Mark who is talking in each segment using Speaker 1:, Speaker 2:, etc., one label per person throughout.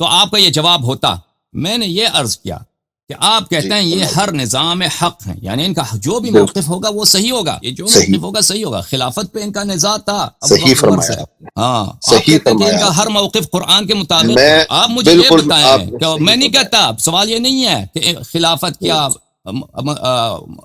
Speaker 1: تو آپ کا یہ جواب ہوتا. میں نے یہ عرض کیا کہ آپ کہتے ہیں یہ ہر نظام حق ہیں، یعنی ان کا جو بھی موقف ہوگا وہ صحیح ہوگا، یہ جو موقف ہوگا صحیح ہوگا. خلافت پہ ان کا نزاع تھا ابو بکر عمر سے. ہاں آپ کہتے ہیں کہ ان کا ہر موقف قرآن کے مطابق ہے. آپ مجھے یہ بتائیں کہ میں نہیں کہتا، سوال یہ نہیں ہے کہ خلافت کیا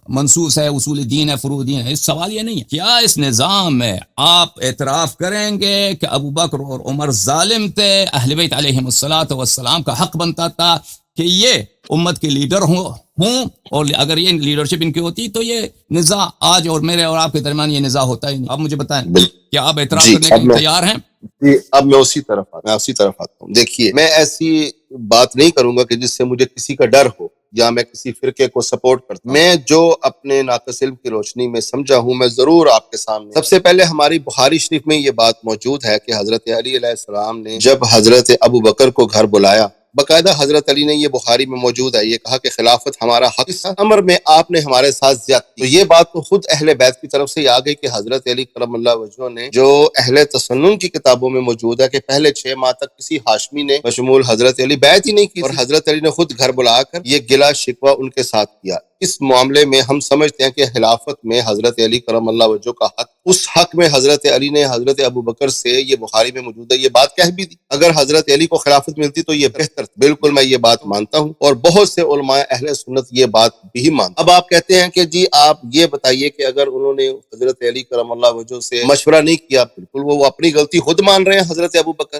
Speaker 1: منسوس ہے، اصول دین ہے، فروع دین ہے. اس سوال یہ نہیں ہے. کیا اس نظام میں آپ اعتراف کریں گے کہ ابو بکر اور عمر ظالم تھے، اہل بیت علیہم الصلوۃ والسلام کا حق بنتا تھا کہ یہ امت کے لیڈر ہوں، اور اگر یہ لیڈرشپ ان کی ہوتی تو یہ نزاع آج اور میرے اور آپ کے درمیان یہ نزاع ہوتا ہی نہیں. آپ مجھے بتائیں کیا آپ اعتراف کرنے کے تیار ہیں؟
Speaker 2: جی اب میں اسی طرف آتا ہوں. دیکھیے میں ایسی بات نہیں کروں گا کہ جس سے مجھے کسی کا ڈر ہو یا میں کسی فرقے کو سپورٹ کرتا ہوں. میں جو اپنے ناقص علم کی روشنی میں سمجھا ہوں میں ضرور آپ کے سامنے. سب سے پہلے ہماری بخاری شریف میں یہ بات موجود ہے کہ حضرت علی علیہ السلام نے جب حضرت ابو بکر کو گھر بلایا، باقاعدہ حضرت علی نے، یہ بخاری میں موجود ہے، یہ کہا کہ خلافت ہمارا حق، اس امر میں آپ نے ہمارے ساتھ زیادتی. تو یہ بات تو خود اہل بیت کی طرف سے آ گئی کہ حضرت علی کرم اللہ وجہہ نے، جو اہل تسنن کی کتابوں میں موجود ہے کہ پہلے 6 ماہ تک کسی ہاشمی نے بشمول حضرت علی بیعت ہی نہیں کی، اور حضرت علی نے خود گھر بلا کر یہ گلا شکوہ ان کے ساتھ کیا. اس معاملے میں ہم سمجھتے ہیں کہ خلافت میں حضرت علی کرم اللہ وجہہ کا حق، اس حق میں حضرت علی نے حضرت ابو بکر سے، یہ بخاری میں موجود ہے، یہ بات کہہ بھی دی. اگر حضرت علی کو خلافت ملتی تو یہ بہتر. بالکل میں یہ بات مانتا ہوں، اور بہت سے علماء اہل سنت یہ بات بھی مانتے. اب آپ کہتے ہیں کہ جی آپ یہ بتائیے کہ اگر انہوں نے حضرت علی کرم اللہ وجہہ سے مشورہ نہیں کیا، بالکل وہ اپنی غلطی خود مان رہے ہیں. حضرت ابو بکر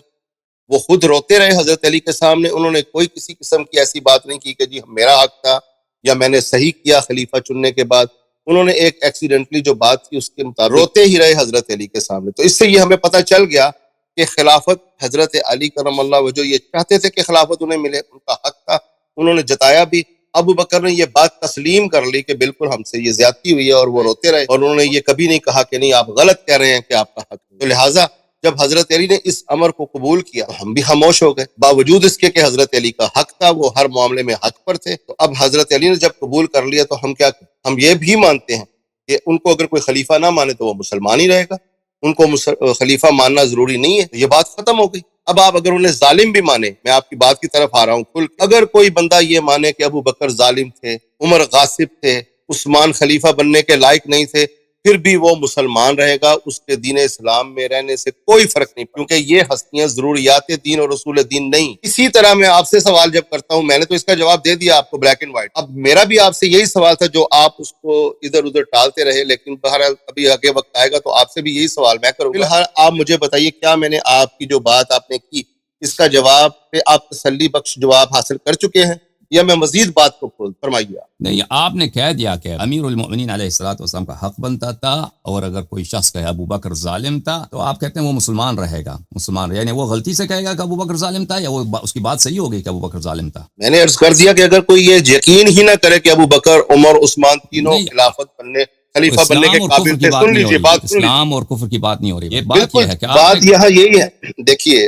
Speaker 2: وہ خود روتے رہے حضرت علی کے سامنے، انہوں نے کوئی کسی قسم کی ایسی بات نہیں کی کہ جی میرا حق تھا یا میں نے صحیح کیا خلیفہ چننے کے بعد. انہوں نے ایک ایکسیڈنٹلی جو بات کی اس کے مطابق روتے ہی رہے حضرت علی کے سامنے. تو اس سے یہ ہمیں پتہ چل گیا کہ خلافت حضرت علی کرم اللہ وجہہ یہ چاہتے تھے کہ خلافت انہیں ملے، ان کا حق تھا، انہوں نے جتایا بھی. ابو بکر نے یہ بات تسلیم کر لی کہ بالکل ہم سے یہ زیادتی ہوئی ہے، اور وہ روتے رہے، اور انہوں نے یہ کبھی نہیں کہا کہ نہیں آپ غلط کہہ رہے ہیں کہ آپ کا حق ہے. تو لہٰذا جب حضرت علی نے اس امر کو قبول کیا تو ہم بھی خاموش ہو گئے، باوجود اس کے کہ حضرت علی کا حق تھا، وہ ہر معاملے میں حق پر تھے. تو اب حضرت علی نے جب قبول کر لیا تو ہم کیا کریں؟ ہم یہ بھی مانتے ہیں کہ ان کو اگر کوئی خلیفہ نہ مانے تو وہ مسلمان ہی رہے گا، ان کو خلیفہ ماننا ضروری نہیں ہے. تو یہ بات ختم ہو گئی. اب آپ اگر انہیں ظالم بھی مانے، میں آپ کی بات کی طرف آ رہا ہوں کھل، اگر کوئی بندہ یہ مانے کہ ابو بکر ظالم تھے، عمر غاصب تھے، عثمان خلیفہ بننے کے لائق نہیں تھے، پھر بھی وہ مسلمان رہے گا، اس کے دین اسلام میں رہنے سے کوئی فرق نہیں، کیونکہ یہ ہستیاں ضروریات دین اور اصول دین نہیں. اسی طرح میں آپ سے سوال جب کرتا ہوں، میں نے تو اس کا جواب دے دیا آپ کو بلیک اینڈ وائٹ. اب میرا بھی آپ سے یہی سوال تھا جو آپ اس کو ادھر ادھر ٹالتے رہے، لیکن بہرحال ابھی آگے وقت آئے گا تو آپ سے بھی یہی سوال میں کروں گا. فی الحال آپ مجھے بتائیے کیا میں نے آپ کی جو بات آپ نے کی اس کا جواب پہ آپ تسلی بخش جواب حاصل کر چکے ہیں، یا میں مزید بات کو کھول فرمائیے؟
Speaker 1: نہیں، آپ نے کہہ دیا کہ امیر المؤمنین علیہ الصلوۃ والسلام کا حق بنتا تھا، اور اگر کوئی شخص کہے ابو بکر ظالم تھا تو آپ کہتے ہیں وہ مسلمان رہے گا. مسلمان یعنی وہ غلطی سے کہے گا کہ ابو بکر ظالم تھا، یا وہ اس کی بات صحیح ہوگی کہ ابو بکر ظالم تھا؟
Speaker 2: میں نے عرض کر دیا کہ اگر کوئی یہ یقین ہی نہ کرے کہ ابو بکر، عمر، عثمان تینوں خلافت بننے، خلیفہ بننے کے قابل تھے، سن لیجیے بات،
Speaker 1: اسلام اور کفر کی بات نہیں ہو رہی.
Speaker 2: بالکل بات یہاں یہی ہے. دیکھیے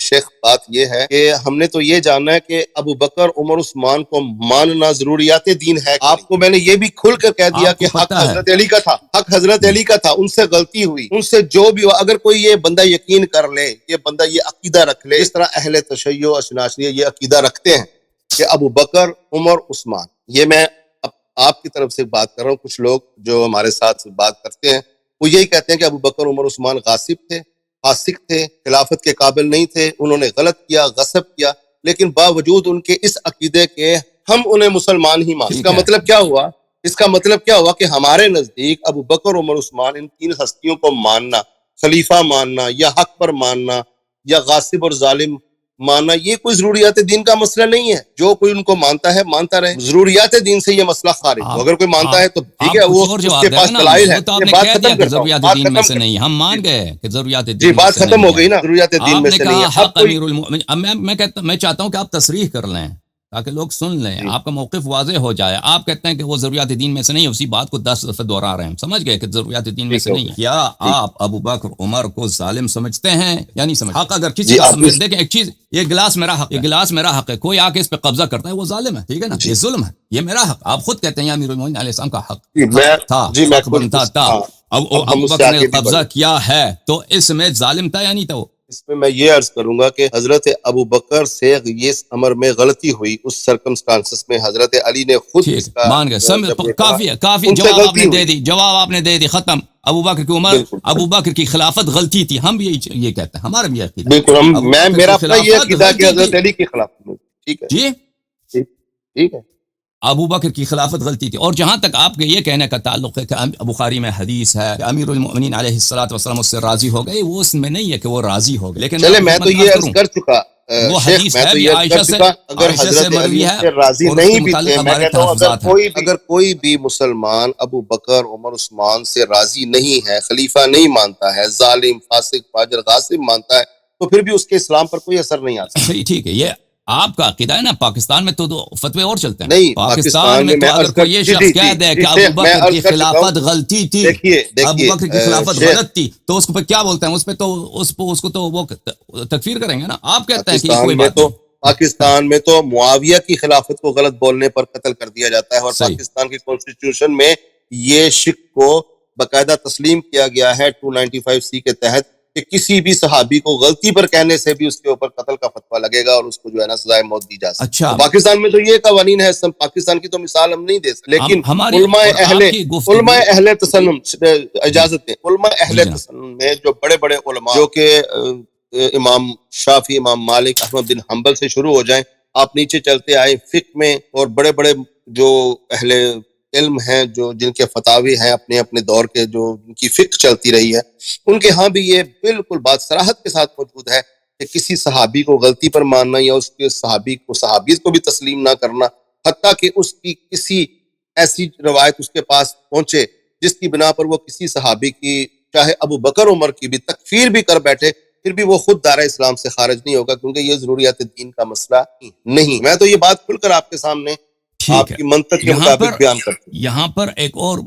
Speaker 2: شیخ، بات یہ ہے کہ ہم نے تو یہ جاننا ہے کہ ابو بکر، عمر، عثمان کو ماننا ضروریات دین ہے. آپ کو میں نے یہ بھی کھل کر کہہ دیا کہ حق حضرت علی کا تھا، حق حضرت علی کا تھا، ان سے غلطی ہوئی، ان سے جو بھی ہوا. اگر کوئی یہ بندہ یقین کر لے، یہ بندہ یہ عقیدہ رکھ لے، اس طرح اہل تشیع اشناشریہ یہ عقیدہ رکھتے ہیں کہ ابو بکر، عمر، عثمان، یہ میں آپ کی طرف سے بات کر رہا ہوں. کچھ لوگ جو ہمارے ساتھ بات کرتے ہیں وہ یہی کہتے ہیں کہ ابو بکر، عمر، عثمان غاصب تھے، فاسق تھے، خلافت کے قابل نہیں تھے، انہوں نے غلط کیا، غصب کیا، لیکن باوجود ان کے اس عقیدے کے ہم انہیں مسلمان ہی مان. اس کا مطلب کیا ہوا؟ اس کا مطلب کیا ہوا کہ ہمارے نزدیک ابو بکر، عمر، عثمان، ان تین ہستیوں کو ماننا، خلیفہ ماننا یا حق پر ماننا یا غاصب اور ظالم ماننا، یہ کوئی ضروریات دین کا مسئلہ نہیں ہے. جو کوئی ان کو مانتا ہے مانتا رہے، ضروریات دین سے یہ مسئلہ خارج. اگر کوئی مانتا ہے تو ٹھیک ہے، وہ اس کے پاس دلائل ہے. یہ بات ختم کرتا ہوں،
Speaker 1: ضروریات دین میں سے نہیں، ہم مان گئے کہ ضروریات دین.
Speaker 2: جی بات ختم ہو گئی نا، ضروریات دین میں سے نہیں ہے.
Speaker 1: حق امیر المؤمنین. اب میں چاہتا ہوں کہ آپ تصریح کر لیں تاکہ لوگ سن لیں، آپ کا موقف واضح ہو جائے. آپ کہتے ہیں کہ وہ ضروریات دین میں سے نہیں، اسی بات کو 10 دفعہ دہرا رہے ہیں، سمجھ گئے کہ ضروریات دین میں سے نہیں ہے. کیا آپ ابو بکر، عمر کو ظالم سمجھتے ہیں یا نہیں سمجھتے؟ حق اگر کسی کا سمجھ دیکھیں ایک چیز، یہ گلاس میرا حق، یہ گلاس میرا حق ہے، کوئی آ کے اس پہ قبضہ کرتا ہے وہ ظالم ہے، ٹھیک ہے نا، یہ ظلم ہے، یہ میرا حق. آپ خود کہتے ہیں امیر المؤمنین علیہ السلام کا حق تھا، حق بنتا تھا. اب ابو بکر نے قبضہ کیا ہے تو اس میں ظالم تھا یا نہیں تھا؟ وہ
Speaker 2: اس میں میں یہ عرض کروں گا کہ حضرت ابو بکر سے یہ امر میں غلطی ہوئی، اس سرکمسٹانسز میں حضرت علی نے خود
Speaker 1: ٹھیک
Speaker 2: اس کا
Speaker 1: مان گئے
Speaker 2: جب یہ کہا،
Speaker 1: کافی ہے، کافی
Speaker 2: ان سے
Speaker 1: جواب آپ
Speaker 2: غلطی
Speaker 1: نے دے
Speaker 2: ہوئی۔
Speaker 1: دی، جواب آپ نے دے دی، ختم. ابو بکر کی عمر،
Speaker 2: بالکل
Speaker 1: ابو بکر کی خلافت غلطی تھی، ہم بھی یہ کہتے ہیں، ہمارا بھی یہ عقیدہ ہے
Speaker 2: بالکل،
Speaker 1: ابو
Speaker 2: میں
Speaker 1: بکر
Speaker 2: میرا
Speaker 1: کی
Speaker 2: اپنا یہ
Speaker 1: خلافت
Speaker 2: عقیدہ کہ
Speaker 1: غلطی
Speaker 2: حضرت
Speaker 1: تھی.
Speaker 2: علی کے خلاف، ٹھیک ہے،
Speaker 1: جی،
Speaker 2: ٹھیک ٹھیک ہے،
Speaker 1: ابو بکر کی خلافت غلطی تھی. اور جہاں تک آپ کے یہ کہنے کا تعلق ہے کہ بخاری میں حدیث ہے کہ امیر المؤمنین علیہ الصلوۃ والسلام اس سے راضی ہو گئے، وہ اس میں نہیں ہے کہ وہ راضی ہو گئے، لیکن
Speaker 2: چلے
Speaker 1: آپ
Speaker 2: میں
Speaker 1: کو
Speaker 2: تو یہ
Speaker 1: عرض
Speaker 2: عرض
Speaker 1: کروں
Speaker 2: کر چکا
Speaker 1: وہ
Speaker 2: شیخ،
Speaker 1: حدیث
Speaker 2: میں
Speaker 1: ہے
Speaker 2: تو
Speaker 1: بھی
Speaker 2: یہ عرض کر
Speaker 1: عائشہ سے،
Speaker 2: چکا، اگر
Speaker 1: عائشہ سے
Speaker 2: حضرت
Speaker 1: مروی
Speaker 2: علی
Speaker 1: ہے،
Speaker 2: سے راضی
Speaker 1: اور اس کے
Speaker 2: نہیں بھی
Speaker 1: متعلق
Speaker 2: تھے، میں
Speaker 1: ہمارے
Speaker 2: کہتا ہوں
Speaker 1: تحفظات ہیں.
Speaker 2: اگر کوئی بھی مسلمان ابو بکر عمر عثمان سے راضی نہیں ہے، خلیفہ نہیں مانتا ہے، ظالم فاسق فاجر غاصب مانتا ہے، تو پھر بھی اس کے اسلام پر کوئی اثر نہیں آتا.
Speaker 1: صحیح، ٹھیک ہے، یہ آپ کا عقیدہ ہے نا. پاکستان میں تو فتوے اور چلتے ہیں.
Speaker 2: نہیں،
Speaker 1: پاکستان میں تو
Speaker 2: میں
Speaker 1: اگر
Speaker 2: عرض کر،
Speaker 1: کوئی یہ
Speaker 2: جی
Speaker 1: شخص
Speaker 2: جی
Speaker 1: کہہ
Speaker 2: جی
Speaker 1: دے
Speaker 2: جی
Speaker 1: کہ ابو
Speaker 2: شیخ، میں
Speaker 1: بکر
Speaker 2: عرض
Speaker 1: کی
Speaker 2: کر چکا ہوں،
Speaker 1: خلافت غلطی تھی، ابو
Speaker 2: دیکھیے
Speaker 1: بکر کی خلافت
Speaker 2: شیخ،
Speaker 1: غلط تھی، تو اس کو کیا بولتے ہیں؟ اس پہ تو اس کو تو وہ تکفیر کریں گے نا. آپ کہتے ہیں کہ یہ کوئی بات نہیں.
Speaker 2: پاکستان میں تو معاویہ کی خلافت کو غلط بولنے پر قتل کر دیا جاتا ہے، اور
Speaker 1: صحیح،
Speaker 2: پاکستان کی کانسٹیٹیوشن میں یہ شک کو باقاعدہ تسلیم کیا گیا ہے 295 کے تحت کہ کسی بھی صحابی کو غلطی پر کہنے سے بھی اس کے اوپر قتل کا فتویٰ لگے گا اور اس کو جو ہے نا سزائے موت دی جا سکتی ہے.
Speaker 1: اچھا،
Speaker 2: تو پاکستان میں تو یہ قوانین ہے. پاکستان کی تو مثال ہم نہیں دے سکتے، لیکن
Speaker 1: ہماری
Speaker 2: علماء
Speaker 1: اور آپ کی گفتگو،
Speaker 2: اہل تسنن،
Speaker 1: جی
Speaker 2: اجازت دیں، علماء
Speaker 1: جی
Speaker 2: اہل
Speaker 1: جناب،
Speaker 2: تسنن میں جو بڑے بڑے علماء جو کہ امام شافعی، امام مالک، احمد بن حنبل سے شروع ہو جائیں، آپ نیچے چلتے آئے فقہ میں، اور بڑے بڑے جو اہل علم ہیں، جو جن کے فتاوی ہیں اپنے اپنے دور کے، جو ان کی فقہ چلتی رہی ہے، ان کے ہاں بھی یہ بالکل بات صراحت کے ساتھ موجود ہے کہ کسی صحابی کو غلطی پر ماننا یا اس کے صحابی کو صحابیت کو بھی تسلیم نہ کرنا، حتیٰ کہ اس کی کسی ایسی روایت اس کے پاس پہنچے جس کی بنا پر وہ کسی صحابی کی، چاہے ابو بکر عمر کی بھی تکفیر بھی کر بیٹھے، پھر بھی وہ خود دائرہ اسلام سے خارج نہیں ہوگا، کیونکہ یہ ضروریات دین کا مسئلہ نہیں. میں تو یہ بات کھل کر آپ کے سامنے
Speaker 1: ٹھیک
Speaker 2: آپ
Speaker 1: ہے.
Speaker 2: کی منطق کے
Speaker 1: یہاں پر
Speaker 2: مطابق بیان کرتا ہوں.
Speaker 1: یہاں پر ایک اور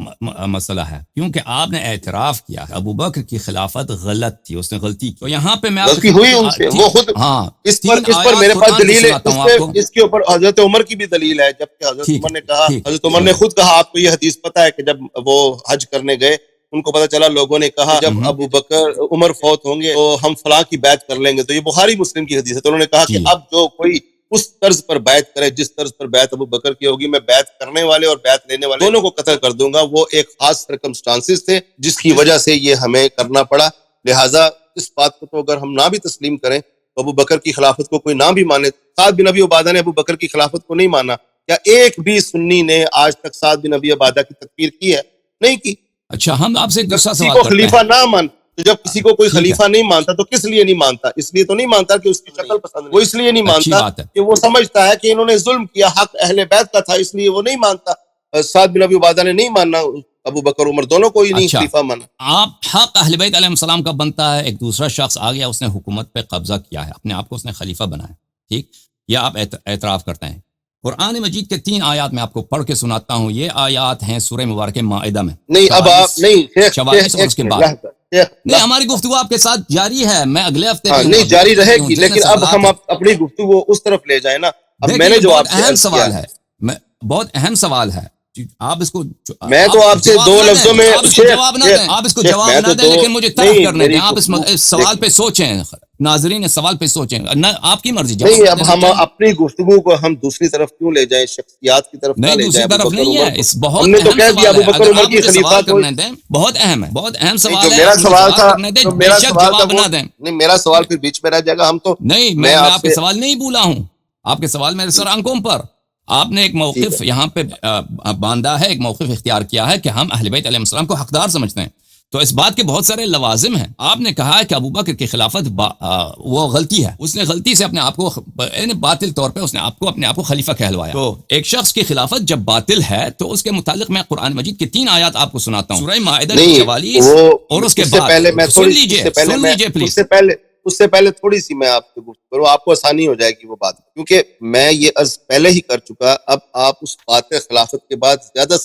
Speaker 1: مسئلہ ہے، کیونکہ آپ نے اعتراف کیا ہے ابو بکر کی خلافت غلط تھی، اس نے غلطی کی. تو یہاں پہ میں آپ
Speaker 2: غلطی ہوئی ان سے، وہ خود
Speaker 1: ہاں
Speaker 2: اس
Speaker 1: تین
Speaker 2: پر
Speaker 1: آیات
Speaker 2: میرے پاس
Speaker 1: قرآن کی
Speaker 2: دلیل ہے،
Speaker 1: سناتا ہوں آپ کو.
Speaker 2: اس کے اوپر حضرت عمر کی بھی دلیل ہے، جبکہ حضرت
Speaker 1: ٹھیک
Speaker 2: عمر
Speaker 1: ہے،
Speaker 2: نے کہا،
Speaker 1: ٹھیک،
Speaker 2: حضرت عمر نے خود کہا، آپ کو یہ حدیث پتہ ہے کہ جب وہ حج کرنے گئے، ان کو پتہ چلا، لوگوں نے کہا جب ابو بکر عمر فوت ہوں گے تو ہم فلاں کی بیعت کر لیں گے. تو یہ بخاری مسلم کی حدیث ہے. تو انہوں نے کہا کہ
Speaker 1: جی
Speaker 2: اب جو کوئی اس طرز پر بیعت کرے جس طرز پر بیعت ابو بکر کی ہوگی، میں بیعت کرنے والے اور بیعت لینے والے دونوں کو قتل کر دوں گا. وہ ایک خاص سرکمسٹانسز تھے جس کی وجہ سے یہ ہمیں کرنا پڑا. لہٰذا اس بات کو تو اگر ہم نہ بھی تسلیم کریں تو ابو بکر کی خلافت کو کوئی نہ بھی مانے. سعد بن ابی عبادہ نے ابو بکر کی خلافت کو نہیں مانا. کیا ایک بھی سنی نے آج تک سعد بن ابی عبادہ کی تکفیر کی ہے؟ نہیں کی.
Speaker 1: اچھا، ہم آپ سے ایک
Speaker 2: جب
Speaker 1: دوسرا
Speaker 2: کسی
Speaker 1: سوال
Speaker 2: کو
Speaker 1: کرتے
Speaker 2: خلیفہ
Speaker 1: ہیں.
Speaker 2: نہ مان تو جب کسی کو کوئی
Speaker 1: ٹھیک ہے،
Speaker 2: خلیفہ نہیں مانتا تو کس لیے نہیں مانتا؟ اس لیے تو نہیں مانتا کہ اس کی شکل پسند نہیں. وہ اس لیے نہیں
Speaker 1: اچھی
Speaker 2: مانتا
Speaker 1: بات ہے.
Speaker 2: کہ وہ سمجھتا ہے کہ انہوں نے ظلم کیا، حق اہل بیت کا تھا، اس لیے وہ نہیں مانتا. سعد بن ابی عبادہ نے نہیں ماننا، ابو بکر عمر دونوں کو ہی نہیں
Speaker 1: اچھا،
Speaker 2: خلیفہ مانا.
Speaker 1: آپ حق اہل بیت علیہ السلام کا بنتا ہے، ایک دوسرا شخص آ گیا، اس نے حکومت پہ قبضہ کیا ہے، اپنے آپ کو اس نے خلیفہ بنایا، ٹھیک، یا آپ اعتراف کرتے ہیں. قرآن مجید کے 3 آیات میں آپ کو پڑھ کے سناتا ہوں. یہ آیات ہیں سورہ مبارکہ مائدہ میں،
Speaker 2: نہیں اب آپ نہیں
Speaker 1: 44 اور اس کے بعد. نہیں، ہماری
Speaker 2: شیخ،
Speaker 1: گفتگو آپ کے ساتھ جاری ہے، میں اگلے ہفتے
Speaker 2: ہاں
Speaker 1: بھی ہوں،
Speaker 2: نہیں
Speaker 1: اگلے
Speaker 2: جاری
Speaker 1: ہفتے
Speaker 2: رہے
Speaker 1: بھی ہوں،
Speaker 2: گی،
Speaker 1: جتنے
Speaker 2: لیکن اب
Speaker 1: سوالات
Speaker 2: ہم
Speaker 1: ہیں.
Speaker 2: اپنی گفتگو اس طرف لے جائیں نا. اب
Speaker 1: دیکھیں،
Speaker 2: میں نے
Speaker 1: یہ
Speaker 2: جو
Speaker 1: بہت
Speaker 2: آپ سے
Speaker 1: اہم
Speaker 2: عرض کیا
Speaker 1: سوال ہے، بہت اہم سوال ہے. آپ اس کو
Speaker 2: میں تو آپ سے
Speaker 1: جواب
Speaker 2: 2
Speaker 1: نہ
Speaker 2: لفظوں
Speaker 1: دیں،
Speaker 2: میں
Speaker 1: آپ اس کو جواب نہ دیں، آپ اس کو جواب
Speaker 2: میں
Speaker 1: نہ
Speaker 2: تو
Speaker 1: دیں، لیکن مجھے طرف
Speaker 2: نہیں
Speaker 1: کرنے دیں.
Speaker 2: میری
Speaker 1: آپ
Speaker 2: گفتگو
Speaker 1: اس سوال پہ سوچیں، ناظرین اس سوال پہ سوچیں. نہ آپ کی مرضی، جواب
Speaker 2: نہیں.
Speaker 1: نہ
Speaker 2: اب
Speaker 1: دینا
Speaker 2: ہم
Speaker 1: چاہیں،
Speaker 2: اپنی گفتگو کو ہم دوسری طرف کیوں لے جائیں؟ شخصیات کی طرف نہ
Speaker 1: نہیں
Speaker 2: لے
Speaker 1: دوسری
Speaker 2: جائیں. ابو
Speaker 1: طرف
Speaker 2: بکر
Speaker 1: نہیں
Speaker 2: عمر
Speaker 1: ہے،
Speaker 2: کو
Speaker 1: اس
Speaker 2: ہم
Speaker 1: بہت
Speaker 2: نے تو
Speaker 1: اہم
Speaker 2: کہہ دیا
Speaker 1: سوال
Speaker 2: ابو
Speaker 1: ہے.
Speaker 2: بکر
Speaker 1: اگر
Speaker 2: عمر
Speaker 1: آپ
Speaker 2: کی
Speaker 1: مجھے
Speaker 2: خلیفہ
Speaker 1: سوال
Speaker 2: کو.
Speaker 1: کرنے دیں، بہت اہم ہے، بہت اہم
Speaker 2: نہیں،
Speaker 1: سوال
Speaker 2: جو
Speaker 1: ہے،
Speaker 2: میرا
Speaker 1: آپ مجھے
Speaker 2: سوال
Speaker 1: سوال
Speaker 2: تھا،
Speaker 1: کرنے دیں،
Speaker 2: جو
Speaker 1: بے
Speaker 2: میرا
Speaker 1: شک
Speaker 2: سوال تھا
Speaker 1: جواب
Speaker 2: وہ
Speaker 1: نہ دیں.
Speaker 2: نہیں، میرا سوال پھر بیچ میں رہ جائے گا. ہم تو
Speaker 1: نہیں، میں آپ کے سوال نہیں بولا ہوں، آپ کے سوال میرے سر آنکھوں پر. آپ نے ایک
Speaker 2: ٹھیک ہے.
Speaker 1: موقف یہاں پہ باندھا ہے، ایک موقف اختیار کیا ہے کہ ہم اہل بیت علیہ السلام کو حقدار سمجھتے ہیں. تو اس بات کے بہت سارے لوازم ہیں. آپ نے کہا کہ ابو بکر کی خلافت وہ غلطی ہے، اس نے غلطی سے اپنے آپ کو باطل طور پہ اس نے اپنے آپ کو خلیفہ کہلوایا. تو ایک شخص کی خلافت جب باطل ہے تو اس کے متعلق میں قرآن مجید کی 3 آیات آپ کو سناتا ہوں، سورہ مائدہ کی 44 اور اس کے
Speaker 2: سے
Speaker 1: بعد.
Speaker 2: پہلے میں
Speaker 1: سن لیجئے پلیز.
Speaker 2: اس سے پہلے تھوڑی سی میں آپ سے گفتگو کروں، آپ کو آسانی ہو جائے گی وہ بات، کیونکہ میں یہ عرض پہلے ہی کر چکا. اب آپ اس بات خلافت کے بعد زیادہ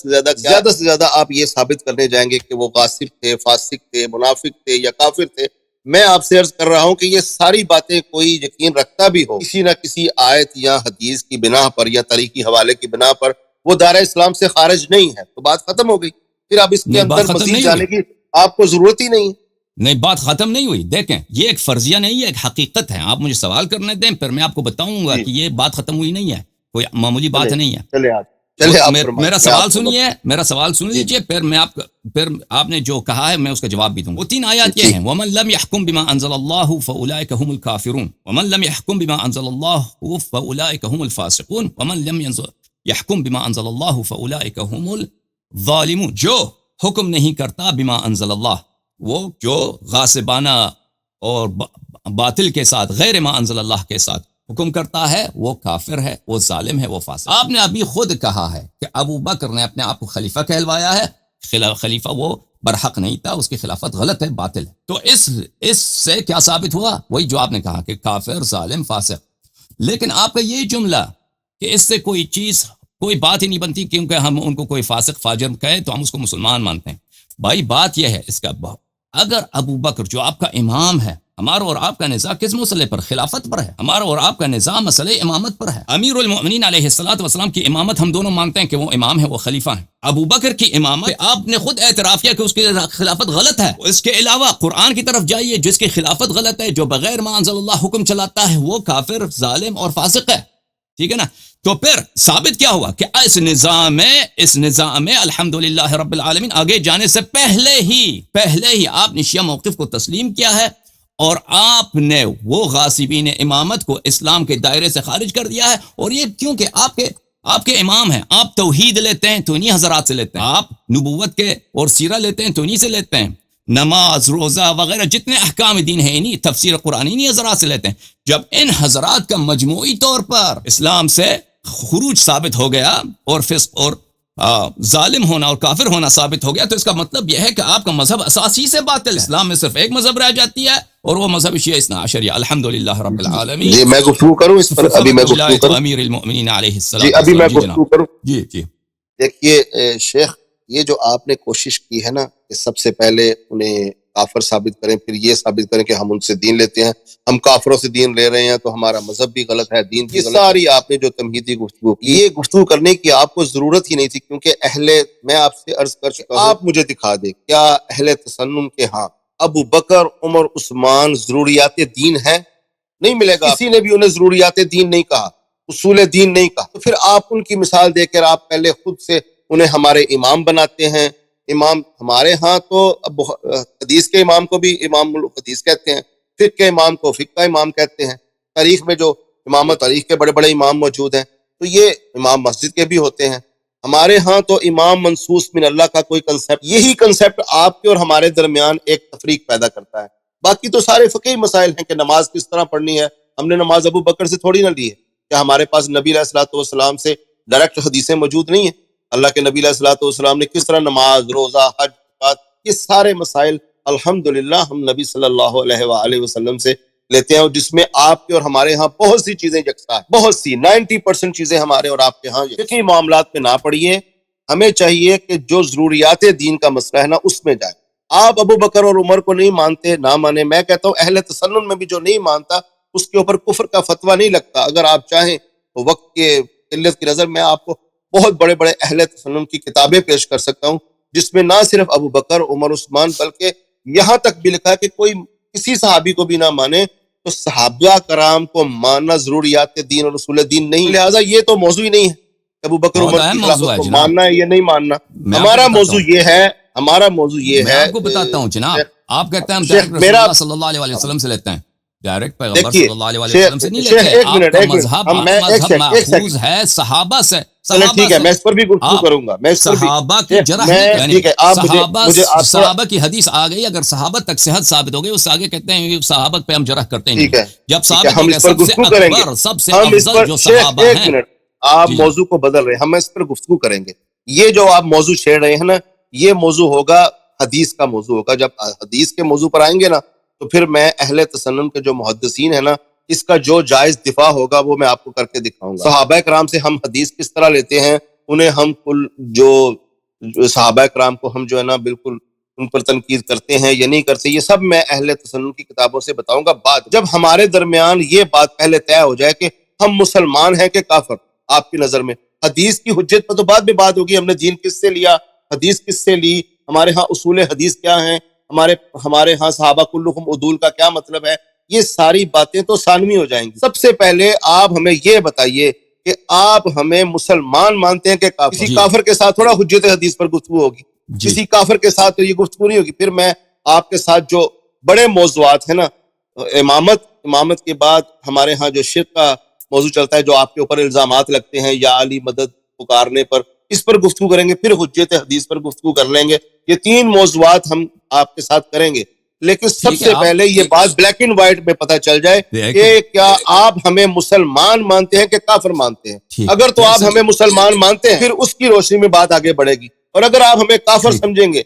Speaker 2: سے زیادہ آپ یہ ثابت کرنے جائیں گے کہ وہ غاصب تھے، فاسق تھے، منافق تھے یا کافر تھے. میں آپ سے عرض کر رہا ہوں کہ یہ ساری باتیں کوئی یقین رکھتا بھی ہو کسی نہ کسی آیت یا حدیث کی بنا پر یا تاریخی حوالے کی بنا پر، وہ دائرہ اسلام سے خارج نہیں ہے. تو بات ختم ہو گئی. پھر اب اس کے
Speaker 1: نہیں، بات
Speaker 2: اندر
Speaker 1: ختم
Speaker 2: مزید
Speaker 1: نہیں ہوئی.
Speaker 2: جانے کی آپ کو ضرورت ہی نہیں.
Speaker 1: نہیں، بات ختم نہیں ہوئی. دیکھیں یہ ایک فرضیہ نہیں ہے، ایک حقیقت ہے. آپ مجھے سوال کرنے دیں، پھر میں آپ کو بتاؤں گا
Speaker 2: جی
Speaker 1: کہ یہ بات ختم ہوئی نہیں ہے، کوئی معمولی بات
Speaker 2: چلے
Speaker 1: نہیں ہے.
Speaker 2: چلے آپ فرمائیں،
Speaker 1: میرا
Speaker 2: میں
Speaker 1: سوال
Speaker 2: آپ کو
Speaker 1: سنیے، میرا سوال سن
Speaker 2: جی
Speaker 1: لیجئے، پھر آپ نے جو کہا ہے میں اس کا جواب بھی دوں گا. وہ 3 آیات یہ
Speaker 2: جی
Speaker 1: ہیں: وَمَن لَمْ يَحْكُمْ بِمَا أَنزَلَ اللَّهُ فَأُولَٰئِكَ هُمُ الْكَافِرُونَ وَمَن لَمْ يَحْكُمْ بِمَا أَنزَلَ اللَّهُ فَأُولَٰئِكَ هُمُ الْفَاسِقُونَ وَمَن لَمْ يَحْكُمْ بِمَا أَنزَلَ اللَّهُ فَأُولَٰئِكَ هُمُ الظَّالِمُونَ. جو حکم نہیں کرتا بما انزل اللہ، وہ جو غاصبانہ اور باطل کے ساتھ، غیر ما انزل اللہ کے ساتھ حکم کرتا ہے، وہ کافر ہے، وہ ظالم ہے، وہ فاسق. آپ نے ابھی خود کہا ہے کہ ابو بکر نے اپنے آپ کو خلیفہ کہلوایا ہے. خلیفہ وہ برحق نہیں تھا، اس کی خلافت غلط ہے، باطل ہے. تو اس سے کیا ثابت ہوا؟ وہی جو آپ نے کہا کہ کافر، ظالم، فاسق. لیکن آپ کا یہ جملہ کہ اس سے کوئی بات ہی نہیں بنتی کیونکہ ہم ان کو کوئی فاسق فاجر کہے تو ہم اس کو مسلمان مانتے ہیں. بھائی بات یہ ہے اس کا، اگر ابو بکر جو آپ کا امام ہے، ہمارا اور آپ کا نزاع کس مسئلے پر؟ خلافت پر ہے. ہمارا اور آپ کا نزاع مسئلہ امامت پر ہے. امیر المؤمنین علیہ السلام کی امامت ہم دونوں مانتے ہیں کہ وہ امام ہے، وہ خلیفہ ہیں. ابو بکر کی امامت آپ نے خود اعتراف کیا کہ اس کی خلافت غلط ہے. اس کے علاوہ قرآن کی طرف جائیے، جس کی خلافت غلط ہے، جو بغیر ما انزل اللہ حکم چلاتا ہے، وہ کافر، ظالم اور فاسق ہے. ٹھیک ہے نا؟ تو پھر ثابت کیا ہوا کہ اس نظام میں الحمدللہ رب العالمین آگے جانے سے پہلے ہی آپ نے شیعہ موقف کو تسلیم کیا ہے، اور آپ نے وہ غاصبین امامت کو اسلام کے دائرے سے خارج کر دیا ہے. اور یہ کیونکہ آپ کے امام ہیں. آپ توحید لیتے ہیں تو انہی حضرات سے لیتے ہیں، آپ نبوت کے اور سیرہ لیتے ہیں تو انہی سے لیتے ہیں، نماز، روزہ وغیرہ جتنے احکام دین ہیں انہی، تفسیر قرآن انہی حضرات سے لیتے ہیں. جب ان حضرات کا مجموعی طور پر اسلام سے خروج ثابت ہو گیا اور فسق اور ظالم ہونا اور کافر ہونا ثابت ہو گیا، تو اس کا مطلب یہ ہے کہ آپ کا مذہب اساسی سے باطل ہے. اسلام میں صرف ایک مذہب رہ جاتی ہے اور وہ مذہب شیعہ اثنا عشریہ. الحمدللہ رب العالمین.
Speaker 2: جی میں گفتگو کروں اس پر، ابھی میں گفتگو کروں.
Speaker 1: امیر المؤمنین علیہ
Speaker 2: جی ابھی میں
Speaker 1: السلام.
Speaker 2: گفتگو کروں.
Speaker 1: جی
Speaker 2: دیکھیے شیخ، یہ جو آپ نے کوشش کی ہے نا کہ سب سے پہلے انہیں کافر ثابت کریں، پھر یہ ثابت کریں کہ ہم ان سے دین لیتے ہیں، ہم کافروں سے دین لے رہے ہیں تو ہمارا مذہب بھی غلط ہے، دین بھی غلط ہے. یہ ساری آپ نے جو تمہیدی گفتگو کی، یہ گفتگو کرنے کی آپ کو ضرورت ہی نہیں تھی، کیونکہ میں آپ سے عرض کر چکا ہوں، آپ مجھے دکھا دیں کیا اہل تسنن کے ہاں ابو بکر، عمر، عثمان ضروریات دین ہیں؟ نہیں ملے گا. کسی نے بھی انہیں ضروریات دین نہیں کہا، اصول دین نہیں کہا. تو پھر آپ ان کی مثال دے کر آپ پہلے خود سے انہیں ہمارے امام بناتے ہیں. امام ہمارے ہاں تو حدیث کے امام کو بھی امام الحدیث کہتے ہیں، فقہ کے امام کو فقہ کا امام کہتے ہیں. تاریخ میں جو امام تاریخ کے بڑے بڑے امام موجود ہیں تو یہ امام مسجد کے بھی ہوتے ہیں. ہمارے ہاں تو امام منصوص من اللہ کا کوئی کنسپٹ، یہی کنسپٹ آپ کے اور ہمارے درمیان ایک تفریق پیدا کرتا ہے. باقی تو سارے فقہی مسائل ہیں کہ نماز کس طرح پڑھنی ہے. ہم نے نماز ابو بکر سے تھوڑی نہ لی ہے، کیا ہمارے پاس نبی علیہ الصلوۃ والسلام سے ڈائریکٹ حدیثیں موجود نہیں ہیں؟ اللہ کے نبی علیہ الصلوۃ والسلام نے کس طرح نماز، روزہ، حج، زکات، یہ سارے مسائل الحمدللہ ہم نبی صلی اللہ علیہ وآلہ وسلم سے لیتے ہیں، اور جس میں آپ کے اور ہمارے ہاں بہت سی چیزیں یکساں ہیں. بہت سی 90% چیزیں ہمارے اور آپ کے ہاں فقہی معاملات میں نہ پڑھیے. ہمیں چاہیے کہ جو ضروریات دین کا مسئلہ ہے نا اس میں جائے. آپ ابو بکر اور عمر کو نہیں مانتے، نہ مانے. میں کہتا ہوں اہل تسنن میں بھی جو نہیں مانتا اس کے اوپر کفر کا فتویٰ نہیں لگتا. اگر آپ چاہیں تو وقت کے قلت کی نظر میں آپ کو بہت بڑے بڑے اہل تسنن کی کتابیں پیش کر سکتا ہوں، جس میں نہ صرف ابو بکر، عمر، عثمان، بلکہ یہاں تک بھی لکھا ہے کہ کوئی کسی صحابی کو بھی نہ مانے تو صحابہ کرام کو ماننا ضروریات دین اور اصول دین نہیں. لہٰذا یہ تو موضوع ہی نہیں ہے ابو بکر عمر کی خلافت کو ماننا ہے یا نہیں ماننا. ہمارا موضوع یہ ہے،
Speaker 1: میں آپ کو بتاتا ہوں جناب. آپ کہتے ہیں ہم ڈائریکٹ رسول اللہ صلی اللہ علیہ وسلم سے لیتے ہیں، ڈائریکٹ پیغمبر صلی اللہ علیہ وسلم سے نہیں لیتے. آپ کا مذہب ماخوذ ہے صحابہ سے.
Speaker 2: ٹھیک ہے، میں اس پر بھی گفتگو کروں گا.
Speaker 1: صحابہ کی جرح صحابہ کی حدیث آ گئی، اگر صحابہ تک صحت ثابت ہو گئی، اس سے آگے کہتے ہیں صحابہ پہ ہم جرح کرتے ہیں. جب ثابت ہو گیا سب سے اکبر، سب سے افضل جو صحابہ ہیں.
Speaker 2: آپ موضوع کو بدل رہے ہیں، ہم اس پر گفتگو کریں گے. یہ جو آپ موضوع چھیڑ رہے ہیں نا، یہ موضوع ہوگا حدیث کا موضوع ہوگا. جب حدیث کے موضوع پر آئیں گے نا تو پھر میں اہل تسنن کے جو محدثین ہیں نا، اس کا جو جائز دفاع ہوگا وہ میں آپ کو کر کے دکھاؤں گا. صحابہ کرام سے ہم حدیث کس طرح لیتے ہیں، انہیں ہم کل جو صحابہ کرام کو ہم جو ہے نا بالکل ان پر تنقید کرتے ہیں یا نہیں کرتے، یہ سب میں اہل تسنن کی کتابوں سے بتاؤں گا. بعد جب ہمارے درمیان یہ بات پہلے طے ہو جائے کہ ہم مسلمان ہیں کہ کافر آپ کی نظر میں، حدیث کی حجت پر تو بعد میں بات ہوگی. ہم نے دین کس سے لیا، حدیث کس سے لی، ہمارے ہاں اصول حدیث کیا ہیں، ہمارے ہمارے ہاں صحابہ کلہم عدول کا کیا مطلب ہے، یہ ساری باتیں تو ثانوی ہو جائیں گی. سب سے پہلے آپ ہمیں یہ بتائیے کہ آپ ہمیں مسلمان مانتے ہیں کہ کافر؟ کسی
Speaker 1: جی
Speaker 2: کافر کے ساتھ تھوڑا حجت حدیث پر گفتگو ہوگی،
Speaker 1: جی
Speaker 2: کسی کافر کے ساتھ تو یہ گفتگو نہیں ہوگی. پھر میں آپ کے ساتھ جو بڑے موضوعات ہیں نا، امامت کے بعد ہمارے ہاں جو شرک کا موضوع چلتا ہے، جو آپ کے اوپر الزامات لگتے ہیں یا علی مدد پکارنے پر، اس پر گفتگو کریں گے. پھر حجت حدیث پر گفتگو کر لیں گے. یہ 3 موضوعات ہم آپ کے ساتھ کریں گے. لیکن سب
Speaker 1: ٹھیک ہے.
Speaker 2: سے
Speaker 1: آپ
Speaker 2: پہلے یہ بات بلیک اینڈ وائٹ میں پتہ چل جائے
Speaker 1: دیکھیں
Speaker 2: کہ کیا آپ ہمیں مسلمان مانتے ہیں کہ کافر مانتے ہیں.
Speaker 1: ٹھیک
Speaker 2: اگر تو آپ
Speaker 1: جیسا
Speaker 2: ہمیں مسلمان مانتے ہیں پھر اس کی روشنی میں بات آگے بڑھے گی، اور اگر آپ ہمیں کافر
Speaker 1: ٹھیک
Speaker 2: سمجھیں گے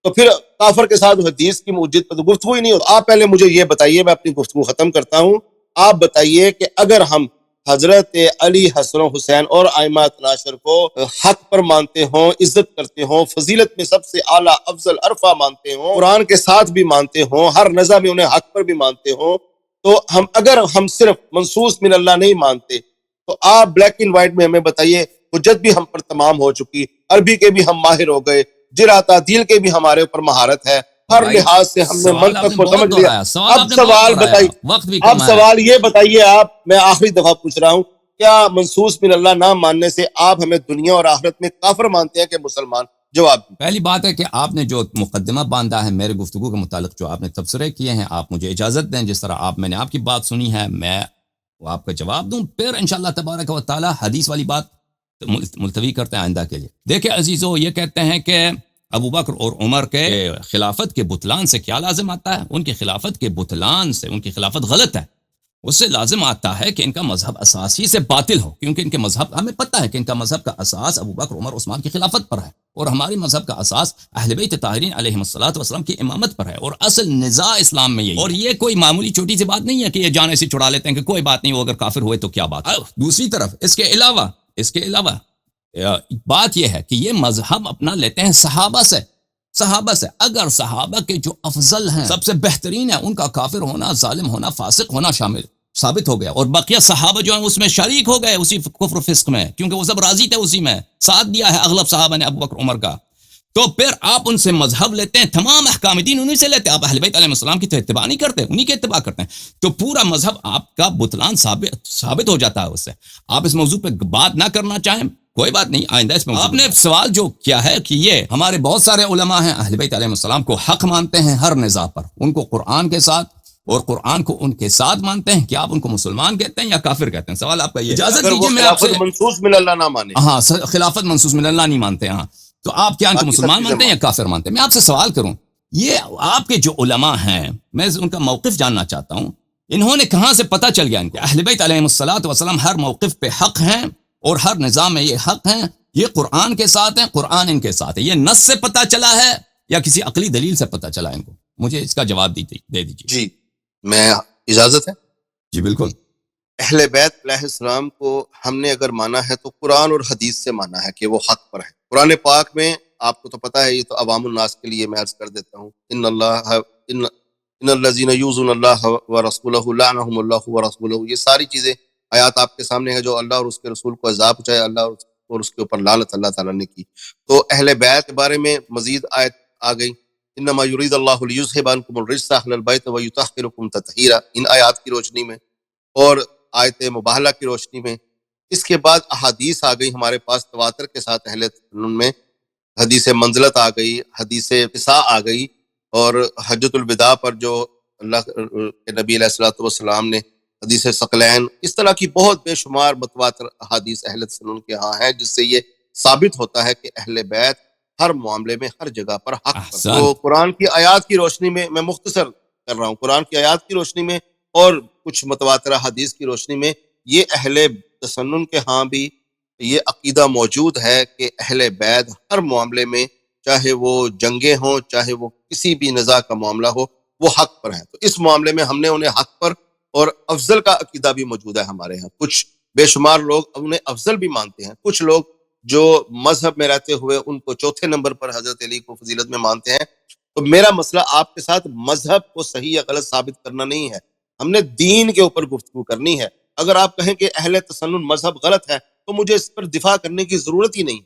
Speaker 2: تو پھر کافر کے ساتھ حدیث کی موجود پر تو گفتگو ہی نہیں ہوتا. آپ پہلے مجھے یہ بتائیے، میں اپنی گفتگو ختم کرتا ہوں. آپ بتائیے کہ اگر ہم حضرت علی، حسن و حسین اور ائمہ عشر کو حق پر مانتے ہوں، عزت کرتے ہوں، فضیلت میں سب سے اعلیٰ افضل عرفہ مانتے ہوں، قرآن کے ساتھ بھی مانتے ہوں، ہر نظر میں انہیں حق پر بھی مانتے ہوں، تو اگر ہم صرف منصوص من اللہ نہیں مانتے تو آپ بلیک اینڈ وائٹ میں ہمیں بتائیے. حجت بھی ہم پر تمام ہو چکی، عربی کے بھی ہم ماہر ہو گئے، جرا تعدیل کے بھی ہمارے اوپر مہارت ہے، ہر
Speaker 1: بھائی
Speaker 2: لحاظ سے ہم نے
Speaker 1: سوال آپ
Speaker 2: منطق
Speaker 1: نے
Speaker 2: کو
Speaker 1: بہت
Speaker 2: سمجھ لیا.
Speaker 1: دہرایا، سوال
Speaker 2: اب
Speaker 1: آپ نے بہت
Speaker 2: سوال
Speaker 1: دہرایا،
Speaker 2: بتائیے،
Speaker 1: وقت بھی
Speaker 2: اب
Speaker 1: کم ہے.
Speaker 2: سوال یہ بتائیے آپ، میں آخری دفعہ پوچھ رہا ہوں، کیا منصوص من اللہ نہ ماننے سے آپ ہمیں دنیا اور آخرت میں کافر مانتے ہیں کہ مسلمان؟ جواب دیں.
Speaker 1: پہلی بات ہے کہ آپ نے جو مقدمہ باندھا ہے میرے گفتگو کے متعلق، جو آپ نے تبصرے کیے ہیں، آپ مجھے اجازت دیں جس طرح میں نے آپ کی بات سنی ہے میں وہ آپ کا جواب دوں، پھر انشاءاللہ تبارک و تعالی حدیث والی بات ملتوی کرتے ہیں آئندہ کے لیے. دیکھیں عزیزو، یہ کہتے ہیں کہ ابو بکر اور عمر کے خلافت کے بطلان سے کیا لازم آتا ہے؟ ان کی خلافت کے بطلان سے، ان کی خلافت غلط ہے، اس سے لازم آتا ہے کہ ان کا مذہب اساسی سے باطل ہو، کیونکہ ان کے مذہب، ہمیں پتہ ہے کہ ان کا مذہب کا اساس ابو بکر، عمر، عثمان کی خلافت پر ہے، اور ہماری مذہب کا اساس اہل بیت طاہرین علیہم الصلوۃ والسلام کی امامت پر ہے، اور اصل نزاع اسلام میں یہی ہے. اور یہ کوئی معمولی چھوٹی سی بات نہیں ہے کہ یہ جان ایسی چھڑا لیتے ہیں کہ کوئی بات نہیں، وہ اگر کافر ہوئے تو کیا بات ہے. دوسری طرف اس کے علاوہ بات یہ ہے کہ یہ مذہب اپنا لیتے ہیں صحابہ سے. اگر صحابہ کے جو افضل ہیں، سب سے بہترین ہیں، ان کا کافر ہونا، ظالم ہونا، فاسق ہونا شامل ثابت ہو گیا، اور بقیہ صحابہ جو ہیں اس میں شریک ہو گئے اسی کفر و فسق میں، کیونکہ وہ سب راضی تھے، اسی میں ساتھ دیا ہے اغلب صحابہ نے ابو بکر عمر کا. تو پھر آپ ان سے مذہب لیتے ہیں، تمام احکام دین انہی سے لیتے ہیں. آپ اہل بیت علیہ السلام کی تو اتباع نہیں کرتے، انہی کے اتباع کرتے ہیں. تو پورا مذہب آپ کا بطلان ثابت ہو جاتا ہے اس سے. آپ اس موضوع پہ بات نہ کرنا چاہیں، کوئی بات نہیں، آئندہ اس میں آپ نے سوال جو کیا ہے کہ یہ ہمارے بہت سارے علماء ہیں اہل بیت علیہ السلام کو حق مانتے ہیں ہر نزاع پر، ان کو قرآن کے ساتھ اور قرآن کو ان کے ساتھ مانتے ہیں. کیا آپ ان کو مسلمان کہتے ہیں یا کافر کہتے ہیں؟ سوال آپ کا یہ. اجازت
Speaker 2: اگر وہ
Speaker 1: دیجیے میں آپ سے،
Speaker 2: خلافت منصوص من اللہ نہ مانے.
Speaker 1: ہاں خلافت منصوص من اللہ نہیں مانتے. ہاں تو آپ کیا ان کو
Speaker 2: باقی سب
Speaker 1: مسلمان
Speaker 2: چیزیں
Speaker 1: مانتے ہیں یا کافر مانتے ہیں؟ میں آپ سے سوال کروں، یہ آپ کے جو علماء ہیں، میں ان کا موقف جاننا چاہتا ہوں. انہوں نے کہاں سے پتہ چل گیا ان کو اہل بیت علیہ الصلوۃ والسلام ہر موقف پہ حق ہیں اور ہر نظام میں یہ حق ہیں، یہ قرآن کے ساتھ ہیں، قرآن ان کے ساتھ ہے؟ یہ نص سے پتہ چلا ہے یا کسی عقلی دلیل سے پتہ چلا ان کو؟ مجھے اس کا جواب دے دیجیے.
Speaker 2: جی، میں اجازت ہے.
Speaker 1: جی بالکل.
Speaker 2: اہل بیت علیہ السلام کو ہم نے اگر مانا ہے تو قرآن اور حدیث سے مانا ہے کہ وہ حق پر ہے. قرآن پاک میں آپ کو تو پتہ ہے، یہ تو عوام الناس کے لیے میں عرض کر دیتا ہوں، ان الذین یؤذون اللہ ورسولہ لعنہم اللہ ورسولہ، یہ ساری چیزیں آیات آپ کے سامنے ہیں، جو اللہ اور اس کے رسول کو عذاب پہنچائے، اللہ اور اس کے اوپر لعنت اللہ تعالیٰ نے کی. تو اہل بیت کے بارے میں مزید آیت آ گئی، انما یرید اللہ لیذھب عنکم الرجس اہل البیت ویطہرکم تطہیرا، ان آیات کی روشنی میں اور آیت مباہلہ کی روشنی میں. اس کے بعد احادیث آ گئی ہمارے پاس تواتر کے ساتھ اہل سنن میں، حدیث منزلت آ گئی، حدیث قصاء آ گئی، اور حجۃ الوداع پر جو اللہ کے نبی علیہ الصلوۃ والسلام نے حدیث ثقلین، اس طرح کی بہت بے شمار متواتر احادیث اہل سنن کے ہاں ہیں، جس سے یہ ثابت ہوتا ہے کہ اہل بیت ہر معاملے میں ہر جگہ پر حق پر. تو قرآن کی آیات کی روشنی میں مختصر کر رہا ہوں، قرآن کی آیات کی روشنی میں اور کچھ متواتر حدیث کی روشنی میں یہ اہل تسنن کے ہاں بھی یہ عقیدہ موجود ہے کہ اہل بیت ہر معاملے میں، چاہے وہ جنگیں ہوں، چاہے وہ کسی بھی نزاع کا معاملہ ہو، وہ حق پر ہے. تو اس معاملے میں ہم نے انہیں حق پر اور افضل کا عقیدہ بھی موجود ہے ہمارے ہاں. کچھ بے شمار لوگ انہیں افضل بھی مانتے ہیں، کچھ لوگ جو مذہب میں رہتے ہوئے ان کو چوتھے نمبر پر حضرت علی کو فضیلت میں مانتے ہیں. تو میرا مسئلہ آپ کے ساتھ مذہب کو صحیح یا غلط ثابت کرنا نہیں ہے، ہم نے دین کے اوپر گفتگو کرنی ہے. اگر آپ کہیں کہ اہل تسنن مذہب غلط ہے تو مجھے اس پر دفاع کرنے کی ضرورت ہی نہیں.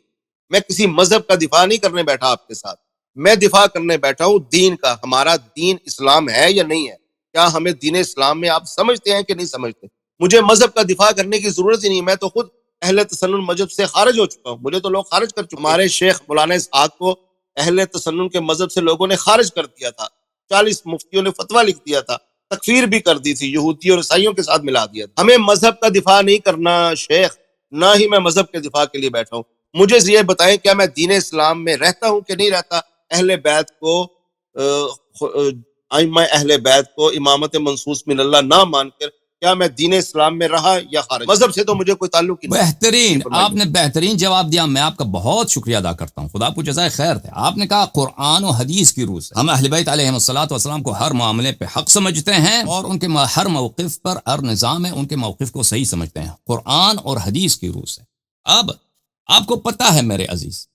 Speaker 2: میں کسی مذہب کا دفاع نہیں کرنے بیٹھا آپ کے ساتھ. میں دفاع کرنے بیٹھا ہوں دین کا. ہمارا دین اسلام ہے یا نہیں ہے؟ کیا ہمیں دین اسلام میں آپ سمجھتے ہیں کہ نہیں سمجھتے؟ مجھے مذہب کا دفاع کرنے کی ضرورت ہی نہیں. میں تو خود اہل تسنن مذہب سے خارج ہو چکا ہوں. مجھے تو لوگ خارج کر چکے. ہمارے شیخ مولانا اسحاق کو اہل تسنن کے مذہب سے لوگوں نے خارج کر دیا تھا. 40 مفتیوں نے فتویٰ لکھ دیا تھا, تکفیر بھی کر دی تھی, یہودی اور عیسائیوں کے ساتھ ملا دیا تھا. ہمیں مذہب کا دفاع نہیں کرنا شیخ, نہ ہی میں مذہب کے دفاع کے لیے بیٹھا ہوں. مجھے یہ بتائیں کیا میں دین اسلام میں رہتا ہوں کہ نہیں رہتا؟ اہل بیت کو ائمہ اہل بیت کو امامت منصوص من اللہ نہ مان کر کیا میں دین اسلام میں رہا یا خارج؟ مذہب سے تو مجھے کوئی تعلق ہی نہیں.
Speaker 1: بہترین, آپ نے بہترین جواب دیا. میں آپ کا بہت شکریہ ادا کرتا ہوں, خدا آپ کو جزائے خیر دے. آپ نے کہا قرآن و حدیث کی روح سے ہم اہل بیت علیہم الصلوۃ والسلام کو ہر معاملے پہ حق سمجھتے ہیں, اور ان کے ہر موقف پر, ہر نظام ہے ان کے موقف کو صحیح سمجھتے ہیں قرآن اور حدیث کی روح سے. اب آپ کو پتہ ہے میرے عزیز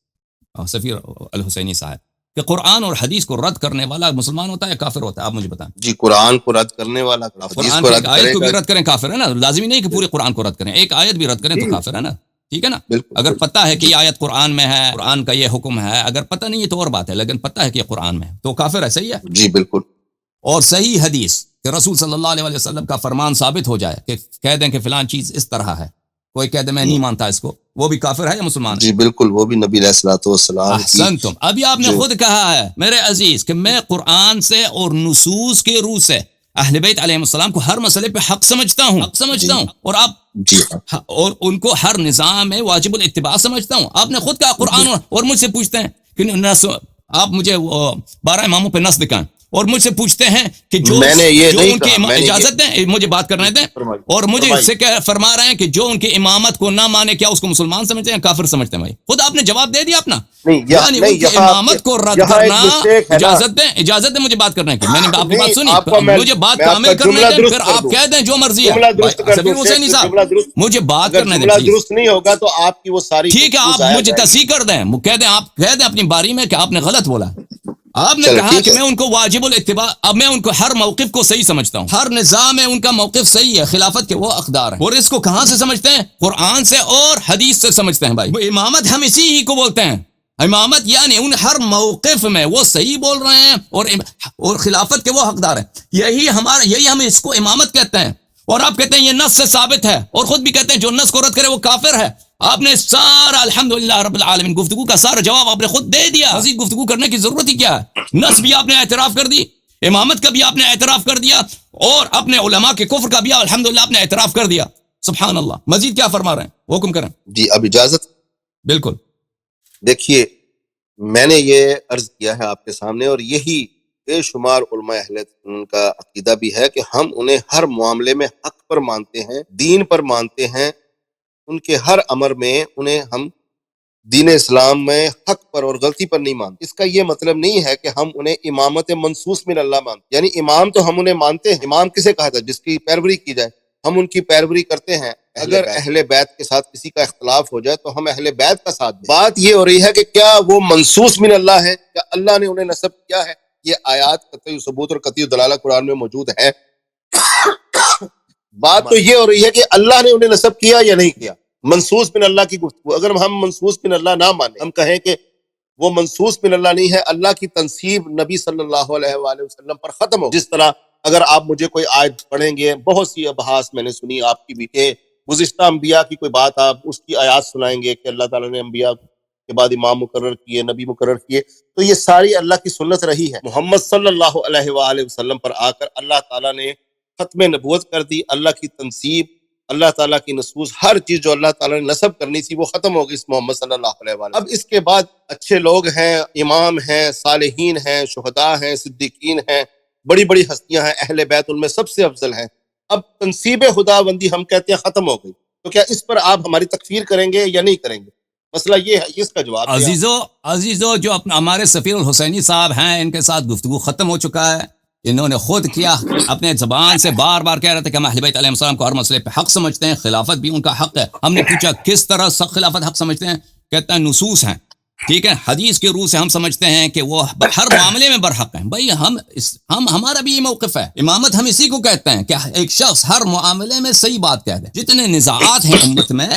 Speaker 1: سفیر الحسینی صاحب کہ قرآن اور حدیث کو رد کرنے والا مسلمان ہوتا ہے یا کافر ہوتا ہے؟ آپ مجھے بتائیں.
Speaker 2: جی, قرآن کو رد کرنے والا
Speaker 1: قرآن کی ایک آیت کو بھی رد کریں کافر ہے نا. لازمی نہیں کہ پورے قرآن کو رد کریں, ایک آیت بھی رد کریں تو کافر ہے نا. ٹھیک ہے نا. اگر پتہ ہے کہ یہ آیت قرآن میں ہے, قرآن کا یہ حکم ہے, اگر پتہ نہیں ہے تو اور بات ہے, لیکن پتہ ہے کہ یہ قرآن میں ہے تو کافر ہے. صحیح ہے.
Speaker 2: جی بالکل.
Speaker 1: اور صحیح حدیث کہ رسول صلی اللہ علیہ وسلم کا فرمان ثابت ہو جائے کہ کہہ دیں کہ فلان چیز اس طرح ہے, کوئی کہہ دے میں نہیں مانتا اس کو, وہ بھی کافر ہے یا مسلمان ہے؟
Speaker 2: جی بالکل, وہ بھی نبی علیہ الصلوۃ والسلام.
Speaker 1: احسنتم. ابھی آپ نے خود کہا ہے میرے عزیز کہ میں قرآن سے اور نصوص کے روح سے اہل بیت علیہ السلام کو ہر مسئلے پہ حق سمجھتا ہوں, اور آپ اور ان کو ہر نظام میں واجب الاتباع سمجھتا ہوں. آپ نے خود کہا قرآن, اور مجھ سے پوچھتے ہیں کہ آپ مجھے 12 اماموں پہ نص دکھائیں, اور مجھ سے پوچھتے ہیں کہ جو ان کی اجازت دیں, مجھے بات کرنے دیں, اور مجھے اس سے فرما رہے ہیں کہ جو ان کی امامت کو نہ مانے کیا اس کو مسلمان سمجھتے ہیں کافر سمجھتے ہیں؟ بھائی خود آپ نے جواب دے دیا اپنا. یعنی ان کی امامت کو رد کرنا, اجازت دیں مجھے بات کرنے کی. میں نے آپ کی بات سنی, مجھے بات کامل کرنے دیں, پھر آپ کہہ دیں جو مرضی ہے. سفیر حسینی صاحب مجھے بات کرنے دیں,
Speaker 2: درست نہیں ہوگا تو آپ کی وہ ساری
Speaker 1: ٹھیک ہے, آپ مجھے تصحیح کر دیں, آپ کہہ دیں اپنی باری میں کہ آپ نے غلط بولا. آپ نے کہا کہ میں ان کو واجب الاتباع, اب میں ان کو ہر موقف کو صحیح سمجھتا ہوں, ہر نظام میں ان کا موقف صحیح ہے, خلافت کے وہ اقدار ہیں. اور اس کو کہاں سے سمجھتے ہیں؟ قرآن سے اور حدیث سے سمجھتے ہیں. بھائی امامت ہم اسی ہی کو بولتے ہیں. امامت یعنی ان ہر موقف میں وہ صحیح بول رہے ہیں, اور خلافت کے وہ حقدار ہیں. یہی ہم اس کو امامت کہتے ہیں. اور آپ کہتے ہیں یہ نص سے ثابت ہے, اور خود بھی کہتے ہیں جو نص کو رد کرے وہ کافر ہے. آپ نے سارا الحمدللہ رب العالمین گفتگو کا سارا جواب آپ نے خود دے دیا. مزید گفتگو کرنے کی ضرورت ہی کیا ہے؟ نص بھی آپ نے اعتراف کر دی, امامت کا بھی آپ نے اعتراف کر دیا, اور اپنے علماء کے کفر کا بھی الحمدللہ آپ نے اعتراف کر دیا. سبحان اللہ. مزید کیا فرما رہے ہیں؟ حکم کریں.
Speaker 2: جی اب اجازت.
Speaker 1: بالکل.
Speaker 2: دیکھیے, میں نے یہ عرض کیا ہے آپ کے سامنے, اور یہی بے شمار علماء اہل سنت کا عقیدہ بھی ہے کہ ہم انہیں ہر معاملے میں حق پر مانتے ہیں, دین پر مانتے ہیں. ان کے ہر امر میں انہیں ہم دین اسلام میں حق پر اور غلطی پر نہیں مانتے. اس کا یہ مطلب نہیں ہے کہ ہم انہیں امامت منصوص من اللہ مانتے, یعنی امام تو ہم انہیں مانتے ہیں. امام کسے کہا تھا؟ جس کی پیروی کی جائے. ہم ان کی پیروی کرتے ہیں. اگر اہل بیت کے ساتھ کسی کا اختلاف ہو جائے تو ہم اہل بیت کا ساتھ دیں. بات یہ ہو رہی ہے کہ کیا وہ منصوص من اللہ ہے, کیا اللہ نے انہیں نسب کیا ہے؟ یہ آیات قطعی ثبوت اور قطعی دلالہ قرآن میں موجود ہے. بات تو یہ ہو رہی ہے کہ اللہ نے انہیں نسب کیا یا نہیں کیا. منصوص من اللہ کی گفتگو, اگر ہم منصوص من اللہ نہ مانیں, ہم کہیں کہ وہ منصوص من اللہ نہیں ہے, اللہ کی تنصیب نبی صلی اللہ علیہ وآلہ وسلم پر ختم ہو. جس طرح اگر آپ مجھے کوئی آیت پڑھیں گے, بہت سی ابحاث میں نے سنی آپ کی بھی, کہ گزشتہ انبیاء کی کوئی بات آپ اس کی آیات سنائیں گے کہ اللہ تعالیٰ نے انبیاء کے بعد امام مقرر کیے, نبی مقرر کیے, تو یہ ساری اللہ کی سنت رہی ہے. محمد صلی اللہ علیہ وآلہ وسلم پر آ کر اللہ تعالیٰ نے ختم نبوت کر دی. اللہ کی تنصیب, اللہ تعالیٰ کی نصوص, ہر چیز جو اللہ تعالیٰ نے نصب کرنی تھی وہ ختم ہو گئی اس محمد صلی اللہ علیہ وآلہ. اب اس کے بعد اچھے لوگ ہیں, امام ہیں, صالحین ہیں, شہداء ہیں, صدیقین ہیں, بڑی بڑی ہستیاں ہیں, اہل بیت ان میں سب سے افضل ہیں. اب تنصیب خدا بندی ہم کہتے ہیں ختم ہو گئی, تو کیا اس پر آپ ہماری تکفیر کریں گے یا نہیں کریں گے؟ مسئلہ یہ ہے, اس کا جواب.
Speaker 1: عزیزو جو ہمارے سفیر الحسینی صاحب ہیں, ان کے ساتھ گفتگو ختم ہو چکا ہے. انہوں نے خود کیا, اپنے زبان سے بار بار کہہ رہے تھے کہ ہم اہل بیت علیہ السلام کو ہر مسئلے پہ حق سمجھتے ہیں, خلافت بھی ان کا حق ہے. ہم نے پوچھا کس طرح خلافت حق سمجھتے ہیں؟ کہتا ہے نصوص ہیں. ٹھیک ہے, حدیث کے روح سے ہم سمجھتے ہیں کہ وہ ہر معاملے میں برحق ہیں. بھائی ہمارا بھی یہ موقف ہے. امامت ہم اسی کو کہتے ہیں کہ ایک شخص ہر معاملے میں صحیح بات کہہ دے. جتنے نزاعات ہیں امت میں,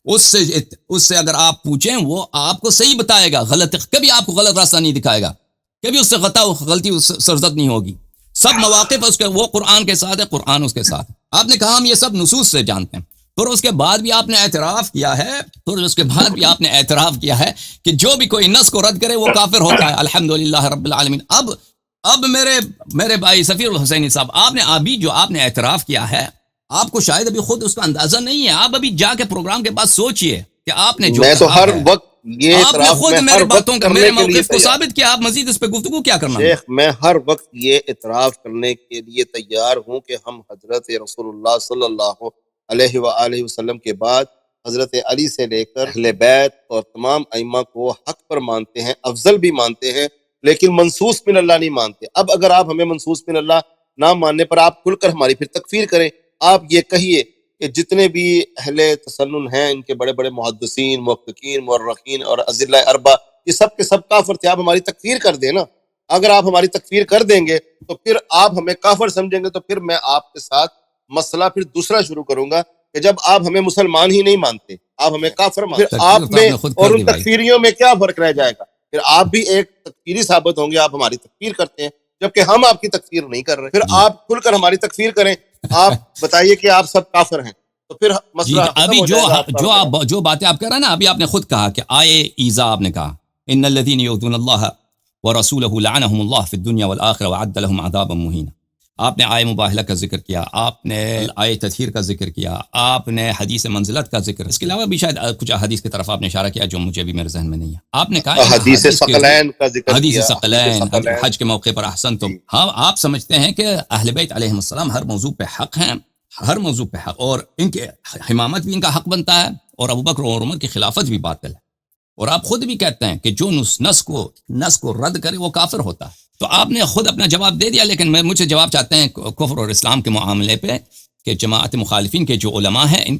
Speaker 1: اس سے اگر آپ پوچھیں وہ آپ کو صحیح بتائے گا, غلط کبھی آپ کو غلط راستہ نہیں دکھائے گا. کبھی اس سے غلطی سرزد نہیں ہوگی. سب مواقف اس کے وہ قرآن کے ساتھ ہے، قرآن اس کے ساتھ. آپ نے کہا ہم یہ سب نصوص سے جانتے ہیں، پھر اس کے بعد بھی آپ نے اعتراف کیا ہے کہ جو بھی کوئی نص کو رد کرے وہ کافر ہوتا ہے. الحمدللہ رب العالمین. اب میرے بھائی سفیر الحسینی صاحب، آپ نے اعتراف کیا ہے، آپ کو شاید ابھی خود اس کا اندازہ نہیں ہے. آپ ابھی جا کے پروگرام کے بعد سوچئے کہ آپ نے جو
Speaker 2: میں تو ہر وقت یہ
Speaker 1: آپ نے خود میرے باتوں کا میرے موقف کو ثابت کیا. آپ مزید اس پہ گفتگو کیا کرنا؟
Speaker 2: شیخ میں ہر وقت یہ اعتراف کرنے کے لیے تیار ہوں کہ ہم حضرت رسول اللہ صلی اللہ علیہ وآلہ وسلم کے بعد حضرت علی سے لے کر اہل بیت اور تمام ائمہ کو حق پر مانتے ہیں، افضل بھی مانتے ہیں، لیکن منصوص من اللہ نہیں مانتے. اب اگر آپ ہمیں منصوص من اللہ نہ ماننے پر آپ کھل کر ہماری پھر تکفیر کریں. آپ یہ کہیے کہ جتنے بھی اہل تسنن ہیں، ان کے بڑے بڑے محدثین، محققین، مورخین اور ازلہ اربع، یہ سب کے سب کافر تھے. آپ ہماری تکفیر کر دیں نا. اگر آپ ہماری تکفیر کر دیں گے تو پھر آپ ہمیں کافر سمجھیں گے، تو پھر میں آپ کے ساتھ مسئلہ پھر دوسرا شروع کروں گا کہ جب آپ ہمیں مسلمان ہی نہیں مانتے، آپ ہمیں کافر مانتے، پھر آپ میں اور ان تکفیریوں میں کیا فرق رہ جائے گا؟ پھر آپ بھی ایک تکفیری ثابت ہوں گے. آپ ہماری تکفیر کرتے ہیں جبکہ ہم آپ کی تکفیر نہیں کر رہے. پھر آپ کھل کر ہماری تکفیر کریں. آپ بتائیے کہ آپ سب کافر ہیں، تو پھر مسئلہ
Speaker 1: ابھی جو باتیں آپ کہہ رہے ہیں نا، ابھی آپ نے خود کہا کہ آئے ایذا، آپ نے کہا ان الذین یؤذون اللہ ورسولہ لعنہم اللہ فی الدنیا والآخرہ وأعد لهم عذابا مہینا. آپ نے آئے مباہلہ کا ذکر کیا، آپ نے آئے تطہیر کا ذکر کیا، آپ نے حدیث منزلت کا ذکر، اس کے علاوہ بھی شاید کچھ حدیث کی طرف آپ نے اشارہ کیا جو مجھے بھی میرے ذہن میں نہیں ہے. آپ نے کہا
Speaker 2: حدیث ثقلین کا ذکر کیا،
Speaker 1: حدیث ثقلین حج کے موقع پر احسنتم. ہاں، آپ سمجھتے ہیں کہ اہل بیت علیہ السلام ہر موضوع پہ حق ہیں، ہر موضوع پہ حق، اور ان کے امامت بھی ان کا حق بنتا ہے، اور ابوبکر اور عمر کی خلافت بھی باطل ہے. اور آپ خود بھی کہتے ہیں کہ جو نص کو رد کرے وہ کافر ہوتا ہے. تو آپ نے خود اپنا جواب دے دیا، لیکن مجھے جواب چاہتے ہیں کفر اور اسلام کے معاملے پہ کہ جماعت مخالفین کے جو علماء ہیں ان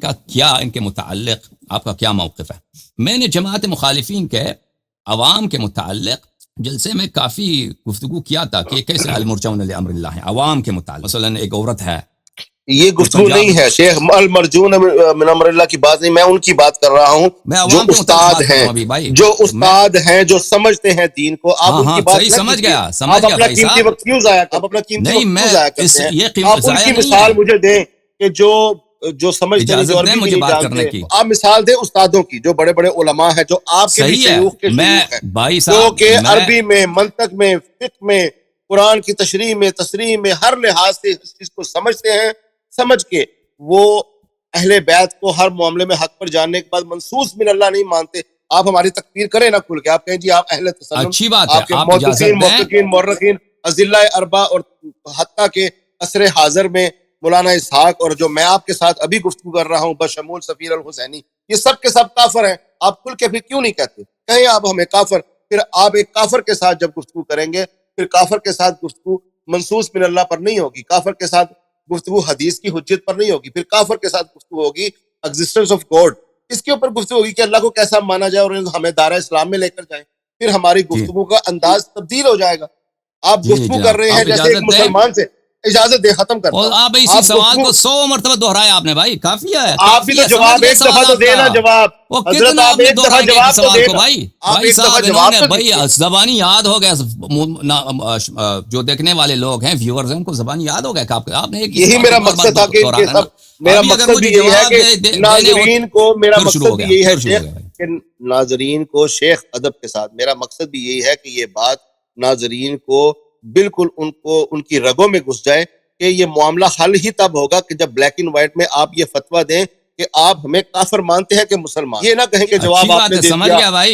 Speaker 1: کے متعلق آپ کا کیا موقف ہے. میں نے جماعت مخالفین کے عوام کے متعلق جلسے میں کافی گفتگو کیا تھا کہ کیسے المرجون لامر اللہ ہیں عوام کے متعلق. مثلا ایک عورت ہے،
Speaker 2: یہ گفتگو نہیں ہے شیخ، المرجون من امر اللہ کی بات نہیں، میں ان کی بات کر رہا ہوں جو استاد ہیں جو سمجھتے ہیں دین کو. آپ ان کی بات
Speaker 1: سمجھ گیا
Speaker 2: آپ اپنا قیمتی وقت کیوں ضائع کرتے ہیں؟ آپ ان کی مثال مجھے دیں کہ جو سمجھتے ہیں، جو عربی نہیں جانتے. آپ مثال دیں استادوں کی جو بڑے بڑے علماء ہیں، جو آپ کے بھی شیوخ کے شیوخ ہیں، جو کہ عربی میں، منطق میں، فقہ میں، قرآن کی تشریح میں، تصریح میں، ہر لحاظ سے اس چیز کو سمجھتے ہیں. سمجھ کے وہ اہل بیت کو ہر معاملے میں حق پر جاننے کے بعد منصوص من اللہ نہیں مانتے. آپ ہماری تکفیر کریں نہ کھل کے. آپ کہیں جی آپ اہل تسنن،
Speaker 1: اچھی بات ہے،
Speaker 2: آپ کے محققین، مورخین، ازلہ اربع، اور حتیٰ کہ عصر حاضر میں مولانا اسحاق، اور جو میں آپ کے ساتھ ابھی گفتگو کر رہا ہوں بشمول سفیر الحسینی، یہ سب کے سب کافر ہیں. آپ کھل کے پھر کیوں نہیں کہتے؟ کہیں آپ ہمیں کافر. پھر آپ ایک کافر کے ساتھ جب گفتگو کریں گے، پھر کافر کے ساتھ گفتگو منصوص من اللہ پر نہیں ہوگی، کافر کے ساتھ گفتگو حدیث کی حجت پر نہیں ہوگی، پھر کافر کے ساتھ گفتگو ہوگی ایگزسٹنس آف گاڈ، اس کے اوپر گفتگو ہوگی کہ اللہ کو کیسا مانا جائے اور ہمیں دائرہ اسلام میں لے کر جائیں. پھر ہماری گفتگو کا انداز تبدیل ہو جائے گا. آپ گفتگو کر رہے ہیں جیسے ایک مسلمان سے. اجازت دے، ختم کرتا ہوں.
Speaker 1: آپ اسی سوال کو 100 مرتبہ دہرایا آپ نے بھائی، کافی ہے.
Speaker 2: آپ بھی تو جواب ایک دفعہ تو دینا. جواب حضرت آپ ایک دفعہ جواب تو دینا.
Speaker 1: بھائی صاحب بھائی زبانی یاد ہو گیا، جو دیکھنے والے لوگ ہیں، ویورز ہیں، ان کو زبانی یاد ہو گیا. آپ نے
Speaker 2: یہی میرا مقصد تھا کہ میرا مقصد بھی یہی ہے کہ ناظرین کو، میرا مقصد بھی یہی ہے کہ ناظرین کو شیخ ادب کے ساتھ، میرا مقصد بھی یہی ہے کہ یہ بات ناظرین کو بالکل ان کی رگوں میں گھس جائے کہ یہ معاملہ حل ہی تب ہوگا کہ جب بلیک اینڈ وائٹ میں آپ یہ فتویٰ دیں کہ آپ ہمیں کافر مانتے ہیں کہ مسلمان. یہ نہ کہیں کہ جواب آپ نے دے دیا،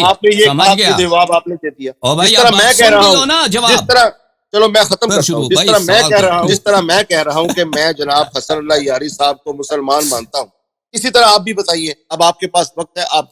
Speaker 2: آپ نے یہ کہا کہ جواب آپ نے دے دیا. جس طرح میں کہہ رہا ہوں، جس طرح، چلو میں ختم کرتا ہوں، جس طرح میں کہہ رہا ہوں کہ میں جناب حسن اللہ یاری صاحب کو مسلمان مانتا ہوں، اسی طرح آپ بھی بتائیے. اب آپ کے پاس وقت ہے، آپ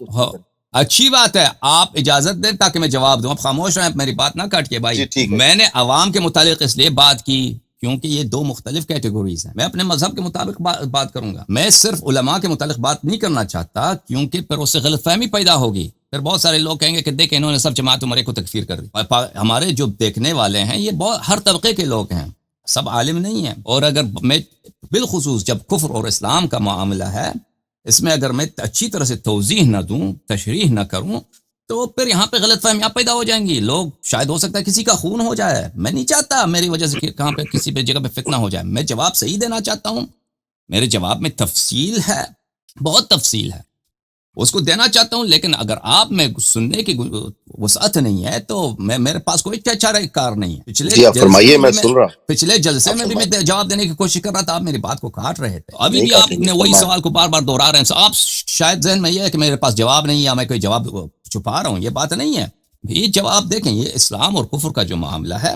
Speaker 1: اچھی بات ہے، آپ اجازت دیں تاکہ میں جواب دوں. اب خاموش رہیں، میری بات نہ کاٹ کے بھائی. میں نے عوام کے متعلق اس لیے بات کی کیونکہ یہ دو مختلف کیٹیگوریز ہیں. میں اپنے مذہب کے مطابق بات کروں گا. میں صرف علماء کے متعلق بات نہیں کرنا چاہتا کیونکہ پھر اس سے غلط فہمی پیدا ہوگی. پھر بہت سارے لوگ کہیں گے کہ دیکھیں انہوں نے سب جماعت عمرے کو تکفیر کر دی. ہمارے جو دیکھنے والے ہیں یہ بہت ہر طبقے کے لوگ ہیں، سب عالم نہیں ہیں. اور اگر میں بالخصوص جب کفر اور اسلام کا معاملہ ہے، اس میں اگر میں اچھی طرح سے توضیح نہ دوں، تشریح نہ کروں، تو پھر یہاں پہ غلط فہمیاں پیدا ہو جائیں گی. لوگ شاید ہو سکتا ہے کسی کا خون ہو جائے. میں نہیں چاہتا میری وجہ سے کہاں پہ کسی پہ جگہ پہ فتنہ ہو جائے. میں جواب صحیح دینا چاہتا ہوں. میرے جواب میں تفصیل ہے, بہت تفصیل ہے, اس کو دینا چاہتا ہوں. لیکن اگر آپ میں سننے کی وسعت نہیں ہے تو میرے پاس کوئی چارہ کار نہیں ہے.
Speaker 2: جی آپ فرمائیے, میں سن رہا ہوں.
Speaker 1: پچھلے جلسے میں بھی میں جواب دینے کی کوشش کر رہا تھا, آپ میری بات کو کاٹ رہے تھے. ابھی بھی آپ نے وہی سوال کو بار بار دوہرا رہے ہیں. آپ شاید ذہن میں یہ ہے کہ میرے پاس جواب نہیں ہے یا میں کوئی جواب چھپا رہا ہوں. یہ بات نہیں ہے. یہ جواب دیکھیں, یہ اسلام اور کفر کا جو معاملہ ہے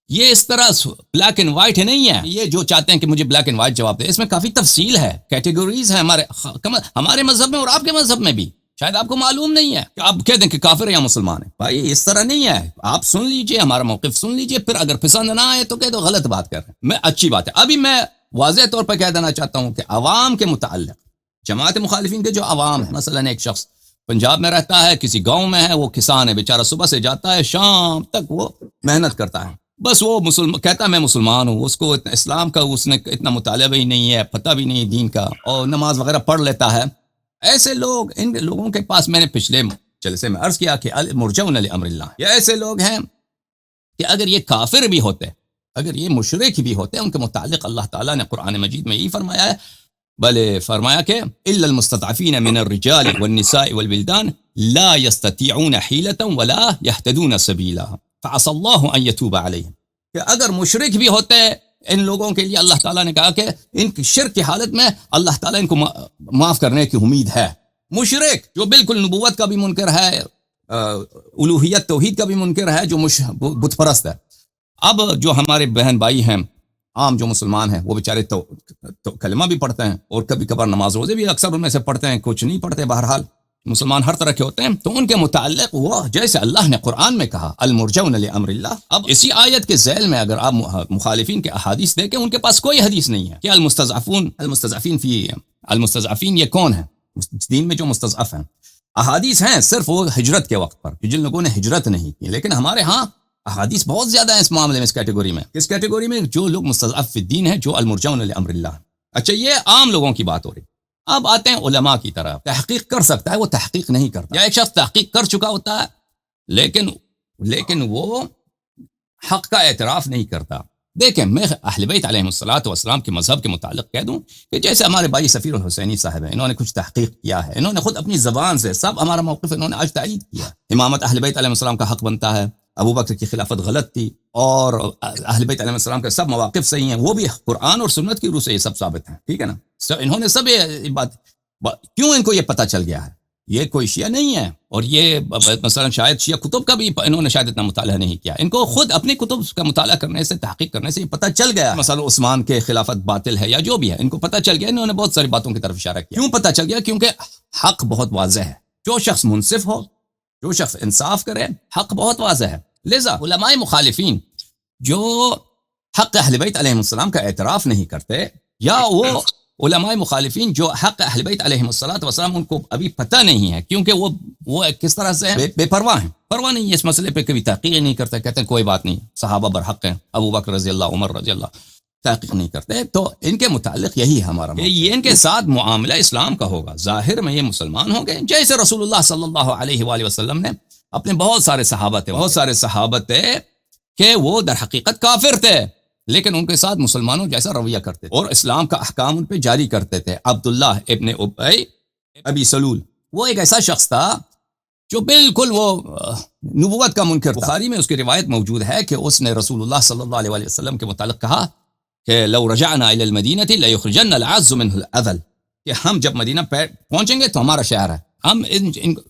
Speaker 1: یہ اس طرح بلیک اینڈ وائٹ نہیں ہے. یہ جو چاہتے ہیں کہ مجھے بلیک اینڈ وائٹ جواب دے, اس میں کافی تفصیل ہے, کیٹیگوریز ہیں ہمارے مذہب میں اور آپ کے مذہب میں بھی. شاید آپ کو معلوم نہیں ہے کہ آپ کہہ دیں کہ کافر ہے یا مسلمان ہے. بھائی اس طرح نہیں ہے. آپ سن لیجئے, ہمارا موقف سن لیجئے, پھر اگر پسند نہ آئے تو کہہ دو غلط بات کر رہے ہیں. میں اچھی بات ہے. ابھی میں واضح طور پر کہہ دینا چاہتا ہوں کہ عوام کے متعلق, جماعت مخالفین کے جو عوام ہے, مثلا ایک شخص پنجاب میں رہتا ہے, کسی گاؤں میں ہے, وہ کسان ہے بیچارہ, صبح سے جاتا ہے شام تک وہ محنت کرتا ہے, بس وہ کہتا ہے میں مسلمان ہوں. اس کو اسلام کا اس نے اتنا مطالعہ بھی نہیں ہے, پتہ بھی نہیں دین کا, اور نماز وغیرہ پڑھ لیتا ہے. ایسے لوگ, ان لوگوں کے پاس میں نے پچھلے جلسے میں عرض کیا کہ مرجون لامر اللہ, یہ ایسے لوگ ہیں کہ اگر یہ کافر بھی ہوتے, اگر یہ مشرک بھی ہوتے, ان کے متعلق اللہ تعالیٰ نے قرآن مجید میں یہی فرمایا ہے, بلے فرمایا کہ الا المستضعفین من الرجال والنساء والولدان لا يستطيعون حیلۃ ولا يهتدون سبیلا فعسى الله ان يتوب علیہم. کہ اگر مشرک بھی ہوتے, ان لوگوں کے لیے اللہ تعالیٰ نے کہا کہ ان کی شرک کی حالت میں اللہ تعالیٰ ان کو معاف کرنے کی امید ہے. مشرک جو بالکل نبوت کا بھی منکر ہے, الوہیت توحید کا بھی منکر ہے, جو بت پرست ہے. اب جو ہمارے بہن بھائی ہیں عام جو مسلمان ہیں, وہ بیچارے تو کلمہ بھی پڑھتے ہیں اور کبھی کبھار نماز روزے بھی اکثر ان میں سے پڑھتے ہیں, کچھ نہیں پڑھتے. بہرحال مسلمان ہر طرح کے ہوتے ہیں. تو ان کے متعلق وہ جیسے اللہ نے قرآن میں کہا المرجون لامر اللہ, اب اسی آیت کے ذیل میں اگر آپ مخالفین کے احادیث دیکھیں, ان کے پاس کوئی حدیث نہیں ہے کہ المستضعفین یہ کون ہیں دین میں جو مستضعف ہیں. احادیث ہیں صرف وہ ہجرت کے وقت پر, جن لوگوں نے ہجرت نہیں کی. لیکن ہمارے ہاں احادیث بہت زیادہ ہیں اس معاملے میں, اس کیٹیگری میں. کس کیٹیگری میں؟ جو لوگ مستضعف فی الدین ہیں, جو المرجون لامر اللہ. اچھا, یہ عام لوگوں کی بات ہو رہی. اب آتے ہیں علماء کی طرف. تحقیق کر سکتا ہے, وہ تحقیق نہیں کرتا. یا ایک شخص تحقیق کر چکا ہوتا ہے لیکن وہ حق کا اعتراف نہیں کرتا. دیکھیں, میں اہل بیت علیہم الصلوۃ والسلام کے مذہب کے متعلق کہہ دوں کہ جیسے ہمارے بھائی سفیر الحسینی صاحب ہیں, انہوں نے کچھ تحقیق کیا ہے, انہوں نے خود اپنی زبان سے سب ہمارا موقف انہوں نے آج تائید کیا. امامت اہل بیت علیہم السلام کا حق بنتا ہے, ابو بکر کی خلافت غلط تھی, اور اہل بیت علیہ السلام کے سب مواقف صحیح ہیں, وہ بھی قرآن اور سنت کی روح سے یہ سب ثابت ہیں. ٹھیک ہے نا. انہوں نے سب یہ بات, کیوں ان کو یہ پتہ چل گیا ہے؟ یہ کوئی شیعہ نہیں ہے, اور یہ مثلا شاید شیعہ کتب کا بھی انہوں نے شاید اتنا مطالعہ نہیں کیا. ان کو خود اپنی کتب کا مطالعہ کرنے سے, تحقیق کرنے سے یہ پتہ چل گیا. مثلا عثمان کے خلافت باطل ہے یا جو بھی ہے, ان کو پتہ چل گیا. انہوں نے بہت ساری باتوں کی طرف اشارہ کیا. کیوں پتہ چل گیا؟ کیونکہ حق بہت واضح ہے. جو شخص منصف ہو, جو شخص انصاف کرے, حق بہت واضح ہے. لذا علماء مخالفین جو حق اہل بیت علیہ السلام کا اعتراف نہیں کرتے, یا وہ علماء مخالفین جو حق اہل بیت علیہ السلام ان کو ابھی پتہ نہیں ہے, کیونکہ وہ کس طرح سے بے پرواہ ہیں, پرواہ نہیں ہے اس مسئلے پہ, کبھی تحقیق نہیں کرتے, کہتے ہیں کوئی بات نہیں, صحابہ برحق ہیں, ابو بکر رضی اللہ, عمر رضی اللہ, تحقیق نہیں کرتے. تو ان کے متعلق یہی ہے ہمارا کہ یہ ان کے ساتھ معاملہ اسلام کا ہوگا. ظاہر میں یہ مسلمان ہوں گے, جیسے رسول اللہ صلی اللہ علیہ وآلہ وسلم نے اپنے بہت سارے صحابہ تھے کہ وہ در حقیقت کافر تھے, لیکن ان کے ساتھ مسلمانوں جیسا رویہ کرتے تھے اور اسلام کا احکام ان پہ جاری کرتے تھے. عبداللہ ابن ابی سلول, وہ ایک ایسا شخص تھا جو بالکل وہ نبوت کا منکر تھا. بخاری میں اس کی روایت موجود ہے کہ اس نے رسول اللہ صلی اللہ علیہ وسلم کے متعلق کہا کہ لو رجعنا الى المدینہ لیخرجن العز منہ الاذل, کہ ہم جب مدینہ پہنچیں گے تو ہمارا شہر ہے, ہم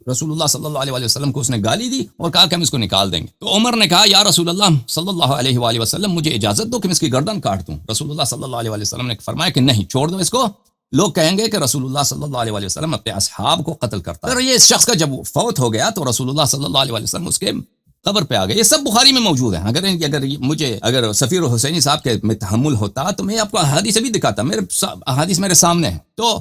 Speaker 1: رسول اللہ صلی اللہ علیہ وسلم کو اس نے گالی دی اور کہا کہ ہم اس کو نکال دیں گے. تو عمر نے کہا یا رسول اللہ صلی اللہ علیہ وآلہ وسلم, مجھے اجازت دو کہ میں اس کی گردن کاٹ دوں. رسول اللہ صلی اللہ علیہ وسلم نے فرمایا کہ نہیں, چھوڑ دو اس کو, لوگ کہیں گے کہ رسول اللہ صلی اللہ علیہ وسلم اپنے اصحاب کو قتل کرتا ہے. پھر یہ اس شخص کا جب فوت ہو گیا تو رسول اللہ صلی اللہ علیہ وسلم اس کے قبر پہ آ گئے. یہ سب بخاری میں موجود ہیں. اگر سفیر حسینی صاحب کے میں تحمل ہوتا تو میں آپ کو احادیث بھی دکھاتا, میرے احادیث میرے سامنے ہیں. تو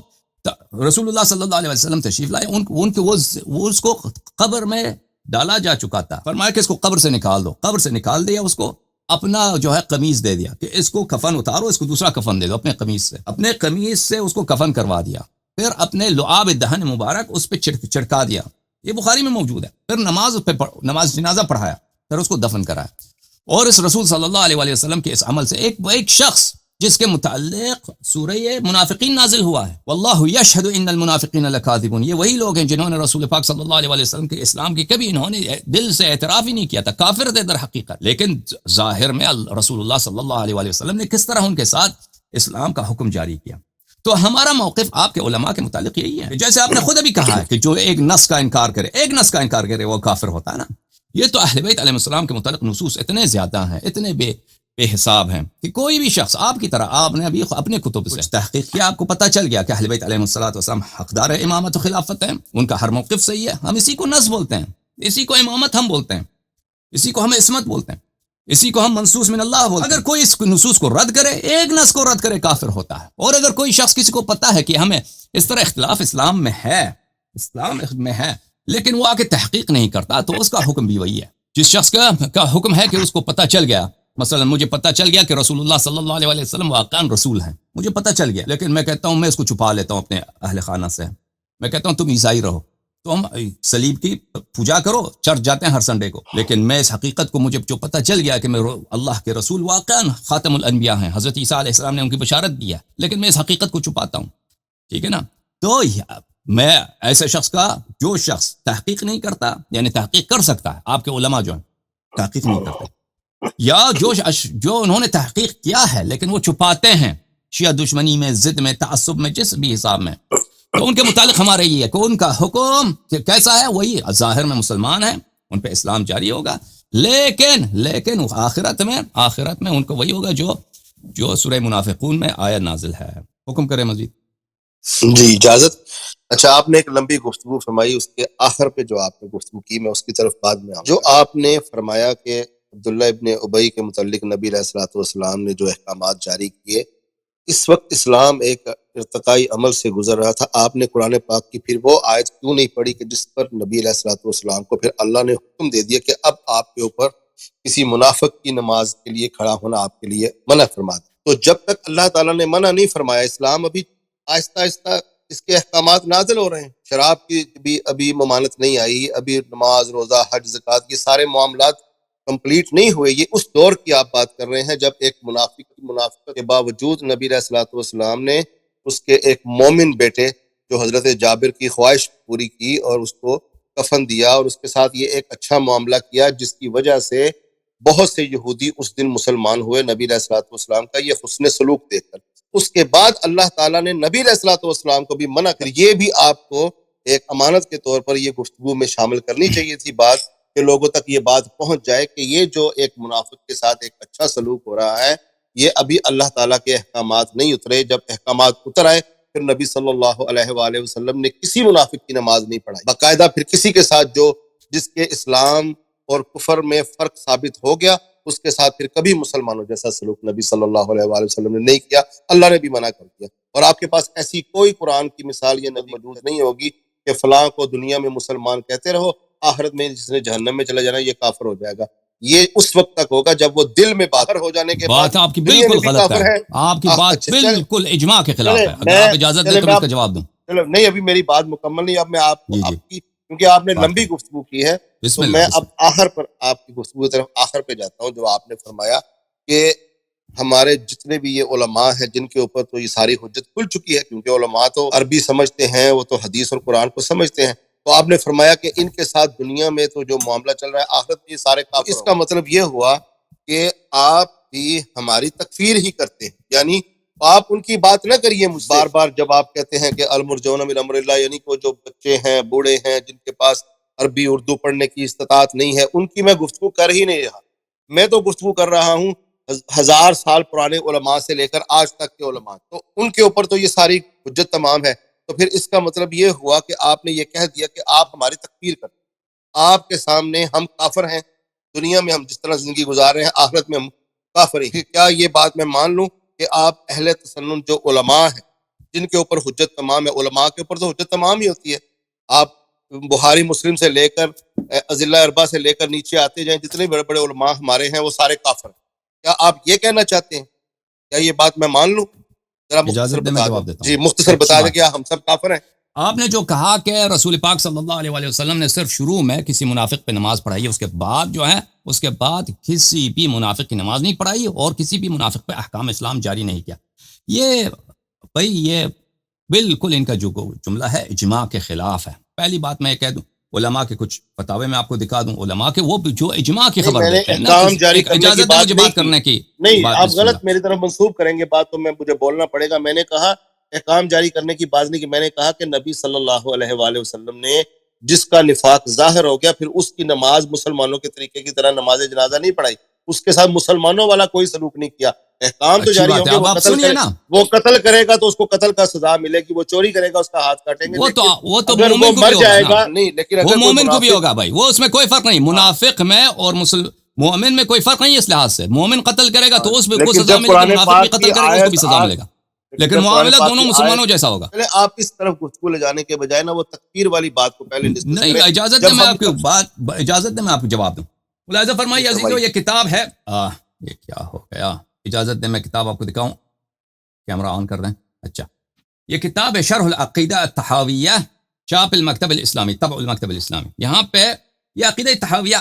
Speaker 1: رسول اللہ صلی اللہ علیہ وسلم تشریف لائے, ان کے وہ اس کو قبر میں ڈالا جا چکا تھا. فرمایا کہ اس کو قبر سے نکال دو. قبر سے نکال دیا, اس کو اپنا جو ہے قمیص دے دیا کہ اس کو کفن اتارو, اس کو دوسرا کفن دے دو. اپنے قمیص سے اس کو کفن کروا دیا. پھر اپنے لعاب دہن مبارک اس پہ چھڑکا دیا. یہ بخاری میں موجود ہے. پھر نماز جنازہ پڑھایا، پھر اس کو دفن کرایا. اور اس رسول صلی اللہ علیہ وسلم کے اس عمل سے ایک شخص جس کے متعلق سورہ منافقین نازل ہوا ہے، واللہ یشہد ان المنافقین لکاذبون، یہ وہی لوگ ہیں جنہوں نے رسول پاک صلی اللہ علیہ وسلم کے اسلام کی کبھی انہوں نے دل سے اعتراف ہی نہیں کیا تھا، کافر تھے در حقیقت، لیکن ظاہر میں رسول اللہ صلی اللہ علیہ وسلم نے کس طرح ان کے ساتھ اسلام کا حکم جاری کیا. تو ہمارا موقف آپ کے علماء کے متعلق یہی ہے، جیسے آپ نے خود ابھی کہا ہے کہ جو ایک نص کا انکار کرے وہ کافر ہوتا ہے نا. یہ تو اہل بیت علیہ السلام کے متعلق نصوص اتنے زیادہ ہیں، اتنے بے حساب ہیں کہ کوئی بھی شخص آپ کی طرح، آپ نے ابھی اپنے کتب سے تحقیق کیا، آپ کو پتہ چل گیا کہ اہل بیت علیہ السلام حقدار امامت و خلافت ہیں، ان کا ہر موقف صحیح ہے. ہم اسی کو نص بولتے ہیں، اسی کو امامت ہم بولتے ہیں، اسی کو ہم عصمت بولتے ہیں، اسی کو ہم منصوص من اللہ بولتے ہیں. اگر کوئی اس نصوص کو رد کرے، ایک نص کو رد کرے، کافر ہوتا ہے. اور اگر کوئی شخص کسی کو پتہ ہے کہ ہمیں اس طرح اختلاف اسلام میں ہے لیکن وہ آ کے تحقیق نہیں کرتا، تو اس کا حکم بھی وہی ہے. جس شخص کا حکم ہے کہ اس کو پتہ چل گیا، مثلا مجھے پتہ چل گیا کہ رسول اللہ صلی اللہ علیہ وسلم واقعا رسول ہیں، مجھے پتہ چل گیا، لیکن میں کہتا ہوں میں اس کو چھپا لیتا ہوں اپنے اہل خانہ سے، میں کہتا ہوں تم عیسائی رہو، تم صلیب کی پوجا کرو، چرچ جاتے ہیں ہر سنڈے کو، لیکن میں اس حقیقت کو مجھے جو پتہ چل گیا کہ میں اللہ کے رسول واقعا خاتم الانبیاء ہیں، حضرت عیسیٰ علیہ السلام نے ان کی بشارت دی ہے، لیکن میں اس حقیقت کو چھپاتا ہوں. ٹھیک ہے نا؟ تو میں ایسے شخص کا، جو شخص تحقیق نہیں کرتا، یعنی تحقیق کر سکتا ہے، آپ کے علماء جو ہیں تحقیق نہیں کرتے، یا جو انہوں نے تحقیق کیا ہے لیکن وہ چھپاتے ہیں شیعہ دشمنی میں، ضد میں، تعصب میں، جس بھی حساب میں، تو ان کے متعلق ہمارا یہ ہے کہ ان کا حکم کیسا ہے، وہی ظاہر میں مسلمان ہیں، ان پہ اسلام جاری ہوگا، لیکن آخرت میں ان کو وہی ہوگا جو سورہ منافقون میں آیت نازل ہے. حکم کرے مزید.
Speaker 2: جی اجازت. اچھا، آپ نے ایک لمبی گفتگو فرمائی، اس کے آخر پہ جو آپ نے گفتگو کی میں اس کی طرف بعد میں آؤں. جو آپ نے فرمایا کہ عبداللہ ابن ابی کے متعلق نبی علیہ الصلوۃ والسلام نے جو احکامات جاری کیے، اس وقت اسلام ایک ارتقائی عمل سے گزر رہا تھا، آپ نے قرآن پاک کی پھر وہ آیت کیوں نہیں پڑھی کہ جس پر نبی علیہ الصلوۃ والسلام کو پھر اللہ نے حکم دے دیا کہ اب آپ کے اوپر کسی منافق کی نماز کے لیے کھڑا ہونا آپ کے لیے منع فرما دیا. تو جب تک اللہ تعالیٰ نے منع نہیں فرمایا، اسلام ابھی آہستہ آہستہ اس کے احکامات نازل ہو رہے ہیں. شراب کی بھی ابھی ممانعت نہیں آئی، ابھی نماز، روزہ، حج، زکوٰۃ، یہ سارے معاملات کمپلیٹ نہیں ہوئے. یہ اس دور کی آپ بات کر رہے ہیں جب ایک منافق کے باوجود نبی علیہ الصلوۃ والسلام نے اس کے ایک مومن بیٹے جو حضرت جابر کی خواہش پوری کی اور اس کو کفن دیا، اور اس کے ساتھ یہ ایک اچھا معاملہ کیا جس کی وجہ سے بہت سے یہودی اس دن مسلمان ہوئے نبی علیہ الصلوۃ والسلام کا یہ حسن سلوک دیکھ کر. اس کے بعد اللہ تعالیٰ نے نبی علیہ الصلوۃ والسلام کو بھی منع کر. یہ بھی آپ کو ایک امانت کے طور پر یہ گفتگو میں شامل کرنی چاہیے تھی بات، کہ لوگوں تک یہ بات پہنچ جائے کہ یہ جو ایک منافق کے ساتھ ایک اچھا سلوک ہو رہا ہے، یہ ابھی اللہ تعالیٰ کے احکامات نہیں اترے. جب احکامات اتر آئے پھر نبی صلی اللہ علیہ وآلہ وسلم نے کسی منافق کی نماز نہیں پڑھائی باقاعدہ. پھر کسی کے ساتھ جس کے اسلام اور کفر میں فرق ثابت ہو گیا، اس کے ساتھ پھر کبھی مسلمانوں جیسا سلوک نبی صلی اللہ علیہ وآلہ وسلم نے نہیں کیا، اللہ نے بھی منع کر دیا. اور آپ کے پاس ایسی کوئی قرآن کی مثال یہ نبی موجود نہیں ہوگی کہ فلاں کو دنیا میں مسلمان کہتے رہو، آخرت میں جس نے جہنم میں چلا جانا یہ کافر ہو جائے گا. یہ اس وقت تک ہوگا جب وہ دل میں باہر ہو جانے کے بعد
Speaker 1: بات آپ کی
Speaker 2: دنیا میں
Speaker 1: بالکل
Speaker 2: بھی
Speaker 1: غلط
Speaker 2: کافر
Speaker 1: ہے،
Speaker 2: ہے.
Speaker 1: آپ کی بات
Speaker 2: اچھا،
Speaker 1: بالکل اجماع کے خلاف ہے. اگر
Speaker 2: میں
Speaker 1: آپ اجازت دیں تو میں اس کا جواب دوں.
Speaker 2: چلو نہیں، ابھی میری بات مکمل نہیں، اب میں آپ کو
Speaker 1: جی
Speaker 2: آپ کی، کیونکہ آپ نے
Speaker 1: بات
Speaker 2: لمبی
Speaker 1: کریں.
Speaker 2: گفتگو کی ہے
Speaker 1: بسم
Speaker 2: تو
Speaker 1: اللہ
Speaker 2: میں
Speaker 1: بسم
Speaker 2: اب آخر پر آپ کی گفتگو کی طرف آخر پہ جاتا ہوں. جو آپ نے فرمایا کہ ہمارے جتنے بھی یہ علماء ہیں جن کے اوپر تو یہ ساری حجت کھل چکی ہے، کیونکہ علماء تو عربی سمجھتے ہیں، وہ تو حدیث اور قرآن کو سمجھتے ہیں. تو آپ نے فرمایا کہ ان کے ساتھ دنیا میں تو جو معاملہ چل رہا ہے آخرت میں یہ سارے کافر. اس کا مطلب یہ ہوا کہ آپ بھی ہماری تکفیر ہی کرتے ہیں، یعنی آپ ان کی بات نہ کریے مجھ سے. بار بار جب آپ کہتے ہیں کہ المرجون من امر اللہ، یعنی وہ جو بچے ہیں، بوڑھے ہیں، جن کے پاس عربی اردو پڑھنے کی استطاعت نہیں ہے، ان کی میں گفتگو کر ہی نہیں رہا. میں تو گفتگو کر رہا ہوں 1000 سال پرانے علماء سے لے کر آج تک کے علماء، تو ان کے اوپر تو یہ ساری حجت تمام ہے. تو پھر اس کا مطلب یہ ہوا کہ آپ نے یہ کہہ دیا کہ آپ ہماری تکفیر کرتے ہیں. آپ کے سامنے ہم کافر ہیں، دنیا میں ہم جس طرح زندگی گزار رہے ہیں آخرت میں ہم کافر ہیں. کیا یہ بات میں مان لوں کہ آپ اہل تسنن جو علماء ہیں جن کے اوپر حجت تمام ہے، علماء کے اوپر تو حجت تمام ہی ہوتی ہے، آپ بخاری مسلم سے لے کر ازلہ اربع سے لے کر نیچے آتے جائیں، جتنے بڑے بڑے علماء ہمارے ہیں وہ سارے کافر ہیں. کیا آپ یہ کہنا چاہتے ہیں؟ کیا یہ بات میں مان لوں؟ ذرا مختصر
Speaker 1: اجازت دیں میں
Speaker 2: بتا دیں.
Speaker 1: جواب دیتا ہوں.
Speaker 2: جی مختصر
Speaker 1: اچھی
Speaker 2: بتا دیں
Speaker 1: بات
Speaker 2: کہ ہم سب کافر ہیں.
Speaker 1: آپ نے جو کہا کہ رسول پاک صلی اللہ علیہ وسلم نے صرف شروع میں کسی منافق پہ نماز پڑھائی ہے، اس کے بعد کسی بھی منافق کی نماز نہیں پڑھائی اور کسی بھی منافق پہ احکام اسلام جاری نہیں کیا، یہ بالکل ان کا جو جملہ ہے اجماع کے خلاف ہے۔ پہلی بات میں یہ کہہ دوں، علماء کے کچھ فتاوے میں آپ کو دکھا دوں، علماء کے وہ جو اجماع کی خبر دیتے ہیں نا،
Speaker 2: احکام جاری کرنے کی
Speaker 1: اجازت ہے
Speaker 2: بات
Speaker 1: مجھے
Speaker 2: نہیں
Speaker 1: بات کرنے کی،
Speaker 2: نہیں،
Speaker 1: بات
Speaker 2: آپ
Speaker 1: بسم اللہ۔
Speaker 2: غلط میری طرف منسوب کریں گے بات تو مجھے بولنا پڑے گا۔ میں نے کہا احکام جاری کرنے کی بات نہیں، کہ میں نے کہا کہ نبی صلی اللہ علیہ وآلہ وسلم نے جس کا نفاق ظاہر ہو گیا، پھر اس کی نماز مسلمانوں کے طریقے کی طرح نماز جنازہ نہیں پڑھائی، اس کے ساتھ مسلمانوں والا کوئی سلوک نہیں کیا۔ احکام تو
Speaker 1: اچھی
Speaker 2: جاری
Speaker 1: بات
Speaker 2: ہوں
Speaker 1: ہے،
Speaker 2: گے،
Speaker 1: اب آپ سنیے نا،
Speaker 2: وہ قتل کرے گا تو اس کو قتل کا سزا ملے گی، وہ چوری کرے گا اس کا ہاتھ کاٹیں گے،
Speaker 1: وہ تو
Speaker 2: اگر وہ
Speaker 1: مومن کو
Speaker 2: مر
Speaker 1: بھی ہوگا
Speaker 2: جائے
Speaker 1: نا،
Speaker 2: گا نہیں، لیکن
Speaker 1: وہ
Speaker 2: اگر کوئی
Speaker 1: مومن کو بھی
Speaker 2: منافق
Speaker 1: ہوگا بھائی، وہ اس میں کوئی فرق نہیں، منافق میں اور مومن میں کوئی فرق نہیں ہے اس لحاظ سے، مومن قتل کرے گا تو اس کو سزا ملے گی، منافق بھی قتل کرے گا اس کو بھی سزا ملے گا، لیکن معاملہ دونوں مسلمانوں جیسا ہوگا۔
Speaker 2: پہلے آپ اس طرف گفتگو لے جانے کے بجائے نا وہ تکفیر والی بات کو پہلے ڈسکس
Speaker 1: نہیں،
Speaker 2: کریں۔
Speaker 1: اجازت دیں میں آپ کی بات، اجازت دیں میں آپ کو جواب دوں۔ ملاحظہ فرمائیے عزیزو، یہ کتاب ہے، یہ کیا ہو گیا، اجازت دیں میں کتاب آپ کو دکھاؤں، کیمرہ آن کر دیں، اچھا، یہ کتاب ہے شرح العقیدہ الطحاویہ، چاپ المکتب الاسلامی، طبع المکتب الاسلامی۔ یہاں پہ یہ عقیدہ طحاویہ،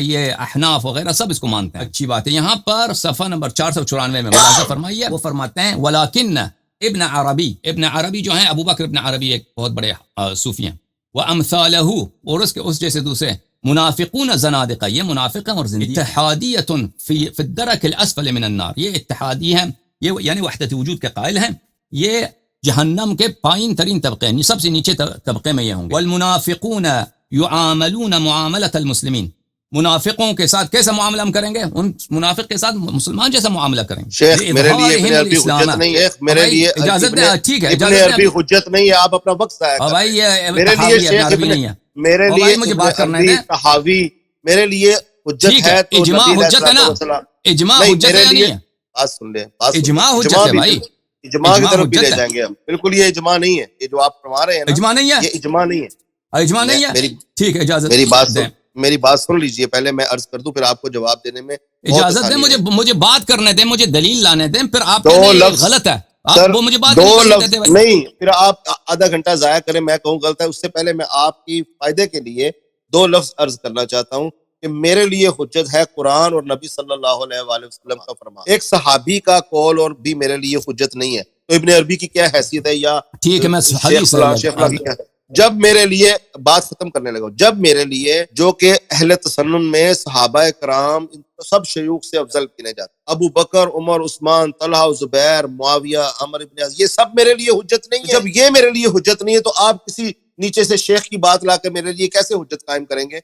Speaker 1: یہ احناف وغیرہ سب اس کو مانتے ہیں، اچھی بات ہے۔ یہاں پر صفحہ نمبر 494 میں ملاحظہ فرمائیے، وہ فرماتے ہیں ولیکن ابن عربی جو ہیں، ابو بکر ابن عربی ایک بہت بڑے صوفی ہیں، وَأَمْثَالَهُ، اور اس جیسے دوسرے منافقون زنادقہ، یہ منافق ہیں اور زندگی، اتحادیۃ فی الدرک الاسفل من النار، یہ اتحادی ہیں، یہ یعنی وحدت وجود کے قائل ہیں، یہ جہنم کے پائن ترین طبقے ہیں، سب سے نیچے طبقے میں یہ ہوں گے۔ والمنافقون یعاملون معاملۃ المسلمین، منافقوں کے ساتھ کیسا معاملہ ہم کریں گے؟ ان منافق کے ساتھ مسلمان جیسا معاملہ کریں گے۔
Speaker 2: شیخ میرے لیے ابن عربی حجت نہیں ہے، میرے لیے
Speaker 1: اجازت دیں، ٹھیک ہے،
Speaker 2: ابن عربی حجت نہیں ہے، آپ اپنا وقت ضائع کر رہے ہیں۔ میرے لیے شیخ ابن، میرے لیے
Speaker 1: مجھے
Speaker 2: ابن
Speaker 1: بات کرنے
Speaker 2: عربی
Speaker 1: دیں،
Speaker 2: طحاوی میرے لیے حجت ہے، تو
Speaker 1: اجماع
Speaker 2: نبی
Speaker 1: حجت ہے نا، اجماع حجت ہے یا نہیں ہے؟
Speaker 2: بات سن لیں،
Speaker 1: اجماع حجت ہے بھائی،
Speaker 2: اجماع کی طرف بھی لے جائیں گے ہم، بالکل یہ اجماع نہیں ہے، یہ جو آپ فرما رہے ہیں نا،
Speaker 1: اجماع نہیں ہے،
Speaker 2: یہ اجماع نہیں ہے،
Speaker 1: اجماع نہیں ہے، ٹھیک ہے، اجازت دیں،
Speaker 2: میری بات سن لیجئے، پہلے میں عرض کر دوں، پھر آپ کو جواب دینے میں
Speaker 1: اجازت دیں، مجھے بات کرنے دیں، مجھے دلیل لانے دیں، پھر آپ
Speaker 2: دو
Speaker 1: کہنے
Speaker 2: لفظ
Speaker 1: غلط ہے،
Speaker 2: سر،
Speaker 1: وہ مجھے بات
Speaker 2: دو
Speaker 1: نہیں کرنے
Speaker 2: لفظ
Speaker 1: دیتے بھائی۔
Speaker 2: نہیں، پھر آپ آدھا گھنٹہ ضائع کریں، میں کہوں غلط ہے، اس سے پہلے میں آپ کی فائدے کے لیے دو لفظ عرض کرنا چاہتا ہوں کہ میرے لیے حجت ہے قرآن اور نبی صلی اللہ علیہ وآلہ وسلم کا فرمان، ایک صحابی کا قول اور بھی میرے لیے حجت نہیں ہے، تو ابن عربی کی کیا حیثیت ہے، یا
Speaker 1: ٹھیک ہے، میں
Speaker 2: شیخ فلاں شیخ فلاں کی کیا؟ جب میرے لیے بات ختم کرنے لگا، جب میرے لیے جو کہ اہل تسنن میں صحابہ کرام سب شیوخ سے افضل گنے جاتے، ابو بکر، عمر، عثمان، طلحہ، زبیر، معاویہ، عمر بن عاص، یہ سب میرے لیے حجت نہیں ہے۔ جب یہ میرے لیے حجت نہیں ہے تو آپ کسی نیچے سے شیخ کی بات لا کے میرے لیے کیسے حجت قائم کریں گے؟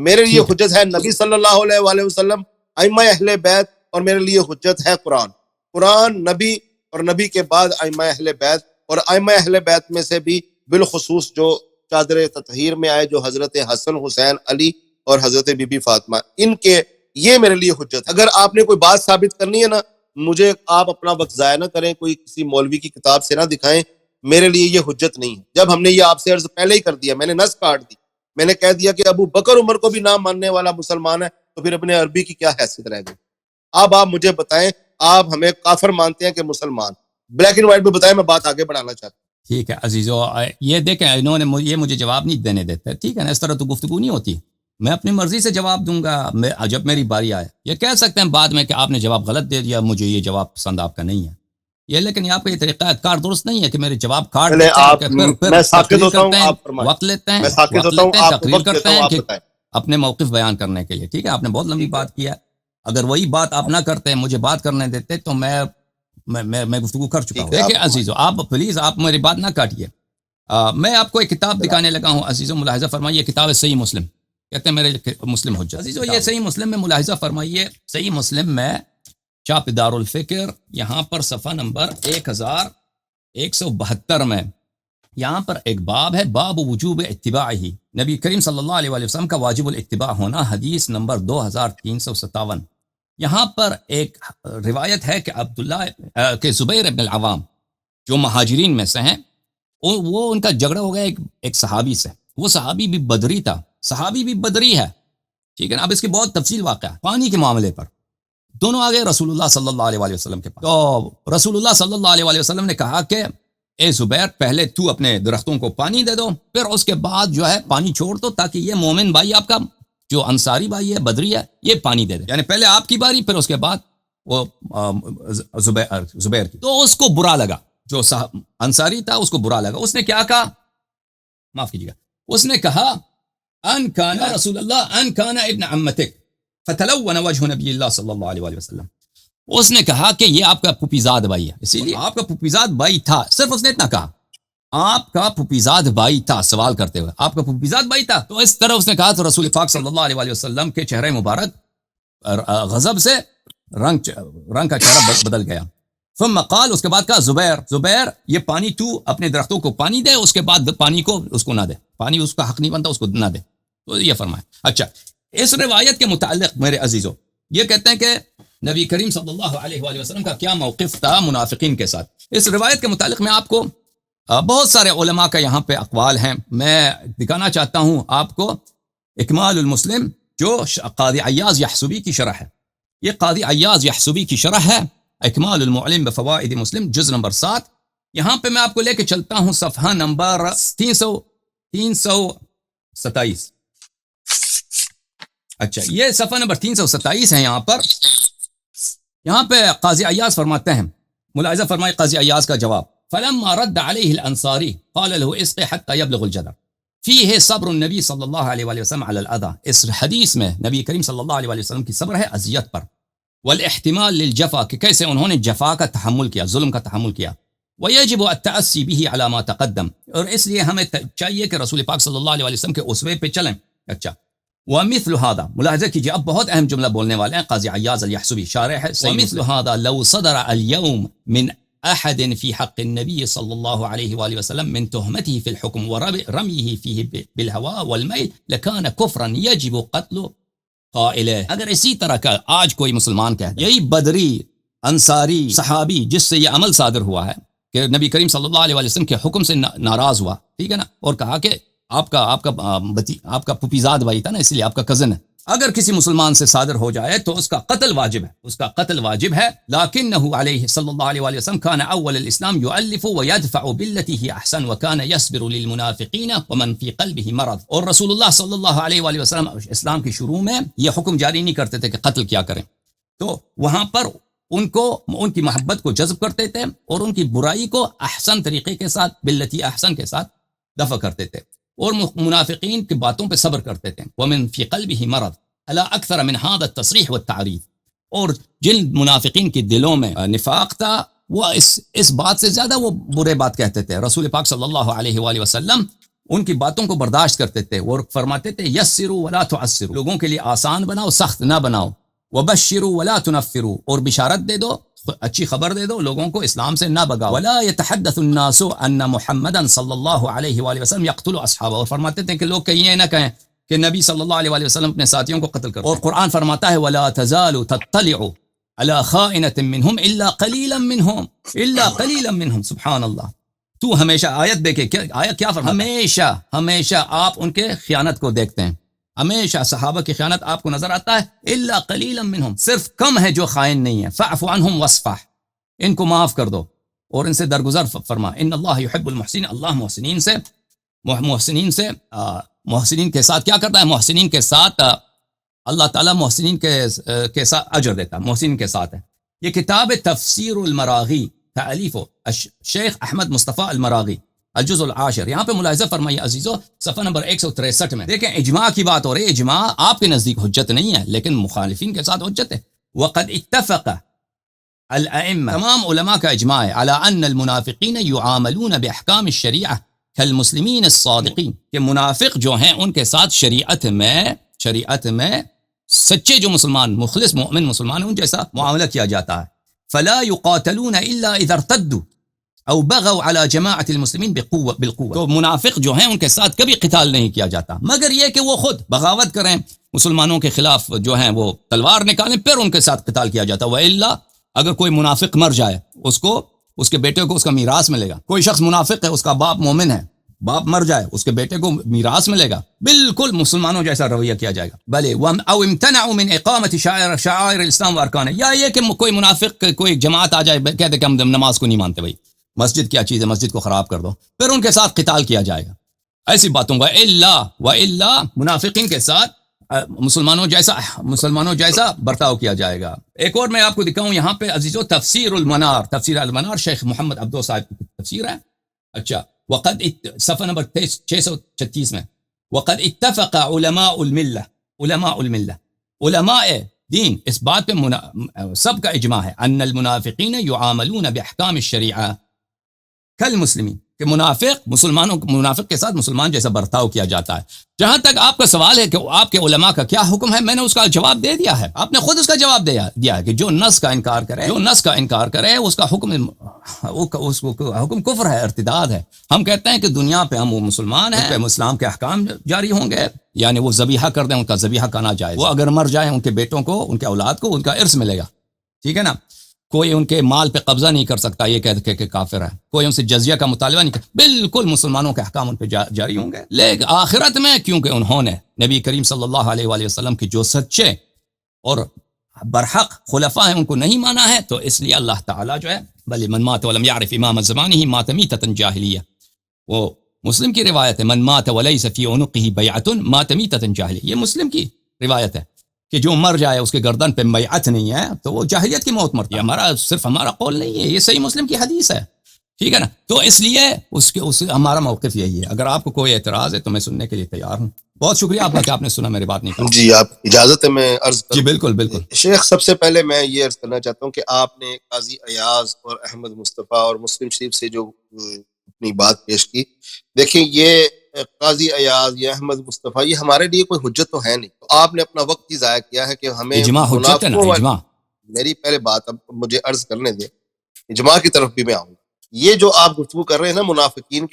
Speaker 2: میرے لیے حجت ہے نبی صلی اللہ علیہ وآلہ وسلم، ائمہ اہل بیت، اور میرے لیے حجت ہے قرآن، نبی، اور نبی کے بعد ائمہ اہل بیت، اور ائمہ اہل بیت میں سے بھی بالخصوص جو چادر تطہیر میں آئے، جو حضرت حسن، حسین، علی اور حضرت بی بی فاطمہ، ان کے، یہ میرے لیے حجت ہے۔ اگر آپ نے کوئی بات ثابت کرنی ہے نا، مجھے آپ اپنا وقت ضائع نہ کریں، کوئی کسی مولوی کی کتاب سے نہ دکھائیں، میرے لیے یہ حجت نہیں ہے۔ جب ہم نے یہ آپ سے عرض پہلے ہی کر دیا، میں نے نص کاٹ دی، میں نے کہہ دیا کہ ابو بکر عمر کو بھی نہ ماننے والا مسلمان ہے، تو پھر ابن عربی کی کیا حیثیت رہ گئی؟ اب آپ مجھے بتائیں، آپ ہمیں کافر مانتے ہیں کہ مسلمان؟ بلیک اینڈ وائٹ میں بتائیں، میں بات آگے بڑھانا چاہتا ہوں۔
Speaker 1: ٹھیک ہے عزیزو، یہ دیکھیں انہوں نے یہ مجھے جواب نہیں دینے دیتے، ٹھیک ہے نا، اس طرح تو گفتگو نہیں ہوتی، میں اپنی مرضی سے جواب دوں گا جب میری باری آئے۔ یہ کہہ سکتے ہیں بعد میں کہ آپ نے جواب غلط دے دیا، مجھے یہ جواب پسند آپ کا نہیں ہے، یہ لیکن آپ کا یہ طریقہ کار درست نہیں ہے کہ میرے جواب کاٹ دیتے ہیں، پھر
Speaker 2: ساکت ہوتا ہوں، آپ فرمائیں،
Speaker 1: وقت لیتے ہیں،
Speaker 2: میں ساکت ہوتا ہوں، آپ
Speaker 1: تقریر
Speaker 2: وقت
Speaker 1: کرتے
Speaker 2: دیتا ہوں،
Speaker 1: ہیں
Speaker 2: آپ
Speaker 1: کہ
Speaker 2: بتائیں۔
Speaker 1: اپنے موقف بیان کرنے کے لیے، ٹھیک ہے، آپ نے بہت لمبی بات کی ہے، اگر وہی بات آپ نہ کرتے، مجھے بات کرنے دیتے، تو میں گفتگو کر چکا ہوں۔ دیکھیں عزیزو، آپ پلیز آپ میری بات نہ کاٹیے، میں آپ کو ایک کتاب دکھانے لگا ہوں عزیزو، ملاحظہ فرمائیے، کتاب ہے صحیح مسلم، کہتے ہیں میرے مسلم حجت عزیزو، یہ صحیح مسلم میں ملاحظہ فرمائیے، صحیح مسلم میں چاپ دار الفکر، یہاں پر صفحہ نمبر 1172 میں یہاں پر ایک باب ہے، باب وجوب اتباعہ، نبی کریم صلی اللہ علیہ وسلم کا واجب الاتباع ہونا، حدیث نمبر 2357۔ یہاں پر ایک روایت ہے کہ عبداللہ کہ زبیر ابن العوام جو مہاجرین میں سے ہیں، وہ ان کا جھگڑا ہو گیا ایک صحابی سے، وہ صحابی بھی بدری تھا، صحابی بھی بدری ہے، ٹھیک ہے نا۔ اب اس کی بہت تفصیل واقع ہے، پانی کے معاملے پر دونوں آگے رسول اللہ صلی اللہ علیہ وسلم کے پاس، تو رسول اللہ صلی اللہ علیہ وسلم نے کہا کہ اے زبیر پہلے تو اپنے درختوں کو پانی دے دو، پھر اس کے بعد جو ہے پانی چھوڑ دو، تاکہ یہ مومن بھائی آپ کا جو انصاری بھائی ہے، بدری ہے، یہ پانی دے دے. یعنی پہلے آپ کی باری، پھر اس کے بعد وہ زبیر کی. تو اس کو برا لگا، جو انصاری تھا اس کو برا لگا. اس نے کیا کہا، معاف کیجیے گا، اس نے کہا ان کان رسول اللہ ان کان ابن عمتک فتلون وجه نبی اللہ صلی اللہ علیہ وآلہ وسلم. اس نے کہا کہ یہ آپ کا پھوپھیزاد بھائی ہے، اسی لیے آپ کا پھوپھیزاد بھائی تھا. صرف اس نے اتنا کہا، آپ کا پھوپھیزاد بھائی تھا. سوال کرتے ہوئے آپ کا پھوپھیزاد بھائی تھا. تو اس طرح اس نے کہا تو رسول پاک صلی اللہ علیہ وآلہ وسلم کے چہرے مبارک غضب سے رنگ کا چہرہ بدل گیا. ثم قال، اس کے بعد کہا زبیر یہ پانی تو اپنے درختوں کو پانی دے، اس کے بعد پانی کو اس کو نہ دے، پانی اس کا حق نہیں بنتا، اس کو نہ دے. تو یہ فرمایا. اچھا، اس روایت کے متعلق میرے عزیزوں یہ کہتے ہیں کہ نبی کریم صلی اللہ علیہ وآلہ وسلم کا کیا موقف تھا منافقین کے ساتھ. اس روایت کے متعلق میں آپ کو بہت سارے علماء کا یہاں پہ اقوال ہیں. میں دکھانا چاہتا ہوں آپ کو اکمال المسلم جو قاضی عیاض یحسبی کی شرح ہے. یہ قاضی عیاض یحسبی کی شرح ہے، اکمال المعلم بفوائد مسلم، جز نمبر 7. یہاں پہ میں آپ کو لے کے چلتا ہوں صفحہ نمبر 327. اچھا، یہ صفحہ نمبر 327 ہے. یہاں پہ قاضی عیاض فرماتے ہیں، ملاحظہ فرمائے قاضی عیاض کا جواب. فلما رد عليه الانصاری قال له اسقي حتى يبلغ الجدر فيه صبر النبی صلی اللہ علیہ وآلہ وسلم على الاذى. اس حدیث میں نبی کریم صلی اللہ علیہ وآلہ وسلم کی صبر ہے اذیت پر، والاحتمال للجفا، کہ کیسے انہوں نے جفا کا تحمل کیا، ظلم کا تحمل کیا. ويجب التأسي به على ما تقدم، اور اس لیے ہمیں چاہیے کہ رسول پاک صلی اللہ علیہ وآلہ وسلم کے اسوے پہ چلیں. اچھا، ومثل هذا، ملاحظہ کیجیے اب بہت اہم جملہ بولنے والے ہیں قاضی عیاض الیحسبی، شارح ہے. ومثل هذا لو صدر اليوم من احد في حق النبي صلى الله عليه واله وسلم من تهمته في الحكم ورميه فيه بالهواء والميل لكان كفرا يجب قتل قائله. اگر اسی طرح کا آج کوئی مسلمان کہہ، یہی بدری انصاری صحابی جس سے یہ عمل صادر ہوا ہے کہ نبی کریم صلی اللہ علیہ وسلم کے حکم سے ناراض ہوا، ٹھیک ہے نا، اور کہا کہ آپ کا پھوپھیزاد بھائی تھا نا، اس لیے آپ کا کزن ہے، اگر کسی مسلمان سے صادر ہو جائے تو اس کا قتل واجب ہے، اس کا قتل واجب ہے. لکنہ علیہ صلی اللہ علیہ وآلہ وسلم کان اول الاسلام یؤلف ویدفع بالتي هي احسن وکان یصبر للمنافقین ومن فی قلبه مرض. اور رسول اللہ صلی اللہ علیہ وآلہ وسلم اسلام کی شروع میں یہ حکم جاری نہیں کرتے تھے کہ قتل کیا کریں، تو وہاں پر ان کی محبت کو جذب کرتے تھے اور ان کی برائی کو احسن طریقے کے ساتھ، بالتی احسن کے ساتھ دفع کرتے تھے، اور منافقین کی باتوں پہ صبر کرتے تھے. ومن فی قلبه مرض الا اکثر من هذا التصریح والتعریف، اور جن منافقین کے دلوں میں نفاق تھا وہ اس بات سے زیادہ وہ برے بات کہتے تھے. رسول پاک صلی اللہ علیہ وآلہ وسلم ان کی باتوں کو برداشت کرتے تھے اور فرماتے تھے یسروا ولا تعسروا، لوگوں کے لیے آسان بناؤ، سخت نہ بناؤ. وبشروا ولا تنفروا، اور بشارت دے دو، اچھی خبر دے دو، لوگوں کو اسلام سے نہ بگاؤ. ولا يتحدث الناس ان محمدا صلی اللہ علیہ وآلہ وسلم يقتل اصحابہ، اور فرماتے تھے کہ لوگ کہیں نہ کہیں کہ نبی صلی اللہ علیہ وآلہ وسلم اپنے ساتھیوں کو قتل کرتے ہیں. اور قرآن فرماتا ہے ولا تزال تطلع على خائنة منهم الا قليلا منهم. سبحان اللہ. تو ہمیشہ آیت دیکھے آیت کیا فرماتا ہے، ہمیشہ آپ ان کے خیانت کو دیکھتے ہیں، ہمیشہ صحابہ کی خیانت آپ کو نظر آتا ہے. الا قلیلا منہم، صرف کم ہے جو خائن نہیں ہے. فاعف عنہم واصفح، ان کو معاف کر دو اور ان سے درگزر فرما. ان اللہ یحب المحسنین، اللہ محسنین کے ساتھ کیا کرتا ہے، محسنین کے ساتھ اللہ تعالیٰ محسنین کے ساتھ اجر دیتا ہے، محسنین کے ساتھ ہے. یہ کتاب تفسیر المراغی تالیف شیخ احمد مصطفیٰ المراغی، الجزء العاشر. یہاں پہ ملاحظہ فرمائیے عزیزو، صفحہ نمبر 163 میں دیکھیں اجماع کی بات ہو رہی ہے. اجماع آپ کے نزدیک حجت نہیں ہے لیکن مخالفین کے ساتھ حجت ہے. وقد اتفق الائمہ، تمام علماء کا اجماع ہے، على ان المنافقین یعاملون باحکام الشریعہ کالمسلمین الصادقین، کہ منافق جو ہیں ان کے ساتھ شریعت میں سچے جو مسلمان مخلص مؤمن مسلمان ہیں ان جیسا معاملہ کیا جاتا ہے. فلا يقاتلون الا اذا ارتدوا او بغوا على جماعة المسلمین بالقوة، تو منافق جو ہیں ان کے ساتھ کبھی قتال نہیں کیا جاتا مگر یہ کہ وہ خود بغاوت کریں، مسلمانوں کے خلاف جو ہیں وہ تلوار نکالیں، پھر ان کے ساتھ قتال کیا جاتا. وإلا اگر کوئی منافق مر جائے اس کے بیٹے کو اس کا میراث ملے گا. کوئی شخص منافق ہے، اس کا باپ مومن ہے، باپ مر جائے اس کے بیٹے کو میراث ملے گا، بالکل مسلمانوں جیسا رویہ کیا جائے گا. بلے او امتنعوا من اقامت شعائر الاسلام وارکانہ، یا یہ کہ کوئی منافق کوئی جماعت آ جائے کہتے کہ ہم نماز کو نہیں مانتے بھائی، مسجد کیا چیز ہے، مسجد کو خراب کر دو، پھر ان کے ساتھ قتال کیا جائے گا، ایسی باتوں کا الا منافقین کے ساتھ مسلمانوں جیسا برتاؤ کیا جائے گا۔ ایک اور میں آپ کو دکھاؤں یہاں پہ عزیزو، تفسیر المنار شیخ محمد عبدو صاحب کی تفسیر ہے۔ اچھا، وقد صفحہ نمبر 636 میں، وقد اتفق علماء الملہ، علماء دین اس بات پہ سب کا اجماع ہے، ان المنافقین یعاملون باحکام الشریعہ کالمسلمین، کہ منافق کے ساتھ مسلمان جیسا برتاؤ کیا جاتا ہے۔ جہاں تک آپ کا سوال ہے کہ آپ کے علماء کا کیا حکم ہے، میں نے اس کا جواب دے دیا ہے، آپ نے خود اس کا جواب دیا ہے کہ جو نص کا انکار کرے اس کا حکم کفر ہے، ارتداد ہے۔ ہم کہتے ہیں کہ دنیا پہ ہم وہ مسلمان ہیں، ان پہ اسلام کے احکام جاری ہوں گے، یعنی وہ ذبیحہ کر دیں، ان کا ذبیحہ کرنا جائز، وہ اگر مر جائیں ان کے بیٹوں کو، ان کے اولاد کو ان کا ارث ملے گا، ٹھیک ہے نا۔ کوئی ان کے مال پہ قبضہ نہیں کر سکتا یہ کہہ کے کہ کافر ہے، کوئی ان سے جزیہ کا مطالبہ نہیں کرتا، بالکل مسلمانوں کے احکام ان پہ جاری ہوں گے۔ لیکن آخرت میں کیونکہ انہوں نے نبی کریم صلی اللہ علیہ وآلہ وسلم کے جو سچے اور برحق خلفاء ہیں ان کو نہیں مانا ہے، تو اس لیے اللہ تعالیٰ جو ہے بل من مات ولم يعرف امام زمانہ مات میتۃ جاہلیہ، وہ مسلم کی روایت ہے، من مات وليس في عنقه بیعۃ مات میتۃ جاہلیہ، یہ مسلم کی روایت ہے کہ جو مر جائے اس کے گردن پہ بیعت نہیں ہے تو وہ جاہلیت کی موت مرتا ہے۔ صرف ہمارا قول نہیں ہے، یہ صحیح مسلم کی حدیث ہے، ٹھیک ہے نا۔ تو اس لیے ہمارا موقف یہی ہے۔ اگر آپ کو کوئی اعتراض ہے تو میں سننے کے لیے تیار ہوں۔ بہت شکریہ آپ کا کہ آپ نے سنا، میری بات نہیں کی۔
Speaker 2: جی آپ اجازت ہے میں عرض
Speaker 1: جی بالکل
Speaker 2: شیخ، سب سے پہلے میں یہ عرض کرنا چاہتا ہوں کہ آپ نے قاضی ایاز اور احمد مصطفیٰ اور مسلم شریف سے جو اپنی بات پیش کی، دیکھیں یہ قاضی ایاز یا احمد مصطفیٰ یہ ہمارے لیے کوئی حجت تو ہے نہیں، تو آپ نے اپنا وقت ہی ضائع کیا ہے کہ ہمیں
Speaker 1: اجماع حجت ہے نا، اجماع۔
Speaker 2: میری پہلے بات اب مجھے عرض کرنے دیں، اجماع کی طرف بھی میں آؤں گا۔ یہ جو آپ گفتگو کر رہے ہیں نا منافقین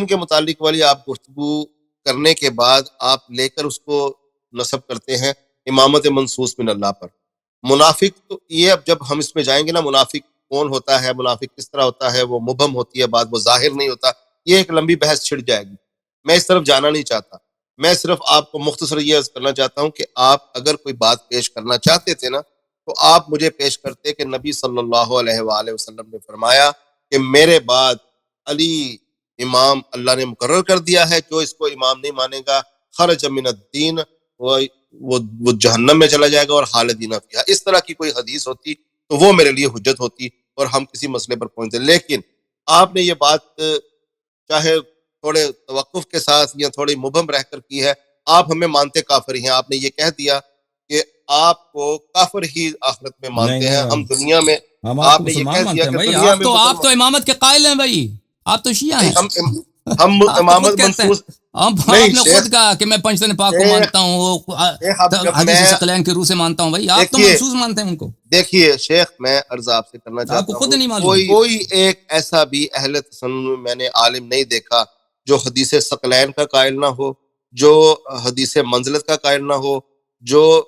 Speaker 2: کے متعلق والی آپ گفتگو کرنے کے بعد آپ لے کر اس کو نسب کرتے ہیں امامت منصوص من اللہ پر۔ منافق تو یہ اب جب ہم اس میں جائیں گے نا، منافق کون ہوتا ہے، منافق کس طرح ہوتا ہے، وہ مبہم ہوتی ہے بات، وہ ظاہر نہیں ہوتا، یہ ایک لمبی بحث چھڑ جائے گی، میں اس طرف جانا نہیں چاہتا۔ میں صرف آپ کو مختصر یہ عرض کرنا چاہتا ہوں کہ آپ اگر کوئی بات پیش کرنا چاہتے تھے نا تو آپ مجھے پیش کرتے کہ نبی صلی اللہ علیہ وآلہ وسلم نے فرمایا کہ میرے بعد علی امام اللہ نے مقرر کر دیا ہے، جو اس کو امام نہیں مانے گا خرج من الدین، وہ جہنم میں چلا جائے گا اور خالدین فیہا۔ اس طرح کی کوئی حدیث ہوتی تو وہ میرے لیے حجت ہوتی اور ہم کسی مسئلے پر پہنچتے، لیکن آپ نے یہ بات چاہے تھوڑے توقف کے ساتھ یا تھوڑی مبہم رہ کر کی ہے، آپ ہمیں مانتے کافر ہی ہیں۔ آپ نے یہ کہہ دیا کہ آپ کو کافر ہی آخرت میں مانتے ہیں، ہم دنیا میں، آپ نے یہ کہہ دیا کہ دنیا میں
Speaker 1: آپ تو امامت کے قائل ہیں بھائی، آپ تو شیعہ ہیں۔
Speaker 2: ہم امامت منصوص
Speaker 1: آپ نے خود کہا کہ میں پنجتن پاک کو مانتا ہوں، حدیث ثقلین کے روح سے مانتا ہوں، بھائی آپ تو منصوص مانتے ہیں ان کو۔
Speaker 2: دیکھیے شیخ، میں عرض آپ سے کرنا چاہتا ہوں،
Speaker 1: خود نہیں معلوم،
Speaker 2: کوئی ایک ایسا بھی اہل تسنن میں نے عالم نہیں دیکھا جو حدیث ثقلین کا قائل نہ ہو، جو حدیث منزلت کا قائل نہ ہو، جو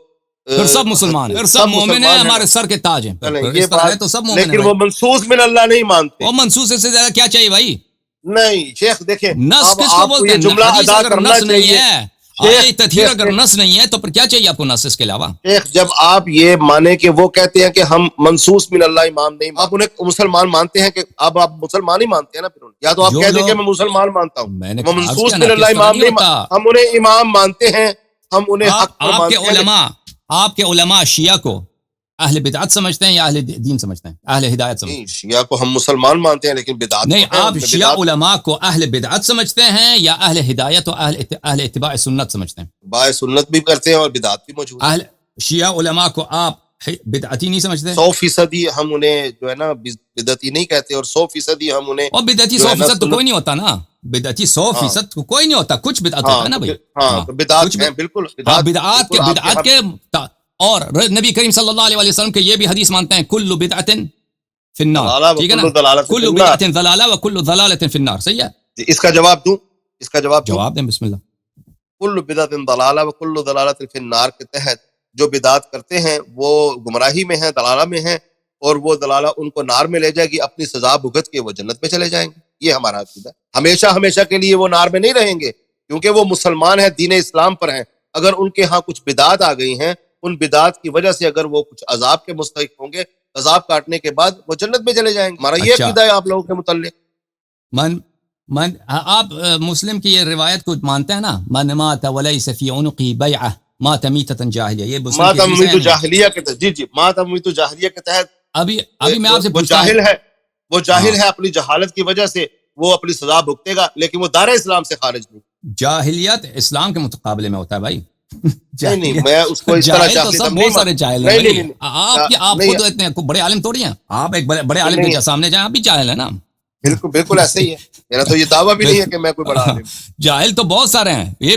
Speaker 1: پھر سب مسلمان ہیں، پھر سب مومن ہیں، ہمارے سر کے تاج ہیں،
Speaker 2: یہ بات تو سب مومن ہیں، لیکن وہ منصوص من اللہ نہیں مانتے۔
Speaker 1: وہ منصوص سے زیادہ کیا چاہیے بھائی؟
Speaker 2: نہیں شیخ دیکھیں،
Speaker 1: نص کس کو بولتے ہیں؟
Speaker 2: جملہ ادا کرنا چاہیے،
Speaker 1: تطہیر اگر نص نہیں ہے تو پھر کیا چاہیے آپ کو نص اس کے علاوہ؟
Speaker 2: شیخ جب آپ یہ مانے کہ وہ کہتے ہیں کہ ہم منصوص من اللہ امام نہیں، آپ انہیں مسلمان مانتے ہیں کہ اب آپ مسلمان ہی مانتے ہیں نا، پھر یا تو آپ کہہ دیں کہ میں مسلمان مانتا ہوں، وہ منصوص من اللہ امام نہیں، ہم انہیں امام مانتے ہیں، ہم انہیں حق پر مانتے ہیں۔
Speaker 1: آپ کے علماء شیعہ کو اہل بدعت سمجھتے ہیں یا اہل دین سمجھتے ہیں، اہل ہدایت سمجھتے ہیں؟
Speaker 2: شیعہ کو ہم مسلمان مانتے ہیں لیکن بدعت
Speaker 1: نہیں، آپ شیعہ علماء کو اہل بدعت سمجھتے ہیں یا اہل ہدایت و اہل اتباع سنت سمجھتے ہیں؟
Speaker 2: اتباع سنت بھی کرتے ہیں اور بدعت بھی موجود ہے۔
Speaker 1: شیعہ علماء کو آپ بدعتی نہیں سمجھتے؟
Speaker 2: 100% ہم انہیں جو ہے نا بدعتی نہیں کہتے، اور 100% ہم انہیں،
Speaker 1: اور بدعتی 100% تو کوئی نہیں ہوتا نا، بدعتی 100% کو کوئی نہیں ہوتا، کچھ بدعت ہوتا ہے نا بھائی۔
Speaker 2: ہاں تو بدعت ہیں، بالکل
Speaker 1: بدعات کے، اور نبی کریم صلی اللہ علیہ وسلم کے یہ بھی حدیث مانتے ہیں کل بدعت فی النار، ٹھیک ہے نا، کل بدعت ضلالہ و کل ضلالۃ فی النار، صحیح ہے؟
Speaker 2: اس کا جواب دوں، اس کا
Speaker 1: جواب دیں، بسم اللہ۔
Speaker 2: کل بدعت ضلالہ و کل ضلالۃ فی النار کے تحت جو بدعت کرتے ہیں وہ گمراہی میں ہیں، ضلالہ میں ہیں، اور وہ ضلالہ ان کو نار میں لے جائے گی، اپنی سزا بھگت کے وہ جنت میں چلے جائیں گے۔ یہ ہمارا عقیدہ ہے، ہمیشہ کے لیے وہ نار میں نہیں رہیں گے، کیونکہ وہ مسلمان ہیں، دین اسلام پر ہیں۔ اگر ان کے ہاں کچھ بدعت آ گئی ہیں، ان بدعت کی وجہ سے اگر وہ کچھ عذاب کے مستحق ہوں گے، عذاب کاٹنے کے بعد وہ جنت میں چلے جائیں گے. ہمارا یہ عقیدہ ہے آپ لوگوں کے متعلق.
Speaker 1: آپ مسلم کی یہ روایت کو مانتے ہیں نا، من مات ولیس فی عنقہ بیعہ مات میتۃ جاہلیہ، یہ مسلم
Speaker 2: مات
Speaker 1: کی حدیث
Speaker 2: امیت
Speaker 1: ہے.
Speaker 2: جاہلیہ کے تحت، جی مات امیت جاہلیہ کے تحت
Speaker 1: ابھی میں آپ سے
Speaker 2: وہ
Speaker 1: پوچھتا ہوں،
Speaker 2: جاہل ہے، وہ جاہل ہے، اپنی جہالت کی وجہ سے وہ اپنی سزا بھگتے گا، لیکن وہ دار اسلام سے خارج نہیں.
Speaker 1: جاہلیت اسلام کے مقابلے میں ہوتا ہے بھائی.
Speaker 2: نہیں میں اس کو اس طرح
Speaker 1: جاہل تو سب بہت سارے جاہل ہیں بھائی. آپ خود اتنے بڑے عالم تھوڑی ہیں، آپ ایک بڑے عالم کے سامنے جائیں، آپ بھی جاہل ہیں نا.
Speaker 2: بالکل ایسا ہی ہے. میرا تو یہ دعویٰ بھی نہیں ہے کہ میں کوئی بڑا عالم.
Speaker 1: جاہل تو بہت سارے ہیں. یہ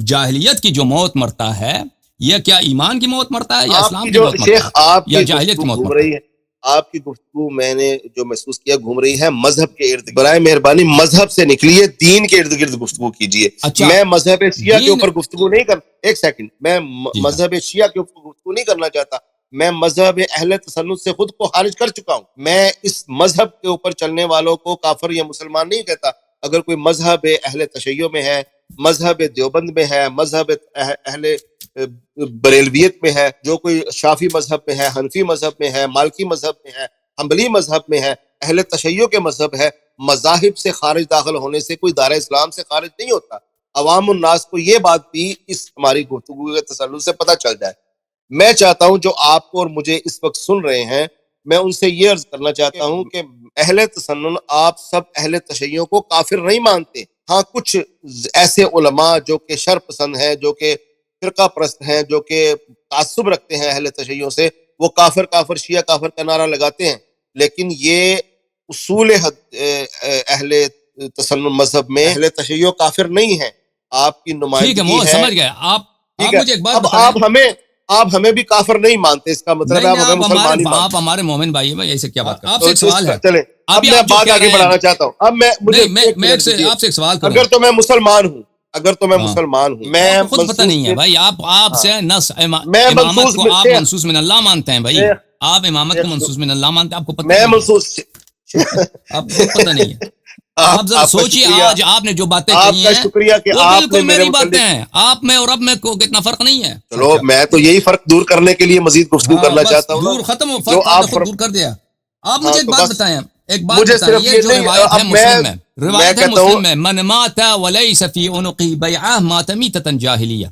Speaker 1: جاہلیت کی جو موت مرتا ہے، یہ کیا ایمان کی موت مرتا ہے یا اسلام کی موت مرتا
Speaker 2: شیخ
Speaker 1: ہے
Speaker 2: آپ
Speaker 1: یا
Speaker 2: کی
Speaker 1: جاہلیت کی موت
Speaker 2: گفتگو گھوم
Speaker 1: مرتا ہے؟
Speaker 2: رہی ہے، آپ کی گفتگو میں نے جو محسوس کیا گھوم رہی ہے مذہب کے ارد گرد. برائے مہربانی مذہب سے نکلیے، دین کے ارد گرد گفتگو کیجیے.
Speaker 1: اچھا،
Speaker 2: میں مذہب شیعہ کے
Speaker 1: دین،
Speaker 2: اوپر گفتگو نہیں کر، ایک سیکنڈ، میں
Speaker 1: جی ہاں،
Speaker 2: مذہب شیعہ کے اوپر گفتگو نہیں کرنا چاہتا. میں مذہب اہل تسنت سے خود کو خارج کر چکا ہوں. میں اس مذہب کے اوپر چلنے والوں کو کافر یا مسلمان نہیں کہتا. اگر کوئی مذہب اہل تشیع میں ہے، مذہب دیوبند میں ہے، مذہب اہل بریلویت میں ہے، جو کوئی شافی مذہب میں ہے، حنفی مذہب میں ہے، مالکی مذہب میں ہے، حنبلی مذہب میں ہے، اہل تشیع کے مذہب ہے، مذاہب سے خارج داخل ہونے سے کوئی دار اسلام سے خارج نہیں ہوتا. عوام الناس کو یہ بات بھی اس ہماری گفتگو کے تسلسل سے پتہ چل جائے. میں چاہتا ہوں جو آپ کو اور مجھے اس وقت سن رہے ہیں، میں ان سے یہ عرض کرنا چاہتا ہوں کہ اہل تسنن آپ سب اہل تشیع کو کافر نہیں مانتے. ہاں کچھ ایسے علماء جو کہ شر پسند ہیں، جو کہ فرقہ پرست ہیں، جو کہ تعصب رکھتے ہیں اہل تشیع سے، وہ کافر شیعہ کافر کا نعرہ لگاتے ہیں. لیکن یہ اصول اہل تسنن مذہب میں اہل تشیع کافر نہیں ہیں. آپ کی
Speaker 1: ٹھیک ہے،
Speaker 2: نمائندگی
Speaker 1: وہ
Speaker 2: ہے.
Speaker 1: سمجھ گئے. آپ مجھے ایک بات
Speaker 2: اب
Speaker 1: بتائیں.
Speaker 2: آپ ہمیں بھی کافر نہیں مانتے، اس کا مطلب ہے
Speaker 1: نہیں،
Speaker 2: آپ ہمیں مسلمان ہی
Speaker 1: آپ
Speaker 2: مانتے.
Speaker 1: ہمارے مومن بھائی ہیں بھائی، ایسے کیا بات کریں. آپ سے
Speaker 2: تو
Speaker 1: ایک سوال ہے.
Speaker 2: چلیں اب
Speaker 1: ابھی
Speaker 2: میں
Speaker 1: آپ جو
Speaker 2: بات
Speaker 1: کہہ
Speaker 2: آگے
Speaker 1: رہے ہیں،
Speaker 2: بڑھانا چاہتا ہوں. اب مجھے
Speaker 1: نہیں،
Speaker 2: ایک
Speaker 1: میں
Speaker 2: منٹ دیجیے.
Speaker 1: آپ سے ایک سوال کروں.
Speaker 2: اگر تو میں مسلمان ہوں، اگر تو میں مسلمان ہوں، میں
Speaker 1: آپ کو خود پتہ نہیں ہے بھائی. آپ سے نص
Speaker 2: میں
Speaker 1: امامت کو آپ
Speaker 2: شیخ
Speaker 1: منصوص من اللہ مانتے ہیں بھائی. آپ امامت کو منصوص من اللہ مانتے ہیں، آپ کو پتہ
Speaker 2: میں
Speaker 1: نہیں ہے.
Speaker 2: منصوص
Speaker 1: آپ کو پتہ نہیں ہے. آپ ذرا
Speaker 2: آپ کا
Speaker 1: سوچئے،
Speaker 2: شکریہ،
Speaker 1: آج آپ نے جو باتیں
Speaker 2: آپ
Speaker 1: کہی
Speaker 2: کا
Speaker 1: ہیں
Speaker 2: شکریہ کہ
Speaker 1: وہ
Speaker 2: آپ نے
Speaker 1: بالکل
Speaker 2: میرے
Speaker 1: میری باتیں
Speaker 2: متعلق.
Speaker 1: ہیں. آپ میں اور اب میں کو کتنا فرق نہیں ہے.
Speaker 2: چلو میں تو یہی فرق دور کرنے کے لیے مزید گفتگو کرنا
Speaker 1: بس
Speaker 2: چاہتا ہوں
Speaker 1: دور
Speaker 2: نا،
Speaker 1: ختم ہو،
Speaker 2: جو
Speaker 1: فرق آپ نے خود
Speaker 2: فرق.
Speaker 1: دور کر دیا. آپ
Speaker 2: ہاں
Speaker 1: مجھے ایک
Speaker 2: تو
Speaker 1: بات
Speaker 2: بس
Speaker 1: بتائیں، ایک بات
Speaker 2: مجھے صرف
Speaker 1: بتائیے.
Speaker 2: یہ
Speaker 1: جو
Speaker 2: نہیں،
Speaker 1: روایت ہے
Speaker 2: اب
Speaker 1: مسلم میں، روایت ہے
Speaker 2: کہتا ہوں
Speaker 1: مسلم میں، من مات ولیس فی عنقہ بیعہ مات میتۃ جاہلیہ.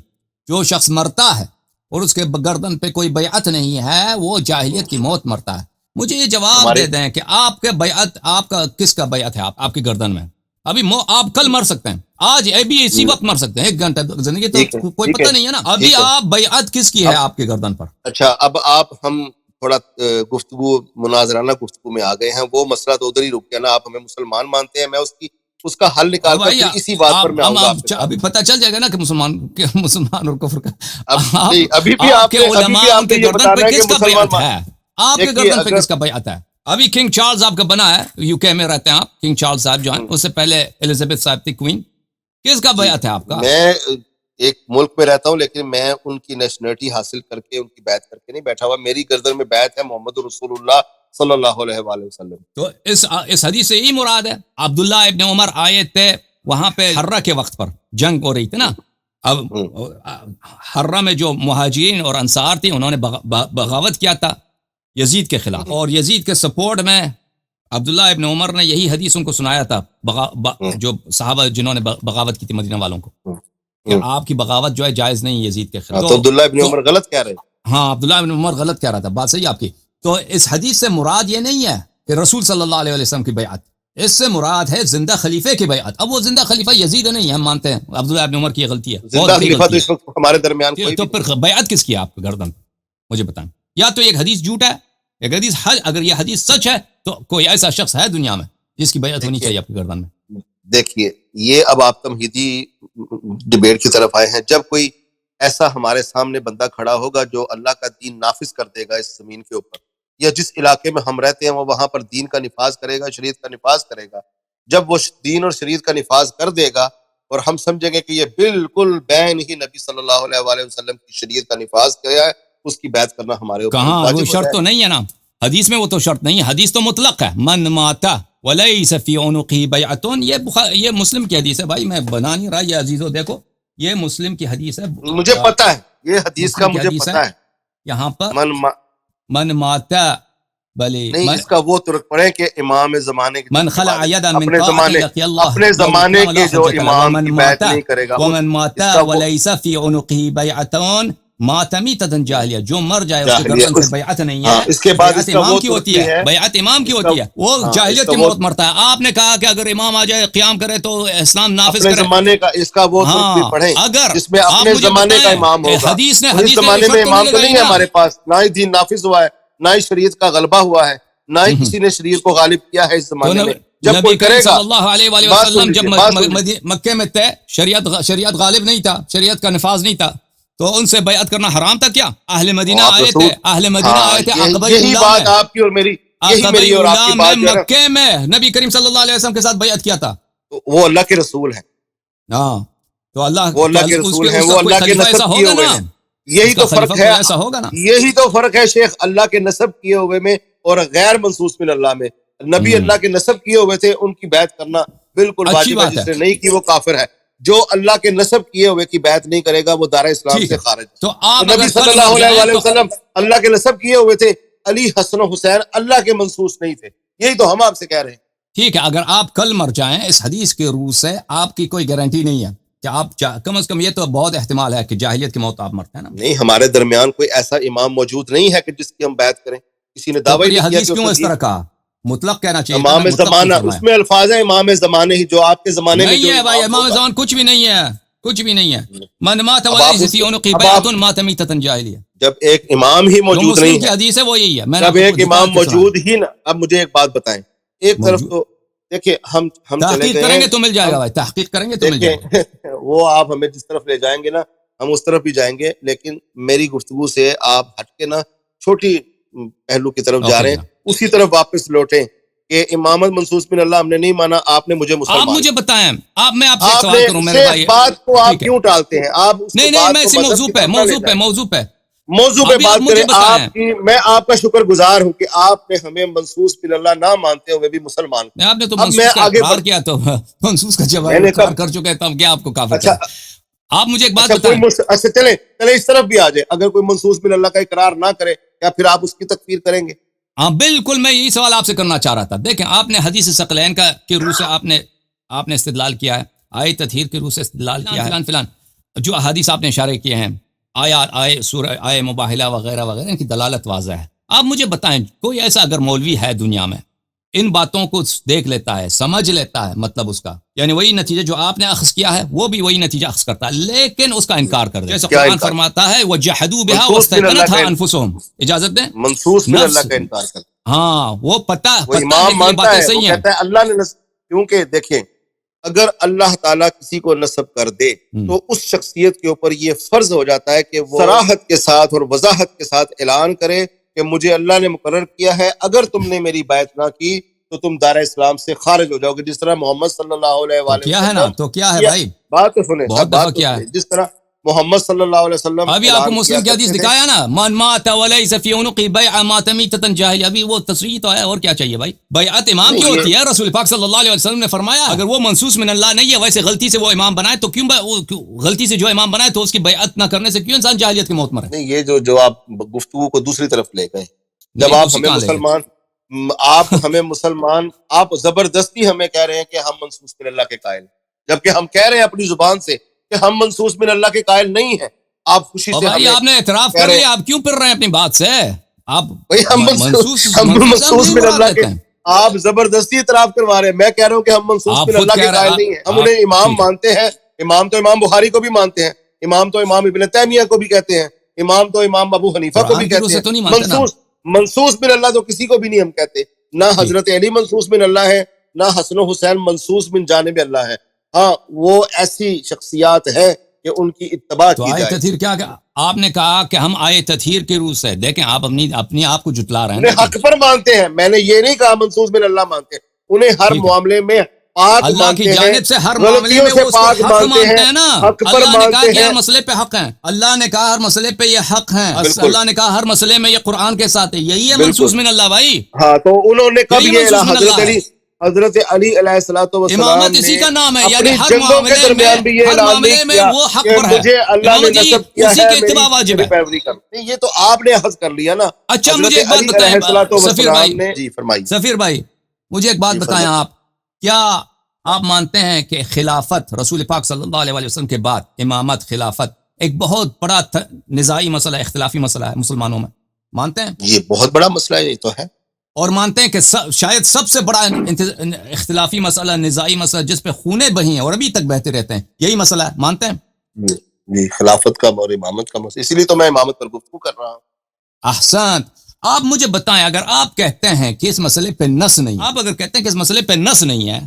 Speaker 1: جو شخص مرتا ہے اور اس کے گردن پہ کوئی بیعت نہیں ہے، وہ جاہلیت کی موت مرتا ہے. مجھے یہ جواب دے دیں کہ آپ کے بیعت، آپ کا کس کا بیعت ہے آپ کی گردن میں؟ ابھی آپ کل مر سکتے ہیں، آج ابھی اسی وقت مر سکتے ہیں، 1 گھنٹہ زندگی تو کوئی پتہ نہیں ہے نا. ابھی آپ بیعت کس کی ہے آپ کے گردن پر؟
Speaker 2: اچھا اب ہم تھوڑا گفتگو مناظرانہ گفتگو میں آ گئے ہیں. وہ مسئلہ تو ادھر ہی رک گیا نا. آپ ہمیں مسلمان مانتے ہیں، میں اس کا حل نکال کر پھر اسی بات پر میں آؤں گا آپ کے
Speaker 1: ابھی پتہ چل جائے گا نا کہ مسلمان اور کفر کا.
Speaker 2: ابھی بھی
Speaker 1: آپ
Speaker 2: آپ
Speaker 1: کے
Speaker 2: نے
Speaker 1: علماء ان کے
Speaker 2: یہ
Speaker 1: گردن
Speaker 2: بتانا
Speaker 1: پہ
Speaker 2: ہے کہ
Speaker 1: کس کا
Speaker 2: مسلمان
Speaker 1: بیعت ہے؟ آپ کے گردن پہ کس کا بیعت ہے؟ ابھی کنگ چارلز آپ کا بنا ہے، یو کے میں رہتے ہیں آپ. کنگ چارلز صاحب جو ہیں، اس سے پہلے الزبتھ صاحب تھی کوئین. کس کا بیعت ہے آپ کا؟
Speaker 2: میں ایک ملک میں رہتا ہوں، لیکن میں ان کی نیشنلٹی حاصل کر کے ان کی بیعت کر کے نہیں بیٹھا ہوا. میری گردن میں بیعت ہے محمد رسول اللہ صلی اللہ علیہ وآلہ وسلم.
Speaker 1: تو اس حدیث سے یہی مراد ہے. عبداللہ ابن عمر آئے تھے وہاں پہ حرہ کے وقت پر، جنگ ہو رہی تھی نا. اب حرہ میں جو مہاجرین اور انصار تھی، انہوں نے بغاوت کیا تھا یزید کے خلاف، اور یزید کے سپورٹ میں عبداللہ ابن عمر نے یہی حدیث ان کو سنایا تھا، جو صحابہ جنہوں نے بغاوت کی تھی مدینہ والوں کو، کہ آپ کی بغاوت جو ہے جائز نہیں یزید کے خلاف.
Speaker 2: تو عبداللہ ابن عمر غلط کہہ رہے.
Speaker 1: ہاں، عبداللہ ابن عمر غلط کہہ رہا تھا، بات صحیح آپ کی. تو اس حدیث سے مراد یہ نہیں ہے کہ رسول صلی اللہ علیہ وسلم کی بیعت، اس سے مراد ہے زندہ خلیفے کی بیعت. اب وہ زندہ خلیفہ یزید نہیں ہے، ہم مانتے ہیں عبداللہ ابن عمر کی غلطی ہے،
Speaker 2: زندہ خلیفہ تو اس وقت ہمارے درمیان کوئی
Speaker 1: تو پھر بیعت کس کی ہے آپ کے گردن پر؟ مجھے بتائیں. یا تو ایک حدیث جھوٹ ہے، ایک حدیث حج. اگر یہ حدیث سچ ہے تو کوئی ایسا شخص ہے دنیا میں جس کی بیعت ہونی چاہیے آپ کے گردن میں.
Speaker 2: دیکھیے یہ اب آپ تمہیدی ڈیبیٹ کی طرف آئے ہیں. جب کوئی ایسا ہمارے سامنے بندہ کھڑا ہوگا جو اللہ کا دین نافذ کر دے گا اس زمین کے اوپر، یا جس علاقے میں ہم رہتے ہیں وہ وہاں پر دین کا نفاذ کرے گا، شریعت کا نفاذ کرے گا. جب وہ دین اور شریعت کا نفاذ کر دے گا اور ہم سمجھیں گے کہ یہ بالکل بین ہی نبی صلی اللہ علیہ وآلہ وسلم کی شریعت کا نفاذ کیا ہے، اس کی بیعت کرنا ہمارے اوپر
Speaker 1: کہاں
Speaker 2: واجب
Speaker 1: وہ
Speaker 2: ہو
Speaker 1: شرط
Speaker 2: جائے.
Speaker 1: تو نہیں ہے نا حدیث میں، وہ تو شرط نہیں ہے. حدیث تو مطلق ہے، من ماتا ولیس فی عنقہ بیعۃ. یہ مسلم کی حدیث ہے بھائی، میں بنا نہیں رہا یہ عزیزو. دیکھو یہ مسلم کی حدیث ہے،
Speaker 2: مجھے پتہ ہے یہ حدیث کا، مجھے پتہ ہے.
Speaker 1: یہاں پر من ماتا بلی
Speaker 2: نہیں، اس کا وہ ترک پڑھیں کہ امام زمانے کے
Speaker 1: من خلع یدا من
Speaker 2: اپنے
Speaker 1: طاعت
Speaker 2: زمانے
Speaker 1: لقی اللہ
Speaker 2: اپنے
Speaker 1: یوم
Speaker 2: زمانے
Speaker 1: القیامہ لا
Speaker 2: کے جو
Speaker 1: حجۃ له
Speaker 2: امام
Speaker 1: ومن
Speaker 2: کی بیعت
Speaker 1: مات
Speaker 2: نہیں کرے گا
Speaker 1: ومن مات
Speaker 2: اس کا وہ
Speaker 1: وليس في عنقه بیعۃ مات میتۃ جاہلیہ، جو مر جائے اس کے
Speaker 2: جاہلیہ
Speaker 1: گردن سے بیعت نہیں
Speaker 2: ہاں،
Speaker 1: ہے،
Speaker 2: اس کے بعد
Speaker 1: بیعت
Speaker 2: اس کا
Speaker 1: امام
Speaker 2: وہ
Speaker 1: کی
Speaker 2: ترک
Speaker 1: ہوتی
Speaker 2: بھی
Speaker 1: ہے، بیعت امام کی
Speaker 2: اس کا
Speaker 1: ہوتی ہے، وہ
Speaker 2: ہاں، اس
Speaker 1: جاہلیت
Speaker 2: کا
Speaker 1: کی
Speaker 2: وہ
Speaker 1: موت مرتا ہے۔ آپ نے کہا کہ اگر امام آ جائے قیام کرے تو اسلام نافذ
Speaker 2: اپنے
Speaker 1: کرے،
Speaker 2: زمانے کا اس کا وہ ترک بھی
Speaker 1: ہاں
Speaker 2: پڑھیں
Speaker 1: اگر
Speaker 2: جس میں
Speaker 1: آپ
Speaker 2: اپنے
Speaker 1: مجھے
Speaker 2: زمانے کا
Speaker 1: بتائیں
Speaker 2: امام
Speaker 1: کہ
Speaker 2: ہوگا۔
Speaker 1: حدیث نے
Speaker 2: اس
Speaker 1: حدیث نے
Speaker 2: زمانے میں
Speaker 1: ایفٹ تو
Speaker 2: امام
Speaker 1: نہیں
Speaker 2: تو
Speaker 1: لگائی
Speaker 2: نہیں ہے
Speaker 1: نا۔
Speaker 2: ہمارے پاس، نہ ہی دین نافذ ہوا ہے، نہ ہی شریعت کا غلبہ ہوا ہے، نہ ہی کسی نے شریعت کو غالب کیا ہے اس
Speaker 1: تو
Speaker 2: زمانے میں۔ جب
Speaker 1: نبی
Speaker 2: کوئی
Speaker 1: کریم
Speaker 2: کرے گا،
Speaker 1: صلی اللہ علیہ وآلہ
Speaker 2: بات سن
Speaker 1: وسلم جب
Speaker 2: لیجیے، بات سن لیجیے،
Speaker 1: مکے میں تھے، شریعت غالب نہیں تھا، شریعت کا نفاذ نہیں تھا، تو ان سے بیعت کرنا حرام تھا کیا؟ اہل مدینہ
Speaker 2: آپ
Speaker 1: آئے
Speaker 2: رسول
Speaker 1: تھے، اہل مدینہ
Speaker 2: ہاں،
Speaker 1: آئے تھے عقبہ
Speaker 2: یہی
Speaker 1: اولا میں،
Speaker 2: بات آپ کی اور میری، یہی
Speaker 1: عقبہ
Speaker 2: میری اور آپ کی
Speaker 1: اولا میں
Speaker 2: بات جو ہے نا،
Speaker 1: مکے میں نبی کریم صلی اللہ علیہ وسلم کے ساتھ بیعت کیا تھا۔
Speaker 2: وہ اللہ کے رسول ہیں،
Speaker 1: ہاں تو اللہ
Speaker 2: وہ
Speaker 1: تو
Speaker 2: اللہ کے رسول ہیں،
Speaker 1: اس کا
Speaker 2: وہ
Speaker 1: کوئی
Speaker 2: اللہ کے
Speaker 1: خلیفہ ایسا
Speaker 2: نسب کیے
Speaker 1: ہوگا
Speaker 2: ہوئے
Speaker 1: نا،
Speaker 2: ہیں۔ یہی
Speaker 1: اس کا
Speaker 2: تو
Speaker 1: خلیفہ
Speaker 2: فرق ہے،
Speaker 1: کوئی ایسا ہوگا نا۔
Speaker 2: یہی تو فرق ہے شیخ، اللہ کے نسب کیے ہوئے میں اور غیر منصوص من اللہ میں۔ نبی اللہ کے نسب کیے ہوئے تھے، ان کی بیعت کرنا بالکل
Speaker 1: اچھی
Speaker 2: واجب ہے،
Speaker 1: بات
Speaker 2: جس نے نہیں کی وہ کافر ہے۔ جو اللہ کے نسب کیے ہوئے کی بیعت نہیں کرے گا وہ دار اسلام
Speaker 1: ٹھیک
Speaker 2: سے
Speaker 1: ہے،
Speaker 2: خارج ہے۔
Speaker 1: تو
Speaker 2: تو
Speaker 1: آپ
Speaker 2: نبی
Speaker 1: اگر
Speaker 2: صلی
Speaker 1: کل
Speaker 2: اللہ
Speaker 1: مر
Speaker 2: علیہ
Speaker 1: جائیں
Speaker 2: وآلہ
Speaker 1: تو
Speaker 2: وسلم اللہ کے نسب کیے ہوئے تھے، علی، حسن و حسین اللہ کے منصوص نہیں تھے، یہی تو ہم آپ سے کہہ رہے ہیں۔
Speaker 1: ٹھیک ہے، اگر آپ کل مر جائیں اس حدیث کے روح سے، آپ کی کوئی گارنٹی نہیں ہے کہ آپ کم از کم یہ تو بہت احتمال ہے کہ جاہلیت کی موت آپ مرتے ہیں نا۔
Speaker 2: نہیں، ہمارے درمیان کوئی ایسا امام موجود نہیں ہے کہ جس کی ہم بیعت کریں، کسی نے
Speaker 1: تو
Speaker 2: دعویٰ
Speaker 1: پھر
Speaker 2: ہی
Speaker 1: یہ
Speaker 2: نہیں کیا
Speaker 1: حدیث
Speaker 2: کہ اس
Speaker 1: کیوں
Speaker 2: نے
Speaker 1: اس
Speaker 2: کی۔
Speaker 1: طرح کہا؟ مطلق کہنا چاہیے تھا نا،
Speaker 2: امام
Speaker 1: مطلق
Speaker 2: زمانہ،
Speaker 1: کیوں فرمایا؟
Speaker 2: اس میں الفاظ ہیں امام زمانے ہی، جو آپ کے زمانے میں جو
Speaker 1: نہیں ہے بھائی، امام
Speaker 2: ہوگا۔
Speaker 1: زمان کچھ بھی نہیں ہے، کچھ بھی نہیں ہے۔ من مات
Speaker 2: اب آپ
Speaker 1: ولیس فی عنقہ
Speaker 2: اب
Speaker 1: بیعۃ
Speaker 2: آپ
Speaker 1: مات میتۃ جاہلیہ،
Speaker 2: جب ایک امام ہی
Speaker 1: جو
Speaker 2: موجود
Speaker 1: مسلم
Speaker 2: نہیں
Speaker 1: کی
Speaker 2: ہے،
Speaker 1: حدیث ہے وہ یہی ہے، میں نے
Speaker 2: جب
Speaker 1: آپ کو
Speaker 2: ایک
Speaker 1: دکھا
Speaker 2: امام
Speaker 1: کے سنا
Speaker 2: موجود ہی نہ، اب مجھے ایک بات بتائیں، ایک طرف
Speaker 1: موجود۔
Speaker 2: تو دیکھیں ہم چلے
Speaker 1: تحقیق
Speaker 2: گئے
Speaker 1: کریں
Speaker 2: ہیں،
Speaker 1: گے تو مل جائے
Speaker 2: ہم
Speaker 1: گا بھائی، تحقیق کریں گے تو مل جائے گا۔
Speaker 2: دیکھیں وہ آپ ہمیں جس طرف لے جائیں گے نا ہم اس طرف بھی جائیں گے، لیکن میری گفتگو سے آپ ہٹ کے نا چھوٹی پہلو کی طرف جا
Speaker 1: اوکے
Speaker 2: رہے
Speaker 1: جی،
Speaker 2: ہیں، اسی طرف واپس لوٹیں کہ امامت منصوص من اللہ ہم نے نہیں مانا، آپ نے مجھے
Speaker 1: آپ
Speaker 2: مسلمان
Speaker 1: مجھے بتائیں، میں آپ سے ایک
Speaker 2: آپ
Speaker 1: سوال
Speaker 2: نے
Speaker 1: کروں میرے
Speaker 2: شیخ
Speaker 1: بھائی۔
Speaker 2: بات کو آپ
Speaker 1: ٹھیک ہے،
Speaker 2: کیوں ٹالتے ہیں؟ آپ اس کو
Speaker 1: نہیں
Speaker 2: بات
Speaker 1: میں
Speaker 2: کو
Speaker 1: اسی
Speaker 2: مذہب
Speaker 1: موضوع
Speaker 2: کی
Speaker 1: پہ
Speaker 2: طرف نہ لے جائیں،
Speaker 1: موضوع پہ
Speaker 2: موضوع پہ
Speaker 1: ابھی آپ
Speaker 2: بات
Speaker 1: مجھے
Speaker 2: کریں۔
Speaker 1: بتائیں،
Speaker 2: آپ کی میں آپ کا شکر گزار ہوں کہ آپ نے ہمیں منصوص من اللہ نہ مانتے ہوئے بھی مسلمان کیا۔
Speaker 1: آپ نے تو
Speaker 2: اب میں
Speaker 1: منصوص کا
Speaker 2: آگے
Speaker 1: اقرار کیا، تو منصوص کا جب
Speaker 2: میں نے
Speaker 1: اقرار
Speaker 2: کب
Speaker 1: کر چکے ہیں تب کیا آپ کو کافر
Speaker 2: اچھا
Speaker 1: کریں؟ آپ مجھے ایک بات
Speaker 2: اچھا
Speaker 1: بتائیں۔
Speaker 2: اچھا چلے اس طرف بھی آ جائے، اگر کوئی منصوص من اللہ کا اقرار نہ کرے کیا پھر آپ اس کی تکفیر کریں گے؟
Speaker 1: ہاں بالکل، میں یہی سوال آپ سے کرنا چاہ رہا تھا۔ دیکھیں، آپ نے حدیث ثقلین کے روح سے آپ نے استدلال کیا ہے، آئے تطہیر کے روح سے استدلال کیا ہے، فلان فلان جو احادیث آپ نے اشارے کیے ہیں، آئے سورہ آئے مباہلہ وغیرہ وغیرہ، ان کی دلالت واضح ہے۔ آپ مجھے بتائیں، کوئی ایسا اگر مولوی ہے دنیا میں ان باتوں کو دیکھ لیتا ہے، سمجھ لیتا ہے، مطلب اس کا یعنی وہی نتیجہ جو آپ نے اخذ کیا ہے وہ بھی وہی نتیجہ اخذ کرتا ہے، لیکن اس کا انکار کر دے، جیسے
Speaker 2: کیا
Speaker 1: قرآن
Speaker 2: انکار؟
Speaker 1: فرماتا ہے وَجَحَدُوا بِهَا
Speaker 2: منصوص من اللہ
Speaker 1: وَاسْتَيْقَنَتْهَا
Speaker 2: کا
Speaker 1: أَنفُسُهُمْ، اجازت دیں
Speaker 2: منصوص من
Speaker 1: نفس،
Speaker 2: اللہ کا انکار کرتا
Speaker 1: ہاں وہ پتہ
Speaker 2: وہ
Speaker 1: ہے
Speaker 2: امام
Speaker 1: لیکن یہ
Speaker 2: مانتا
Speaker 1: باتیں
Speaker 2: ہے، وہ
Speaker 1: صحیح ہیں۔
Speaker 2: کہتا ہے اللہ نے کیونکہ دیکھیں اگر اللہ تعالیٰ کسی کو نسب کر دے تو اس شخصیت کے اوپر یہ فرض ہو جاتا ہے کہ وہ صراحت کے ساتھ اور وضاحت کے ساتھ اعلان کرے کہ مجھے اللہ نے مقرر کیا ہے، اگر تم نے میری بیعت نہ کی تو تم دار اسلام سے خارج ہو جاؤ گے، جس طرح محمد صلی اللہ علیہ
Speaker 1: تو
Speaker 2: وآلہ
Speaker 1: کیا ہے نا،
Speaker 2: وسلم
Speaker 1: تو کیا ہے
Speaker 2: کیا
Speaker 1: بھائی،
Speaker 2: بات تو سنیں،
Speaker 1: بہت
Speaker 2: اب
Speaker 1: دفعہ
Speaker 2: بات تو
Speaker 1: کیا ہے۔
Speaker 2: سنیں، جس طرح محمد صلی اللہ علیہ وسلم
Speaker 1: ابھی آپ کو
Speaker 2: اعلان کیا
Speaker 1: مسلم کی حدیث
Speaker 2: کرتے تھے،
Speaker 1: دکھایا نا، من مات ولیس فی عنقہ بیعۃ مات میتۃ جاہلیہ، ابھی وہ تصریح تو ہے، اور کیا چاہیے بھائی؟ بیعت امام کی
Speaker 2: نہیں
Speaker 1: ہوتی
Speaker 2: یہ
Speaker 1: ہے، رسول پاک صلی اللہ علیہ وسلم نے فرمایا اگر وہ منصوص من اللہ نہیں ہے، ویسے غلطی سے وہ امام بنائے تو غلطی سے جو امام بنائے تو اس کی بیعت نہ کرنے سے کیوں انسان جاہلیت کی موت مرے؟
Speaker 2: نہیں یہ جو آپ گفتگو کو دوسری طرف لے گئے، جب
Speaker 1: نہیں
Speaker 2: آپ
Speaker 1: دوسری
Speaker 2: ہمیں
Speaker 1: کہاں لے گئے؟
Speaker 2: مسلمان آپ زبردستی ہمیں کہہ رہے ہیں کہ ہم منصوص من اللہ کے قائل ہیں، جبکہ ہم کہہ رہے ہیں اپنی زبان سے کہ ہم منصوص من اللہ کے قائل نہیں ہیں، آپ خوشی
Speaker 1: اور
Speaker 2: سے
Speaker 1: بھائی
Speaker 2: ہمیں
Speaker 1: آپ نے اعتراف
Speaker 2: کہہ
Speaker 1: کر
Speaker 2: رہے ہیں
Speaker 1: لیا، آپ کیوں پھر رہے ہیں اپنی بات سے؟ آپ
Speaker 2: بھائی ہم
Speaker 1: منصوص
Speaker 2: منصوص
Speaker 1: نہیں
Speaker 2: من
Speaker 1: مراد
Speaker 2: اللہ کے،
Speaker 1: لیتے ہیں،
Speaker 2: آپ زبردستی اعتراف کروا رہے ہیں، میں کہہ رہا ہوں کہ ہم منصوص
Speaker 1: آپ
Speaker 2: من
Speaker 1: خود
Speaker 2: اللہ
Speaker 1: کہہ
Speaker 2: کے قائل
Speaker 1: رہے
Speaker 2: نہیں ہیں، ہم انہیں امام
Speaker 1: ٹھیک ہے،
Speaker 2: مانتے ہیں، امام تو امام بخاری کو بھی مانتے ہیں، امام تو امام ابن تیمیہ کو بھی کہتے ہیں، امام تو امام ابو حنیفہ کو بھی
Speaker 1: قرآن کی روح
Speaker 2: کہتے
Speaker 1: سے
Speaker 2: ہیں،
Speaker 1: تو نہیں مانتے نا۔
Speaker 2: منصوص من اللہ تو کسی کو بھی نہیں ہم کہتے، نہ
Speaker 1: ٹھیک،
Speaker 2: حضرت علی منصوص من اللہ ہے، نہ حسن و حسین منصوص من جانب اللہ ہے، ہاں وہ ایسی شخصیات ہیں کہ ان کی اتباع
Speaker 1: تو
Speaker 2: کی
Speaker 1: آئے
Speaker 2: جائے،
Speaker 1: تطہیر کیا آپ نے کہا کہ ہم آئے تطہیر کے روح سے، دیکھیں آپ اپنی آپ کو جتلا رہے ہیں،
Speaker 2: انہیں
Speaker 1: دیکھیں
Speaker 2: حق پر مانتے ہیں، میں نے یہ نہیں کہا منصوص من اللہ مانتے ہیں، انہیں ہر
Speaker 1: ٹھیک ہے،
Speaker 2: معاملے میں پاک
Speaker 1: اللہ کی
Speaker 2: مانتے ہیں،
Speaker 1: جانب سے ہر معاملے
Speaker 2: غلطیوں
Speaker 1: میں
Speaker 2: سے
Speaker 1: وہ اس کو
Speaker 2: پاک
Speaker 1: حق مانتے
Speaker 2: ہیں،
Speaker 1: ہیں نا،
Speaker 2: حق پر
Speaker 1: اللہ نے کہا
Speaker 2: مانتے
Speaker 1: کہ
Speaker 2: ہیں،
Speaker 1: ہر مسئلے پہ حق ہیں، اللہ نے کہا ہر مسئلے پہ یہ حق ہیں،
Speaker 2: بالکل
Speaker 1: اللہ نے کہا ہر مسئلے میں یہ قرآن کے ساتھ ہے، یہی ہے
Speaker 2: بالکل
Speaker 1: منصوص من اللہ بھائی،
Speaker 2: ہاں، تو انہوں نے کب
Speaker 1: یہی
Speaker 2: یہ
Speaker 1: منصوص من
Speaker 2: حضرت
Speaker 1: اللہ ہے۔
Speaker 2: علی حضرت علی علیہ الصلوۃ والسلام
Speaker 1: امامت اسی کا نام ہے،
Speaker 2: اپنی
Speaker 1: یعنی ہر
Speaker 2: جنگوں کے
Speaker 1: معاملے
Speaker 2: درمیان
Speaker 1: میں
Speaker 2: بھی یہ
Speaker 1: ہر
Speaker 2: اعلان
Speaker 1: معاملے
Speaker 2: نہیں
Speaker 1: میں
Speaker 2: کیا
Speaker 1: وہ حق
Speaker 2: کہ
Speaker 1: پر ہے،
Speaker 2: مجھے اللہ نے
Speaker 1: امامت جی
Speaker 2: نصب کیا
Speaker 1: اسی
Speaker 2: ہے
Speaker 1: کے اتباع واجب
Speaker 2: میری
Speaker 1: ہے۔
Speaker 2: پیروی کرنا نہیں، یہ تو آپ نے اخذ کر لیا نا۔
Speaker 1: اچھا مجھے
Speaker 2: حضرت
Speaker 1: ایک بات
Speaker 2: علی علیہ الصلوۃ
Speaker 1: بتائیں سفیر بھائی،
Speaker 2: والسلام نے جی فرمائی
Speaker 1: سفیر بھائی مجھے ایک بات
Speaker 2: جی
Speaker 1: بتائیں،
Speaker 2: فرمائی۔
Speaker 1: آپ کیا آپ مانتے ہیں کہ خلافت رسول پاک صلی اللہ علیہ وسلم کے بعد امامت خلافت ایک بہت بڑا نزاعی مسئلہ، اختلافی مسئلہ ہے مسلمانوں میں، مانتے ہیں؟
Speaker 2: یہ بہت بڑا مسئلہ ہے، یہ تو ہے۔
Speaker 1: اور مانتے ہیں کہ شاید سب سے بڑا اختلافی مسئلہ، نزاعی مسئلہ جس پہ خونے بہی ہیں اور ابھی تک بہتے رہتے ہیں، یہی مسئلہ ہے، مانتے ہیں؟
Speaker 2: جی خلافت کا اور امامت کا مسئلہ، اسی لیے تو میں امامت پر گفتگو کر رہا ہوں۔
Speaker 1: احسنت۔ آپ مجھے بتائیں، اگر آپ کہتے ہیں کہ اس مسئلے پہ نص نہیں، آپ اگر کہتے ہیں کہ اس مسئلے پہ نص نہیں ہے،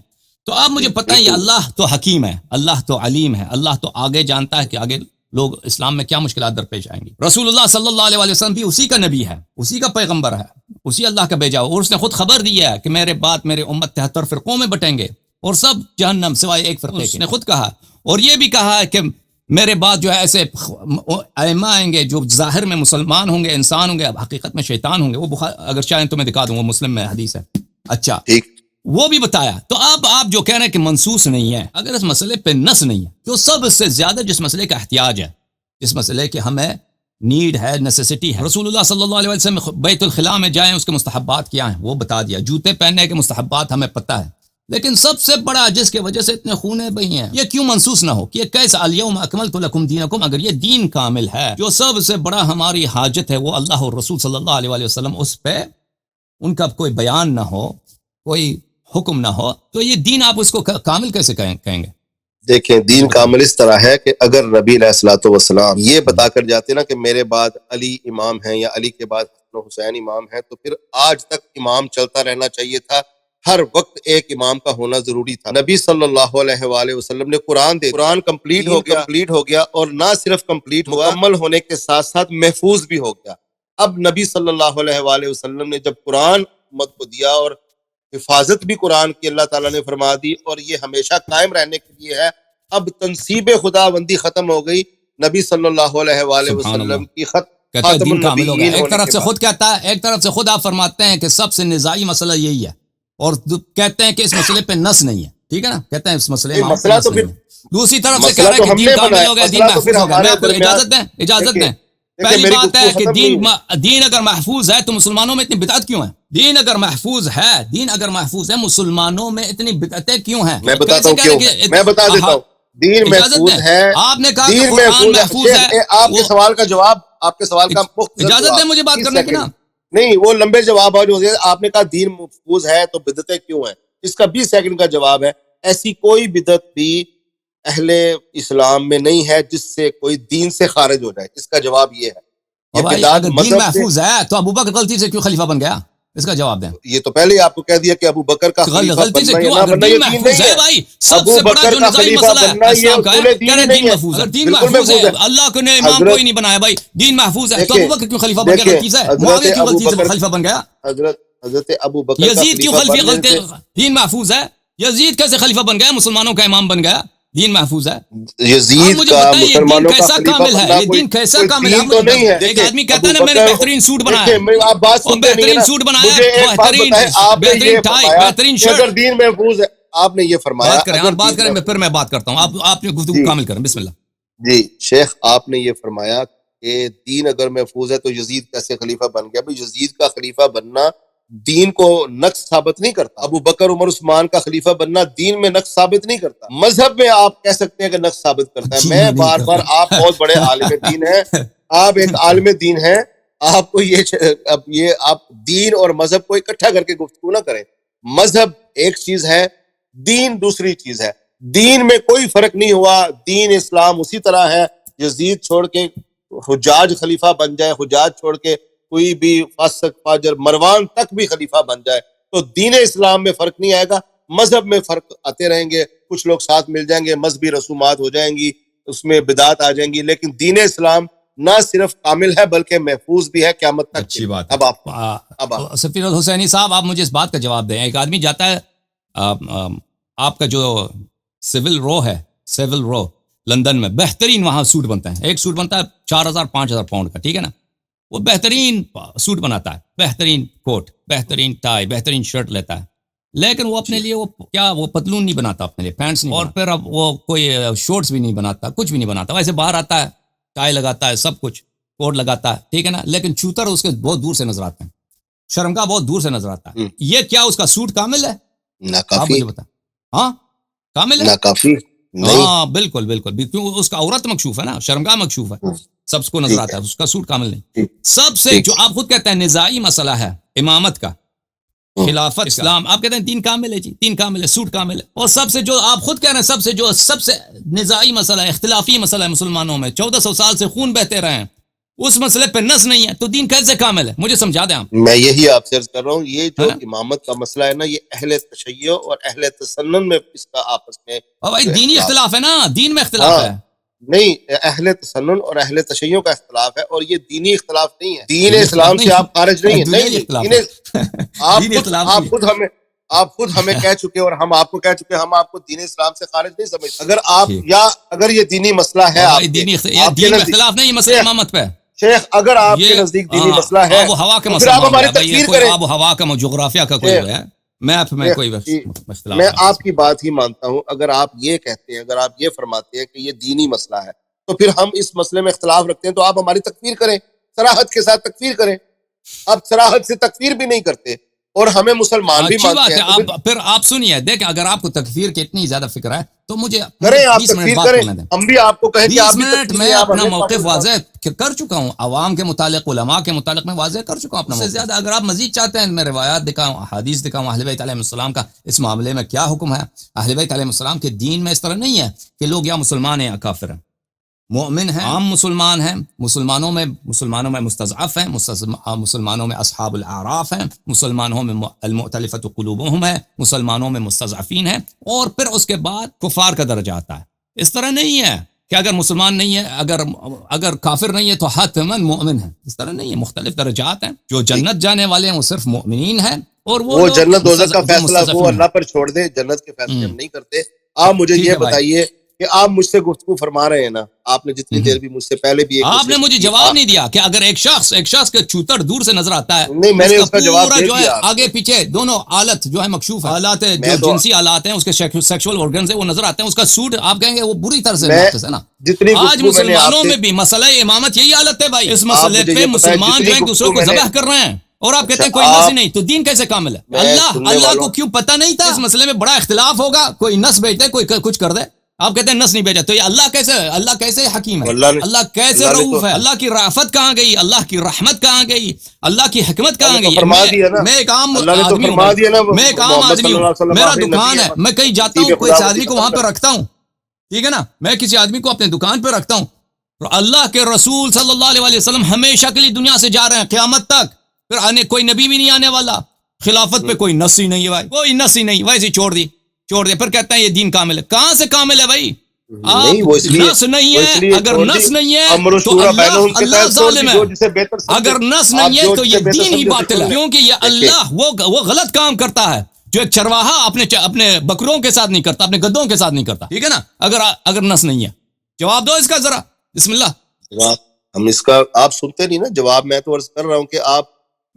Speaker 1: تو آپ مجھے بتائیں، یہ اللہ تو حکیم ہے، اللہ تو علیم ہے، اللہ تو آگے جانتا ہے کہ آگے لوگ اسلام میں کیا مشکلات درپیش آئیں گی۔ رسول اللہ صلی اللہ علیہ وسلم بھی اسی کا نبی ہے، اسی کا پیغمبر ہے، اسی اللہ کا بھیجا ہوا، اور اس نے خود خبر دی ہے کہ میرے بعد میرے امت 73 فرقوں میں بٹیں گے اور سب جہنم سوائے ایک فرقے کے، اس نے خود کہا، اور یہ بھی کہا ہے کہ میرے بعد جو ہے ایسے ائمہ آئیں گے جو ظاہر میں مسلمان ہوں گے، انسان ہوں گے، حقیقت میں شیطان ہوں گے۔ وہ اگر چاہیں تو میں دکھا دوں، وہ مسلم میں حدیث ہے۔ اچھا
Speaker 2: ٹھیک،
Speaker 1: وہ بھی بتایا۔ تو آپ جو کہہ رہے ہیں کہ منصوص نہیں ہے، اگر اس مسئلے پہ نص نہیں ہے، تو سب سے زیادہ جس مسئلے کا احتیاج ہے، جس مسئلے کے ہمیں نیڈ ہے، نیسیسٹی ہے، رسول اللہ صلی اللہ علیہ وسلم بیت الخلاء میں جائیں، اس کے مستحبات کیا ہیں وہ بتا دیا، جوتے پہننے کے مستحبات ہمیں پتہ ہے، لیکن سب سے بڑا جس کی وجہ سے اتنے خونے بہی ہیں، یہ کیوں منسوس نہ ہو کہ یہ کیسا الیوم اکملت لکم دینکم، اگر یہ دین کامل ہے، جو سب سے بڑا ہماری حاجت ہے وہ اللہ اور رسول صلی اللہ علیہ وسلم، اس پہ ان کا کوئی بیان نہ ہو، کوئی حکم نہ ہو، تو یہ دین آپ اس کو کامل کیسے کہیں گے؟
Speaker 2: دیکھیں دین کامل اس طرح ہے کہ اگر نبی علیہ الصلوۃ والسلام یہ بتا کر جاتے نا کہ میرے بعد علی امام ہیں یا علی کے بعد حسن و حسین امام ہیں، تو پھر آج تک امام چلتا رہنا چاہیے تھا، ہر وقت ایک امام کا ہونا ضروری تھا۔ نبی صلی اللہ علیہ وآلہ وسلم نے قرآن کمپلیٹ ہو گیا اور نہ صرف کمپلیٹ ہوا، مکمل ہونے کے ساتھ ساتھ محفوظ بھی ہو گیا۔ اب نبی صلی اللہ علیہ وآلہ وسلم نے جب قرآن امت کو دیا اور حفاظت بھی قرآن کی اللہ تعالیٰ نے فرما دی، اور یہ ہمیشہ قائم رہنے کے لیے ہے۔ اب تنصیب خداوندی ختم ہو گئی، نبی صلی اللہ علیہ وآلہ وسلم کی
Speaker 1: کہتا ہے
Speaker 2: خاتم
Speaker 1: دین کامل ہو گیا۔
Speaker 2: النبیین
Speaker 1: ایک طرف سے
Speaker 2: ہونے کے
Speaker 1: خود کہتا ہے، ایک طرف سے خود آپ فرماتے ہیں کہ سب سے نزاعی مسئلہ یہی ہے، اور کہتے ہیں کہ اس مسئلے پہ نص نہیں ہے، ٹھیک ہے نا، کہتے ہیں اس مسئلے میں
Speaker 2: مسئلہ تو
Speaker 1: نہیں
Speaker 2: پھر
Speaker 1: ہے۔ دوسری طرف سے
Speaker 2: مسئلہ
Speaker 1: کہہ رہے
Speaker 2: تو
Speaker 1: ہیں
Speaker 2: ہم
Speaker 1: کہ
Speaker 2: نے
Speaker 1: دین کامل
Speaker 2: بنایا،
Speaker 1: ہو گیا، دین
Speaker 2: مسئلہ تو پھر
Speaker 1: محفوظ ہو گیا۔ میں
Speaker 2: ہمارے
Speaker 1: آپ کو
Speaker 2: درمیان
Speaker 1: اجازت دیں
Speaker 2: دیکھیں
Speaker 1: پہلی
Speaker 2: میری
Speaker 1: بات ہے
Speaker 2: گفتگو
Speaker 1: کہ
Speaker 2: ختم نہیں ہوئی۔
Speaker 1: دین اگر محفوظ ہے تو مسلمانوں میں اتنی بدعت کیوں ہے؟ دین اگر محفوظ ہے مسلمانوں میں اتنی بدعتیں کیوں ہیں؟
Speaker 2: میں بتاتا
Speaker 1: کیسے
Speaker 2: ہوں
Speaker 1: کہہ
Speaker 2: کیوں
Speaker 1: رہے
Speaker 2: ہے،
Speaker 1: کہ
Speaker 2: میں بتا دیتا ہوں۔ دین
Speaker 1: اجازت
Speaker 2: محفوظ
Speaker 1: دیں،
Speaker 2: ہے،
Speaker 1: آپ نے کہا کہ
Speaker 2: دین
Speaker 1: قرآن محفوظ
Speaker 2: شیخ،
Speaker 1: ہے،
Speaker 2: آپ کے سوال کا جواب، آپ کے سوال کا مختصر
Speaker 1: اجازت
Speaker 2: جواب،
Speaker 1: دیں مجھے بات
Speaker 2: 30
Speaker 1: کرنے کی نا۔
Speaker 2: سیکنڈ نہیں، وہ لمبے جواب جو آپ نے کہا دین محفوظ ہے تو بدعتیں کیوں ہیں، اس کا 20 سیکنڈ کا جواب ہے، ایسی کوئی بدعت بھی اہل اسلام میں نہیں ہے جس سے کوئی دین سے خارج ہو جائے، اس کا جواب یہ ہے۔ یہ
Speaker 1: بھائی
Speaker 2: بدعت
Speaker 1: اگر دین
Speaker 2: مذہب سے،
Speaker 1: محفوظ ہے تو ابوبکر غلطی سے کیوں خلیفہ بن گیا؟ اس کا جواب دیں۔
Speaker 2: یہ تو پہلے ہی آپ کو کہہ دیا کہ ابو بکر کا خلیفہ
Speaker 1: غلطی سے
Speaker 2: بننا یا
Speaker 1: کیوں؟
Speaker 2: نہ
Speaker 1: اگر
Speaker 2: بننا
Speaker 1: دین
Speaker 2: یہ دین
Speaker 1: محفوظ
Speaker 2: نہیں
Speaker 1: ہے
Speaker 2: ہے۔
Speaker 1: بھائی، سب
Speaker 2: ابو
Speaker 1: سے بڑا
Speaker 2: بکر
Speaker 1: جو
Speaker 2: کا
Speaker 1: نزاعی
Speaker 2: خلیفہ
Speaker 1: مسئلہ
Speaker 2: بننا
Speaker 1: ہے
Speaker 2: یہ
Speaker 1: اسلام کا ہے،
Speaker 2: اصول
Speaker 1: کہہ رہے
Speaker 2: دین
Speaker 1: ہیں دین
Speaker 2: نہیں ہے،
Speaker 1: محفوظ ہے۔ اگر دین
Speaker 2: بالکل
Speaker 1: محفوظ ہے،
Speaker 2: محفوظ ہے۔
Speaker 1: اللہ کو نے امام کوئی نہیں بنایا بھائی، دین محفوظ ہے، تو
Speaker 2: دیکھیں
Speaker 1: ابوبکر کیوں خلیفہ بن گیا غلطی سے؟ معاویہ کیوں غلطی سے خلیفہ بن گیا؟
Speaker 2: حضرت ابو بکر کا
Speaker 1: یزید کیوں
Speaker 2: خلیفہ
Speaker 1: خلیفہ
Speaker 2: بننے سے
Speaker 1: دین محفوظ ہے؟ یزید کیسے خلیفہ بن گیا، مسلمانوں کا امام بن گیا، دین محفوظ ہے؟ آپ
Speaker 2: یزید
Speaker 1: مجھے
Speaker 2: کا
Speaker 1: بتائیں یہ دین
Speaker 2: مسلمانوں کا
Speaker 1: کیسا
Speaker 2: خلیفہ
Speaker 1: کامل ہے؟
Speaker 2: بننا
Speaker 1: یہ دین کیسا
Speaker 2: کوئی
Speaker 1: کامل ہے؟
Speaker 2: دین تو نہیں ہے۔
Speaker 1: ایک
Speaker 2: دیکھیں
Speaker 1: آدمی کہتا
Speaker 2: ابو
Speaker 1: ہے نا میں نے
Speaker 2: بکر،
Speaker 1: بہترین سوٹ بنایا
Speaker 2: دیکھیں آپ بات
Speaker 1: اور
Speaker 2: سنتے نہیں ہے
Speaker 1: بہترین
Speaker 2: نا،
Speaker 1: سوٹ بنایا،
Speaker 2: مجھے ایک بات
Speaker 1: بہترین
Speaker 2: بتائیں، آپ نے
Speaker 1: بہترین
Speaker 2: یہ
Speaker 1: ٹائی،
Speaker 2: فرمایا
Speaker 1: بہترین
Speaker 2: کہ
Speaker 1: شرٹ۔
Speaker 2: اگر دین محفوظ ہے، آپ نے یہ فرمایا
Speaker 1: بات کریں،
Speaker 2: اگر
Speaker 1: آپ بات
Speaker 2: دین
Speaker 1: کریں،
Speaker 2: محفوظ،
Speaker 1: پھر میں بات کرتا ہوں، آپ نے گفتگو
Speaker 2: جی
Speaker 1: کامل کریں، بسم اللہ۔
Speaker 2: جی شیخ، آپ نے یہ فرمایا کہ دین اگر محفوظ ہے تو یزید کیسے خلیفہ بن گیا؟ بھئی یزید کا خلیفہ بننا دین کو نقص ثابت نہیں کرتا، ابو بکر عمر عثمان کا خلیفہ بننا دین میں نقص ثابت نہیں کرتا، مذہب میں آپ کہہ سکتے ہیں کہ نقص ثابت کرتا ہے۔ میں بار بار، آپ بہت بڑے عالم دین ہیں، آپ ایک عالم دین ہیں، آپ کو یہ آپ دین اور مذہب کو اکٹھا کر کے گفتگو نہ کریں۔ مذہب ایک چیز ہے، دین دوسری چیز ہے، دین میں کوئی فرق نہیں ہوا، دین اسلام اسی طرح ہے۔ یزید چھوڑ کے حجاج خلیفہ بن جائے، حجاج چھوڑ کے کوئی بھی فاسق فاجر مروان تک بھی خلیفہ بن جائے تو دین اسلام میں فرق نہیں آئے گا، مذہب میں فرق آتے رہیں گے، کچھ لوگ ساتھ مل جائیں گے، مذہبی رسومات ہو جائیں گی، اس میں بدعات آ جائیں گی، لیکن دین اسلام نہ صرف کامل ہے بلکہ محفوظ بھی ہے قیامت تک۔
Speaker 1: اچھی بات ہے۔
Speaker 2: اب آپ
Speaker 1: سفیر الحسینی صاحب، آپ مجھے اس بات کا جواب دیں۔ ایک آدمی جاتا ہے آپ کا جو سول رو لندن میں بہترین وہاں سوٹ بنتا ہے، ایک سوٹ بنتا ہے 4,000-5,000 پاؤنڈ کا، ٹھیک ہے نا، وہ بہترین سوٹ بناتا ہے، بہترین کوٹ، بہترین ٹائی، بہترین شرٹ لیتا ہے، لیکن وہ اپنے لیے وہ پتلون نہیں بناتا اپنے لیے، پینٹس نہیں، اور پھر اب وہ کوئی شورٹس بھی نہیں بناتا، کچھ بھی نہیں بناتا، ویسے باہر آتا ہے، ٹائی لگاتا ہے، سب کچھ کوٹ لگاتا ہے، ٹھیک ہے نا، لیکن چوتر اس کے بہت دور سے نظر آتے ہیں، شرمگاہ بہت دور سے نظر آتا ہے۔ یہ کیا اس کا سوٹ کامل ہے؟ آپ مجھے بتا، ہاں کامل ہے؟
Speaker 2: کافی
Speaker 1: ہاں بالکل بالکل، کیوں اس کا عورت مکشوف ہے نا، شرمگاہ مکشوف ہے، سب کو نظر آتا ہے، اس کا سوٹ کامل نہیں۔ سب سے جو آپ خود کہتے ہیں نزاعی مسئلہ ہے امامت کا، خلافت اسلام، آپ کہتے ہیں دین کامل ہے، جی دین کامل ہے، سوٹ کامل ہے، اور سب سے جو آپ خود کہہ رہے ہیں سب سے نزاعی مسئلہ ہے، اختلافی مسئلہ ہے مسلمانوں میں، 1400 سال سے خون بہتے رہے ہیں، اس مسئلے پہ نص نہیں ہے، تو دین کیسے کامل ہے؟ مجھے سمجھا دیں آپ۔
Speaker 2: میں یہی آپ سے عرض کر رہا ہوں، یہ جو امامت کا مسئلہ ہے نا، یہ اہل تشیع اور اہل تسنن میں اس کا آپس میں
Speaker 1: بھائی دینی اختلاف ہے نا، دین میں اختلاف ہے
Speaker 2: نہیں، اہل تسنن اور اہل تشیع کا اختلاف ہے، اور یہ دینی اختلاف نہیں ہے، دین اسلام سے آپ خارج نہیں ہیں، نہیں، آپ خود ہمیں کہہ چکے اور ہم آپ کو کہہ چکے، ہم آپ کو دین اسلام سے خارج نہیں سمجھتے۔ اگر یہ دینی مسئلہ ہے،
Speaker 1: دین میں اختلاف نہیں، مسئلہ امامت پہ
Speaker 2: شیخ، اگر آپ کے نزدیک دینی مسئلہ ہے
Speaker 1: آب و ہوا کا
Speaker 2: تو پھر
Speaker 1: مسئلہ،
Speaker 2: آپ ہماری تکفیر کریں۔
Speaker 1: آب و ہوا کا جغرافیہ کا کوئی ہے، میں کوئی اختلاف،
Speaker 2: میں آپ کی بات ہی مانتا ہوں۔ اگر آپ یہ کہتے ہیں، اگر آپ یہ فرماتے ہیں کہ یہ دینی مسئلہ ہے، تو پھر ہم اس مسئلے میں اختلاف رکھتے ہیں، تو آپ ہماری تکفیر کریں، صراحت کے ساتھ تکفیر کریں۔ آپ صراحت سے تکفیر بھی نہیں کرتے اور ہمیں مسلمان بھی مانتے ہیں،
Speaker 1: پھر آپ سنیے، دیکھ اگر آپ کو تکفیر کی اتنی زیادہ فکر ہے تو مجھے
Speaker 2: کریں، آپ
Speaker 1: 20 منٹ
Speaker 2: تکفیر
Speaker 1: بات
Speaker 2: کریں،
Speaker 1: کرنے دیں،
Speaker 2: ہم بھی آپ کو کہیں کہ آپ
Speaker 1: 20 منٹ میں اپنا موقف واضح کر چکا ہوں، عوام کے متعلق، علماء کے متعلق میں واضح کر چکا ہوں اپنا موقف۔ زیادہ اگر آپ مزید چاہتے ہیں میں روایات دکھاؤں، حدیث دکھاؤں، اہل بیت علیہ السلام کا اس معاملے میں کیا حکم ہے، اہل بیت علیہ السلام کے دین میں اس طرح نہیں ہے کہ لوگ یا مسلمان ہیں یا کافر ہیں، مومن ہیں، عام مسلمان ہیں، مسلمانوں میں مستضعف ہیں، مسلمانوں میں اصحاب الاعراف ہیں، مسلمانوں میں المؤتلفۃ قلوبہم ہے، مسلمانوں میں مستضعفین ہیں، اور پھر اس کے بعد کفار کا درجہ آتا ہے۔ اس طرح نہیں ہے کہ اگر مسلمان نہیں ہے، اگر کافر نہیں ہے تو حتماً مومن ہے، اس طرح نہیں ہے، مختلف درجات ہیں۔ جو جنت جانے والے ہیں وہ صرف مومنین ہیں، اور وہ
Speaker 2: جنت دوزخ کا فیصلہ وہ اللہ پر چھوڑ دے، جنت کے فیصلے ہم نہیں کرتے۔ آپ مجھے یہ بتائیے کہ آپ مجھ سے گفتگو فرما رہے ہیں نا، آپ نے جتنی دیر بھی مجھ سے پہلے بھی
Speaker 1: آپ نے مجھے جواب نہیں دیا کہ اگر ایک شخص کے چوتر دور سے نظر آتا ہے،
Speaker 2: نہیں، میں نے اس کا جواب دے دیا،
Speaker 1: آگے پیچھے دونوں آلت جو ہے مکشوف ہے، آلات جو جنسی آلات ہیں، اس کے سیکشول آرگنز ہیں وہ نظر آتے ہیں، اس کا سوٹ آپ کہیں گے وہ بری طرح سے ناقص ہے نا۔ آج مسلمانوں میں بھی مسئلہ امامت یہی حالت ہے بھائی، اس مسئلے پہ مسلمان جو ہے دوسروں کو ذبح کر رہے ہیں، اور آپ کہتے ہیں کوئی نص نہیں، تو دین کیسے کامل ہے؟ اللہ کو کیوں پتہ نہیں تھا اس مسئلے میں بڑا اختلاف ہوگا، کوئی نص بھیج دے، کوئی کچھ کر دے، آپ کہتے ہیں نص نہیں بھیجا، تو یہ اللہ کیسے حکیم ہے، اللہ کیسے رؤوف ہے، اللہ کی رافت کہاں گئی، اللہ کی رحمت کہاں گئی، اللہ کی حکمت کہاں گئی؟ میں ایک عام آدمی ہوں، میرا دکان ہے، میں کہیں جاتا ہوں، کوئی آدمی کو وہاں پہ رکھتا ہوں، ٹھیک ہے نا، میں کسی آدمی کو اپنے دکان پہ رکھتا ہوں، اللہ کے رسول صلی اللہ علیہ وسلم ہمیشہ کے لیے دنیا سے جا رہے ہیں قیامت تک، پھر کوئی نبی بھی نہیں آنے والا، خلافت پہ کوئی نص ہی نہیں ہے بھائی، کوئی نص ہی نہیں، ویسے چھوڑ دی، پھر کہتا ہے یہ دین کامل ہے۔ کہاں سے کامل ہے بھائی؟ نص نہیں ہے، اگر نص نہیں ہے تو اللہ ظالم ہے، اگر نص نہیں ہے تو یہ دین ہی باطل ہے، کیونکہ یہ اللہ وہ غلط کام کرتا ہے جو ایک چرواہا اپنے بکروں کے ساتھ نہیں کرتا، اپنے گدوں کے ساتھ نہیں کرتا، ٹھیک ہے نا، اگر نص نہیں ہے۔ جواب دو اس کا ذرا، بسم اللہ۔
Speaker 2: ہم اس کا آپ سنتے نہیں نا جواب، میں تو عرض کر رہا ہوں کہ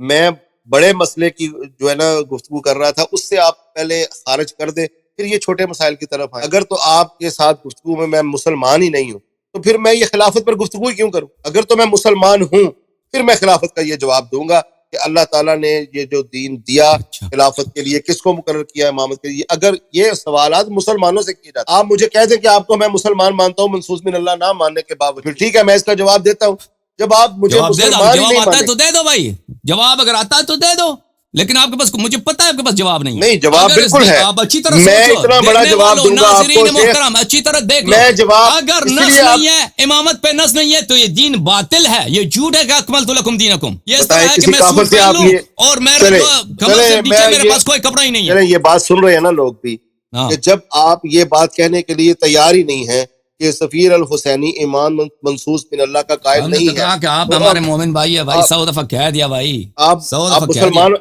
Speaker 2: میں بڑے مسئلے کی جو ہے نا گفتگو کر رہا تھا، اس سے آپ پہلے خارج کر دے، پھر یہ چھوٹے مسائل کی طرف آئے۔ اگر تو آپ کے ساتھ گفتگو میں مسلمان ہی نہیں ہوں تو پھر میں یہ خلافت پر گفتگو ہی کیوں کروں؟ اگر تو میں مسلمان ہوں پھر میں خلافت کا یہ جواب دوں گا کہ اللہ تعالیٰ نے یہ جو دین دیا خلافت کے لیے، کس کو مقرر کیا امامت کے لیے۔ اگر یہ سوالات مسلمانوں سے کیے جاتے، آپ مجھے کہہ دیں کہ آپ کو میں مسلمان مانتا ہوں منصوص من اللہ نہ ماننے کے باوجود، پھر ٹھیک ہے میں اس کا جواب دیتا ہوں۔ جب آپ مجھے مسلمان ہی نہیں
Speaker 1: آتا ہے تو دے دو بھائی، جواب اگر آتا ہے تو دے دو، لیکن آپ کے پاس، مجھے پتا ہے آپ کے پاس جواب نہیں ہے۔
Speaker 2: نہیں، جواب بالکل ہے،
Speaker 1: آپ اچھی طرح
Speaker 2: میں اتنا بڑا جواب دوں گا آپ کو،
Speaker 1: محترم اچھی طرح دیکھ لو، اگر نص نہیں ہے، امامت پہ نص نہیں ہے تو یہ دین باطل ہے، یہ جھوٹ ہے کہ اکملت لکم دینکم، یہ اس طرح ہے کہ میں سوٹ پہن لوں اور میرے کمر سے نیچے میرے پاس کوئی کپڑا ہی نہیں ہے۔
Speaker 2: یہ بات سن رہے ہیں نا لوگ بھی، کہ جب آپ یہ بات کہنے کے لیے تیار ہی نہیں ہیں کہ سفیر الحسینی ایمان منصوص من اللہ کا قائل نہیں ہے،
Speaker 1: کہ آپ ہمارے مومن بھائی ہے بھائی، 100 دفعہ کہہ دیا بھائی،
Speaker 2: آپ مسلمان،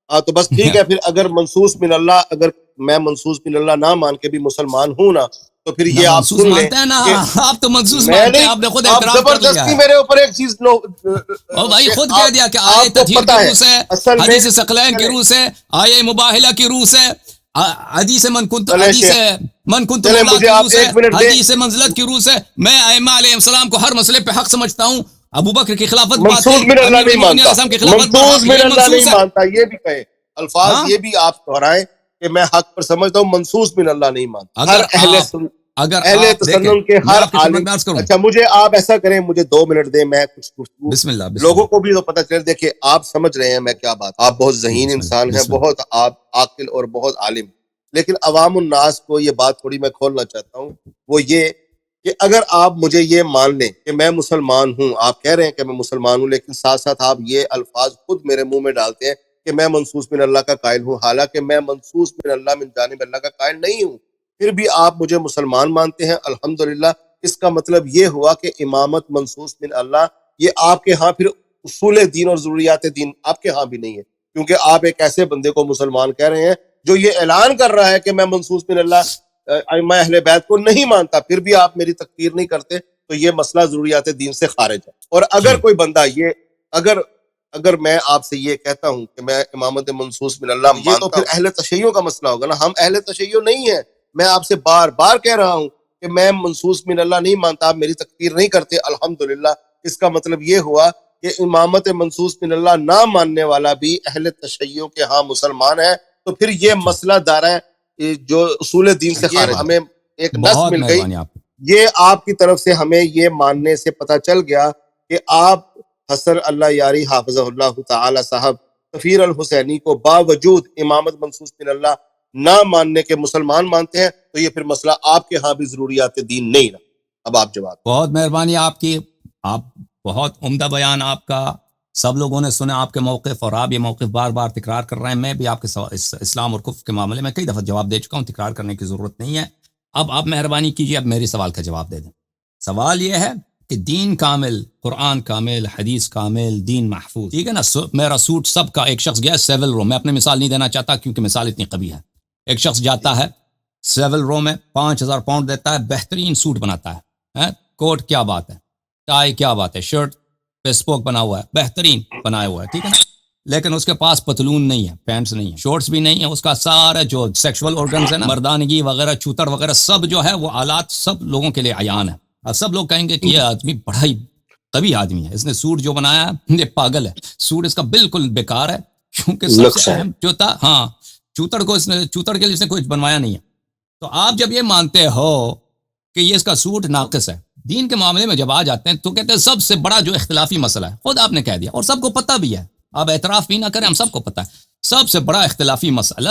Speaker 2: تو بس ٹھیک ہے، پھر اگر منصوص من اللہ، اگر میں منصوص من اللہ نہ مان کے بھی مسلمان ہوں نا، تو پھر
Speaker 1: نہ
Speaker 2: یہ آپ
Speaker 1: منسوس
Speaker 2: سن لیں
Speaker 1: مانتے ہیں نا
Speaker 2: کہ
Speaker 1: آپ تو منسوس
Speaker 2: میں
Speaker 1: مانتے ہیں،
Speaker 2: نہیں،
Speaker 1: آپ نے خود
Speaker 2: آپ
Speaker 1: اعتراف کر لیا
Speaker 2: زبردستی
Speaker 1: ہے
Speaker 2: میرے اوپر ایک چیز
Speaker 1: او بھائی
Speaker 2: کہ
Speaker 1: خود کہہ دیا کہ آئے
Speaker 2: آپ کو
Speaker 1: تطہیر
Speaker 2: پتہ
Speaker 1: کی
Speaker 2: ہے
Speaker 1: روح سے،
Speaker 2: اصل میں
Speaker 1: حدیث ثقلین کی روح سے، آئے مباہلہ کی روح سے، حدیث من کنت
Speaker 2: چلے
Speaker 1: مولا
Speaker 2: مجھے
Speaker 1: کی
Speaker 2: آپ
Speaker 1: روح سے،
Speaker 2: ایک منٹ دیں،
Speaker 1: حدیث منزلت کی روح سے، میں ائمہ علیہ السلام کو ہر مسئلے پہ حق سمجھتا ہوں، ابو بکر کی خلافت بات ہے،
Speaker 2: منسوس من اللہ
Speaker 1: امیر
Speaker 2: نہیں
Speaker 1: المومنین علیہ
Speaker 2: مانتا،
Speaker 1: السلام کی خلافت پر
Speaker 2: منسوس
Speaker 1: حق،
Speaker 2: من
Speaker 1: یہ
Speaker 2: اللہ
Speaker 1: منسوس
Speaker 2: نہیں
Speaker 1: ہے.
Speaker 2: مانتا، یہ بھی کہے الفاظ
Speaker 1: ہاں
Speaker 2: یہ بھی آپ دہرائیں کہ میں حق پر سمجھتا ہوں، منسوس من اللہ نہیں مانتا. ہر
Speaker 1: اگر
Speaker 2: اہل
Speaker 1: آپ دیکھیں،
Speaker 2: تسنن کے
Speaker 1: میں
Speaker 2: ہر
Speaker 1: آپ کی خدمت
Speaker 2: عالم.
Speaker 1: میں عرض کروں،
Speaker 2: اچھا مجھے آپ ایسا کریں، مجھے 2 منٹ دیں، میں کچھ گفتگو
Speaker 1: بسم اللہ بسم
Speaker 2: لوگوں
Speaker 1: اللہ
Speaker 2: کو بھی تو پتہ چلے. دیکھیں آپ سمجھ رہے ہیں میں کیا بات، آپ بہت ذہین
Speaker 1: بسم اللہ
Speaker 2: انسان ہیں،
Speaker 1: بسم اللہ.
Speaker 2: بہت آپ عاقل اور بہت عالم، لیکن عوام الناس کو یہ بات تھوڑی میں کھولنا چاہتا ہوں، وہ یہ کہ اگر آپ مجھے یہ مان لیں کہ میں مسلمان ہوں، آپ کہہ رہے ہیں کہ میں مسلمان ہوں، لیکن ساتھ ساتھ آپ یہ الفاظ خود میرے منہ میں ڈالتے ہیں کہ میں منسوس من اللہ کا قائل ہوں، حالانکہ میں منسوس من اللہ من جانب اللہ کا قائل نہیں ہوں، پھر بھی آپ مجھے مسلمان مانتے ہیں، الحمدللہ. اس کا مطلب یہ ہوا کہ امامت منسوس من اللہ یہ آپ کے ہاں پھر اصول دین اور ضروریات دین آپ کے ہاں بھی نہیں ہے، کیونکہ آپ ایک ایسے بندے کو مسلمان کہہ رہے ہیں جو یہ اعلان کر رہا ہے کہ میں منسوس من اللہ ائمہ اہل بیت کو نہیں مانتا، پھر بھی آپ میری تکفیر نہیں کرتے، تو یہ مسئلہ ضروریات دین سے خارج ہے. اور اگر
Speaker 1: جی
Speaker 2: کوئی بندہ یہ اگر میں آپ سے یہ کہتا ہوں کہ میں امامت منسوس من اللہ مانتا ہوں، یہ تو پھر اہل تشیع کا مسئلہ ہوگا نا. ہم اہل تشیع نہیں ہیں. میں آپ سے بار بار کہہ رہا ہوں کہ میں منسوس من اللہ نہیں مانتا، آپ میری تکفیر نہیں کرتے، الحمدللہ. اس کا مطلب یہ ہوا کہ امامت منسوس من اللہ نہ ماننے والا بھی اہل تشیع کے ہاں مسلمان ہے، تو پھر یہ
Speaker 1: اچھا،
Speaker 2: مسئلہ دارہ جو اصول دین سے خارج. ہمیں ایک نص
Speaker 1: بہت
Speaker 2: مل گئی،
Speaker 1: مہربانی آپ کی.
Speaker 2: یہ آپ کی طرف سے ہمیں یہ ماننے سے پتہ چل گیا کہ آپ حسن اللہ یاری حافظہ اللہ تعالی صاحب سفیر الحسینی کو باوجود امامت منسوس من اللہ نہ ماننے کے مسلمان مانتے ہیں، تو یہ پھر مسئلہ آپ کے ہاں بھی ضروریات دین نہیں رہا. اب آپ جواب.
Speaker 1: بہت مہربانی آپ کی، آپ بہت عمدہ بیان آپ کا، سب لوگوں نے سنا آپ کے موقف، اور آپ یہ موقف بار بار تکرار کر رہے ہیں. میں بھی آپ کے اسلام اور کفر کے معاملے میں کئی دفعہ جواب دے چکا ہوں، تکرار کرنے کی ضرورت نہیں ہے. اب آپ مہربانی کیجیے، اب میری سوال کا جواب دے دیں. سوال یہ ہے کہ دین کامل، قرآن کامل، حدیث کامل، دین محفوظ، ٹھیک ہے نا. میرا سوٹ سب کا، ایک شخص گیا سیول رو، میں اپنے مثال نہیں دینا چاہتا کیونکہ مثال اتنی قوی ہے. ایک شخص جاتا ہے سیول رو میں، 5,000 پاؤنڈ دیتا ہے، بہترین سوٹ بناتا ہے، کوٹ کیا بات ہے، ٹائی کیا بات ہے، شرٹ پہ اسپوک بنا ہوا ہے، بہترین بنایا ہوا ہے، ٹھیک ہے نا. لیکن اس کے پاس پتلون نہیں ہے، پینٹس نہیں ہے، شورٹس بھی نہیں ہے. اس کا سارا جو سیکشول آرگنز ہے نا، مردانگی وغیرہ، چوتر وغیرہ، سب جو ہے وہ آلات سب لوگوں کے لیے عیان ہے. اور سب لوگ کہیں گے کہ یہ آدمی بڑا ہی قوی آدمی ہے، اس نے سوٹ جو بنایا ہے یہ پاگل ہے، سوٹ اس کا بالکل بیکار ہے، کیونکہ سب سے اہم جو تھا، ہاں چوتر کو اس نے، چوتر کے لیے اس نے کچھ بنوایا نہیں ہے. تو آپ جب یہ مانتے ہو کہ یہ اس کا سوٹ ناقص ہے، دین کے معاملے میں جب آ جاتے ہیں تو کہتے ہیں سب سے بڑا جو اختلافی مسئلہ ہے، خود آپ نے کہہ دیا اور سب کو پتہ بھی ہے، آپ اعتراف بھی نہ کریں، ہم سب کو پتہ ہے، سب سے بڑا اختلافی مسئلہ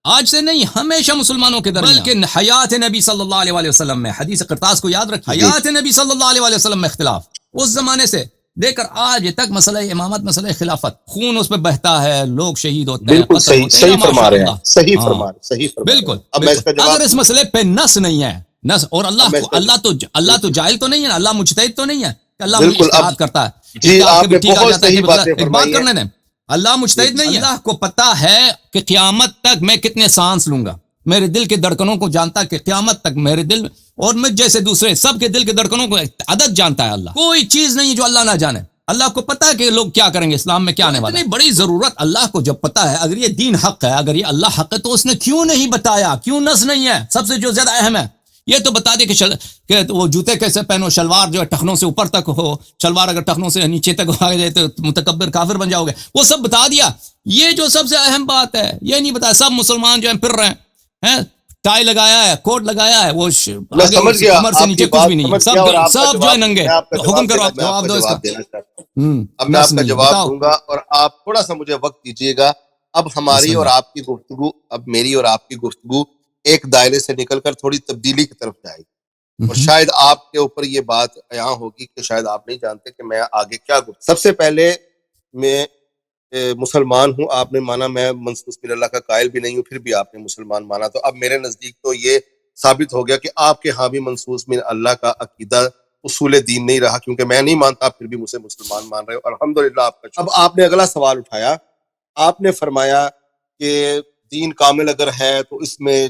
Speaker 1: آج سے نہیں، ہمیشہ مسلمانوں کے درمیان، بلکہ حیات نبی صلی اللہ علیہ وسلم میں، حدیث قرطاس کو یاد رکھیں، حیات نبی صلی اللہ علیہ وسلم میں اختلاف، اس زمانے سے لے کر آج تک مسئلہ امامت، مسئلہ خلافت، خون اس پہ بہتا ہے، لوگ شہید ہوتے ہیں،
Speaker 2: بالکل
Speaker 1: قتل
Speaker 2: صحیح،
Speaker 1: ہوتے ہیں،
Speaker 2: صحیح
Speaker 1: یا
Speaker 2: فرما رہے
Speaker 1: ماشاء
Speaker 2: ہیں،
Speaker 1: اللہ.
Speaker 2: صحیح
Speaker 1: ہاں
Speaker 2: فرما رہے ہیں، صحیح فرما رہے ہیں.
Speaker 1: بالکل
Speaker 2: اب میں اس
Speaker 1: بالکل.
Speaker 2: کا جواب
Speaker 1: اگر اس
Speaker 2: دوں.
Speaker 1: مسئلے پہ نص نہیں ہے، نص، اور
Speaker 2: اب میں اس کا
Speaker 1: اللہ تو جاہل تو نہیں ہے نا، اللہ مجتہد تو نہیں ہے کہ اللہ مجھے
Speaker 2: بالکل. اب
Speaker 1: اجتہاد کرتا ہے،
Speaker 2: جی
Speaker 1: اجتہاد
Speaker 2: آپ
Speaker 1: کبھی
Speaker 2: نے
Speaker 1: ٹھیک آ
Speaker 2: بہت
Speaker 1: جاتا ہے
Speaker 2: صحیح
Speaker 1: کبھی غلط.
Speaker 2: باتیں
Speaker 1: ایک بات
Speaker 2: فرمائی ہیں.
Speaker 1: کرنے دیں، اللہ
Speaker 2: جی
Speaker 1: مجتہد نہیں ہے. اللہ کو پتا ہے کہ قیامت تک میں کتنے سانس لوں گا، میرے دل کے دھڑکنوں کو جانتا ہے کہ قیامت تک میرے دل اور مجھ جیسے دوسرے سب کے دل کے دھڑکنوں کو عدد جانتا ہے. اللہ کوئی چیز نہیں جو اللہ نہ جانے. اللہ کو پتا ہے کہ لوگ کیا کریں گے، اسلام میں کیا آنے والا ہے. اتنی بڑی ضرورت اللہ کو جب پتا ہے، اگر یہ دین حق ہے، اگر یہ اللہ حق ہے، تو اس نے کیوں نہیں بتایا، کیوں نص نہیں ہے. سب سے جو زیادہ اہم ہے یہ تو بتا دے کہ وہ جوتے کیسے پہنو، شلوار جو ہے ٹخنوں سے اوپر تک ہو، شلوار اگر ٹخنوں سے نیچے تک آ جائے تو متکبر کافر بن جاؤ گے، وہ سب بتا دیا. یہ جو سب سے اہم بات ہے یہ نہیں بتایا. سب مسلمان جو ہیں پھر رہے ہیں، ٹائی لگایا ہے، کوٹ لگایا ہے، وہ
Speaker 2: میں
Speaker 1: آگے
Speaker 2: سمجھ گیا
Speaker 1: کمر سے
Speaker 2: آپ کی
Speaker 1: نیچے کچھ
Speaker 2: بات
Speaker 1: بھی نہیں ہے،
Speaker 2: سمجھ گیا، اور آپ کا
Speaker 1: سب جو ہے
Speaker 2: جواب
Speaker 1: ننگے.
Speaker 2: میں آپ کا
Speaker 1: حکم
Speaker 2: جواب
Speaker 1: کرو،
Speaker 2: دینا،
Speaker 1: آپ
Speaker 2: میں آپ
Speaker 1: جواب
Speaker 2: کا
Speaker 1: دو اس کا.
Speaker 2: جواب دینا چاہتا ہوں. اب میں
Speaker 1: نس
Speaker 2: آپ کا
Speaker 1: نہیں ہے،
Speaker 2: جواب
Speaker 1: بتاؤ.
Speaker 2: دوں گا اور آپ تھوڑا سا مجھے وقت دیجیے گا. اب ہماری
Speaker 1: بسم
Speaker 2: اور
Speaker 1: اللہ.
Speaker 2: آپ کی گفتگو، اب میری اور آپ کی گفتگو ایک دائرے سے نکل کر تھوڑی تبدیلی کی طرف جائے گی، اور شاید آپ کے اوپر یہ بات یہاں ہوگی کہ شاید آپ نہیں جانتے کہ میں آگے کیا کروں. سب سے پہلے میں مسلمان ہوں، آپ نے مانا، میں منسوس من اللہ کا قائل بھی نہیں ہوں، پھر بھی آپ نے مسلمان مانا، تو اب میرے نزدیک تو یہ ثابت ہو گیا کہ آپ کے ہاں بھی منسوس من اللہ کا عقیدہ اصول دین نہیں رہا، کیونکہ میں نہیں مانتا، پھر بھی مجھے مسلمان مان رہے ہو، الحمدللہ آپ کا. اب آپ نے اگلا سوال اٹھایا، آپ نے فرمایا کہ دین کامل اگر ہے تو اس میں